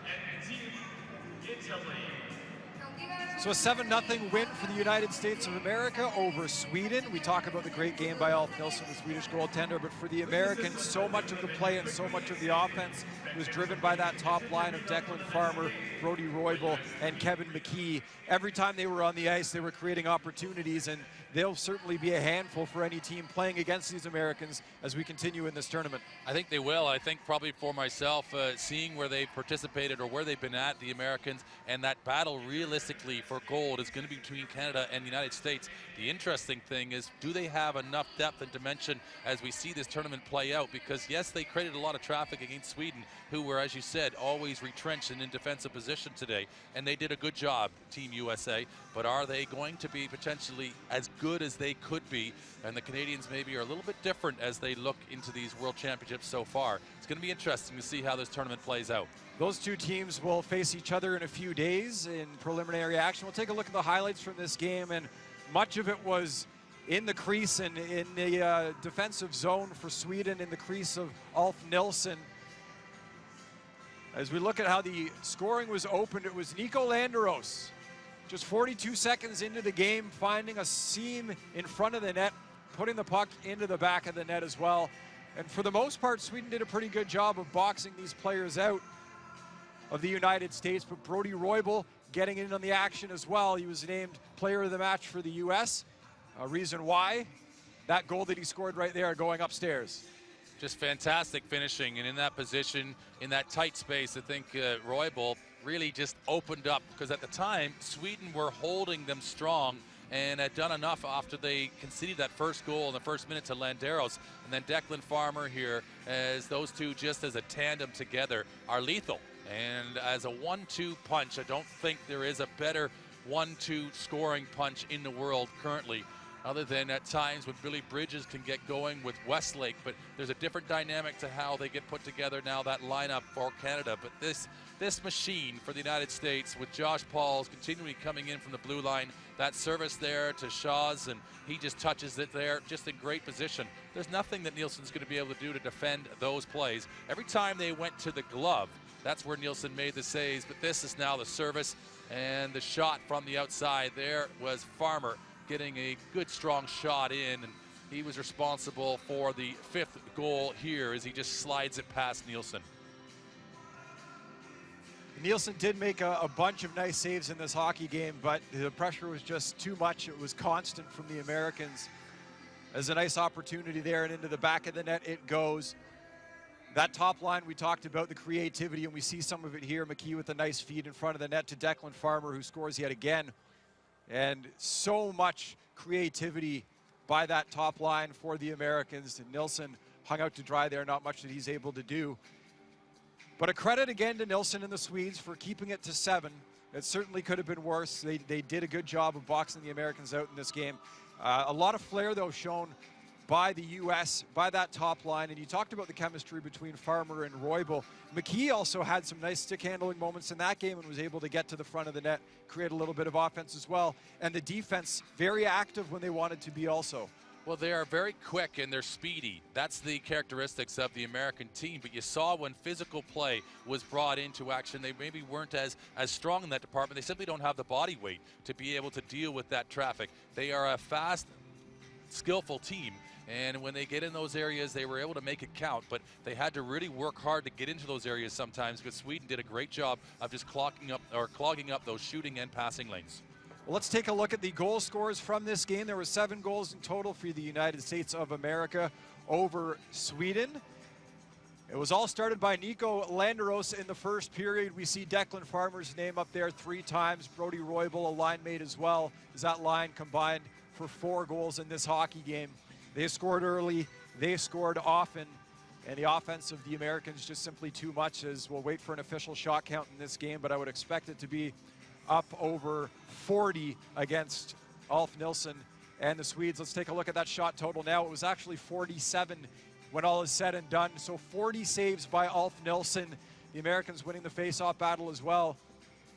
and Team Italy. So a 7-0 win for the United States of America over Sweden. We talk about the great game by Alf Nilsson, the Swedish goaltender, but for the Americans, so much of the play and so much of the offense was driven by that top line of Declan Farmer, Brody Roybal, and Kevin McKee. Every time they were on the ice, they were creating opportunities, and they'll certainly be a handful for any team playing against these Americans as we continue in this tournament. I think they will. I think probably for myself, seeing where they participated or where they've been at, the Americans, and that battle realistically for gold is going to be between Canada and the United States. The interesting thing is, do they have enough depth and dimension as we see this tournament play out? Because yes, they created a lot of traffic against Sweden, who were, as you said, always retrenched and in defensive position today, and they did a good job, Team USA. But are they going to be potentially as good as they could be? And the Canadians maybe are a little bit different as they look into these World Championships so far. It's going to be interesting to see how this tournament plays out. Those two teams will face each other in a few days in preliminary action. We'll take a look at the highlights from this game, and much of it was in the crease and in the defensive zone for Sweden, in the crease of Alf Nilsson. As we look at how the scoring was opened, it was Nico Landeros, just 42 seconds into the game, finding a seam in front of the net, putting the puck into the back of the net as well. And for the most part, Sweden did a pretty good job of boxing these players out of the United States, but Brody Roybal getting in on the action as well. He was named player of the match for the U.S. A reason why, that goal that he scored right there going upstairs. Just fantastic finishing, and in that position, in that tight space, I think Roybal really just opened up, because at the time, Sweden were holding them strong and had done enough after they conceded that first goal in the first minute to Landeros. And then Declan Farmer here, as those two just as a tandem together are lethal. And as a 1-2 punch, I don't think there is a better 1-2 scoring punch in the world currently, other than at times when Billy Bridges can get going with Westlake. But there's a different dynamic to how they get put together now, that lineup for Canada. But this machine for the United States, with Josh Pauls continually coming in from the blue line, that service there to Shaw's, and he just touches it there, just in great position. There's nothing that Nielsen's going to be able to do to defend those plays. Every time they went to the glove, that's where Nielsen made the saves. But this is now the service, and the shot from the outside there was Farmer getting a good strong shot in, and he was responsible for the fifth goal here as he just slides it past Nielsen. Nielsen did make a bunch of nice saves in this hockey game, but the pressure was just too much. It was constant from the Americans. As a nice opportunity there, and into the back of the net it goes. That top line we talked about, the creativity, and we see some of it here. McKee with a nice feed in front of the net to Declan Farmer, who scores yet again. And so much creativity by that top line for the Americans. And Nilsson hung out to dry there, not much that he's able to do. But a credit again to Nilsson and the Swedes for keeping it to 7. It certainly could have been worse. They did a good job of boxing the Americans out in this game. A lot of flair, though, shown by the U.S., by that top line. And you talked about the chemistry between Farmer and Roybal. McKee also had some nice stick handling moments in that game and was able to get to the front of the net, create a little bit of offense as well. And the defense, very active when they wanted to be also. Well, they are very quick and they're speedy. That's the characteristics of the American team. But you saw when physical play was brought into action, they maybe weren't as strong in that department. They simply don't have the body weight to be able to deal with that traffic. They are a fast, skillful team. And when they get in those areas, they were able to make it count. But they had to really work hard to get into those areas sometimes, because Sweden did a great job of just clogging up those shooting and passing lanes. Well, let's take a look at the goal scores from this game. There were 7 goals in total for the United States of America over Sweden. It was all started by Nico Landeros in the first period. We see Declan Farmer's name up there 3 times. Brody Roybal, a line mate as well, as that line combined for 4 goals in this hockey game. They scored early, they scored often, and the offense of the Americans just simply too much, as we'll wait for an official shot count in this game, but I would expect it to be up over 40 against Alf Nilsson and the Swedes. Let's take a look at that shot total now. It was actually 47 when all is said and done. So 40 saves by Alf Nilsson. The Americans winning the face-off battle as well.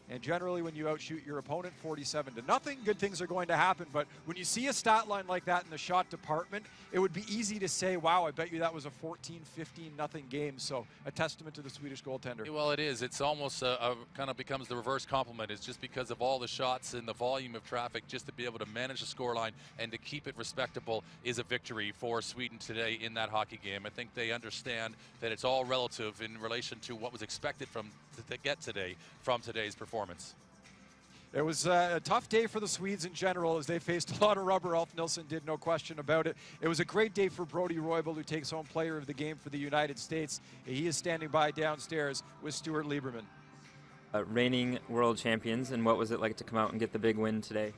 And generally, when you outshoot your opponent 47-0, good things are going to happen. But when you see a stat line like that in the shot department, it would be easy to say, wow, I bet you that was a 14-15-0 game. So a testament to the Swedish goaltender. Well, it is. It's almost kind of becomes the reverse compliment. It's just because of all the shots and the volume of traffic, just to be able to manage the scoreline and to keep it respectable is a victory for Sweden today in that hockey game. I think they understand that it's all relative in relation to what was expected to get today from today's performance. It was a tough day for the Swedes in general as they faced a lot of rubber. Alf Nilsson did, no question about it. It was a great day for Brody Roybal, who takes home player of the game for the United States. He is standing by downstairs with Stuart Lieberman. Reigning world champions, and what was it like to come out and get the big win today?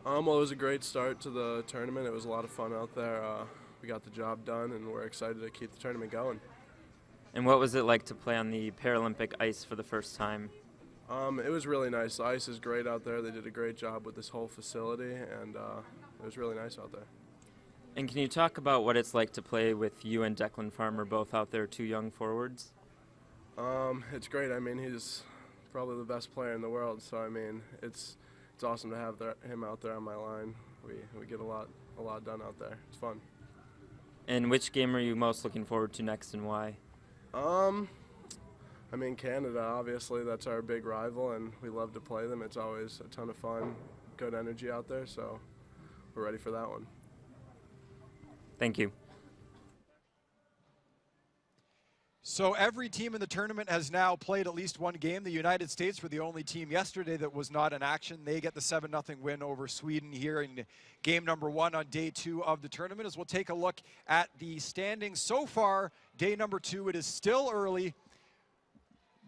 Well, it was a great start to the tournament. It was a lot of fun out there. We got the job done, and we're excited to keep the tournament going. And what was it like to play on the Paralympic ice for the first time? It was really nice. The ice is great out there. They did a great job with this whole facility, and it was really nice out there. And can you talk about what it's like to play with you and Declan Farmer both out there, two young forwards? It's great. I mean, he's probably the best player in the world, so I mean, it's awesome to have him out there on my line. We get a lot done out there. It's fun. And which game are you most looking forward to next, and why? I mean, Canada, obviously, that's our big rival, and we love to play them. It's always a ton of fun, good energy out there, so we're ready for that one. Thank you. So every team in the tournament has now played at least one game. The United States were the only team yesterday that was not in action. They get the 7-0 win over Sweden here in game number 1 on day 2 of the tournament. As we'll take a look at the standings so far, day number 2, it is still early.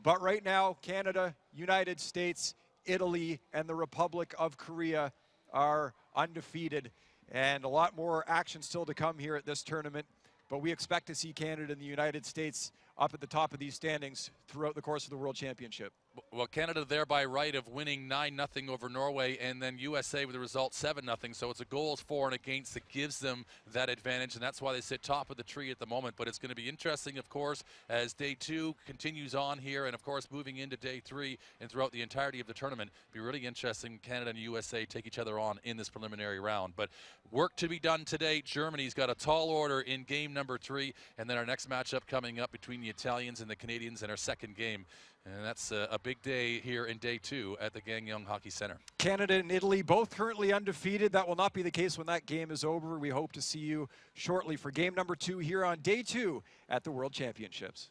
But right now, Canada, United States, Italy, and the Republic of Korea are undefeated. And a lot more action still to come here at this tournament. But we expect to see Canada and the United States up at the top of these standings throughout the course of the World Championship. Well, Canada there by right of winning 9-0 over Norway, and then USA with the result 7-0. So it's a goals for and against that gives them that advantage, and that's why they sit top of the tree at the moment. But it's going to be interesting, of course, as day 2 continues on here, and of course moving into day 3 and throughout the entirety of the tournament. It'll be really interesting. Canada and USA take each other on in this preliminary round. But work to be done today. Germany's got a tall order in game number 3, and then our next matchup coming up between the Italians and the Canadians in our second game. And that's a big day here in day 2 at the Gangneung Hockey Center. Canada and Italy both currently undefeated. That will not be the case when that game is over. We hope to see you shortly for game number 2 here on day 2 at the World Championships.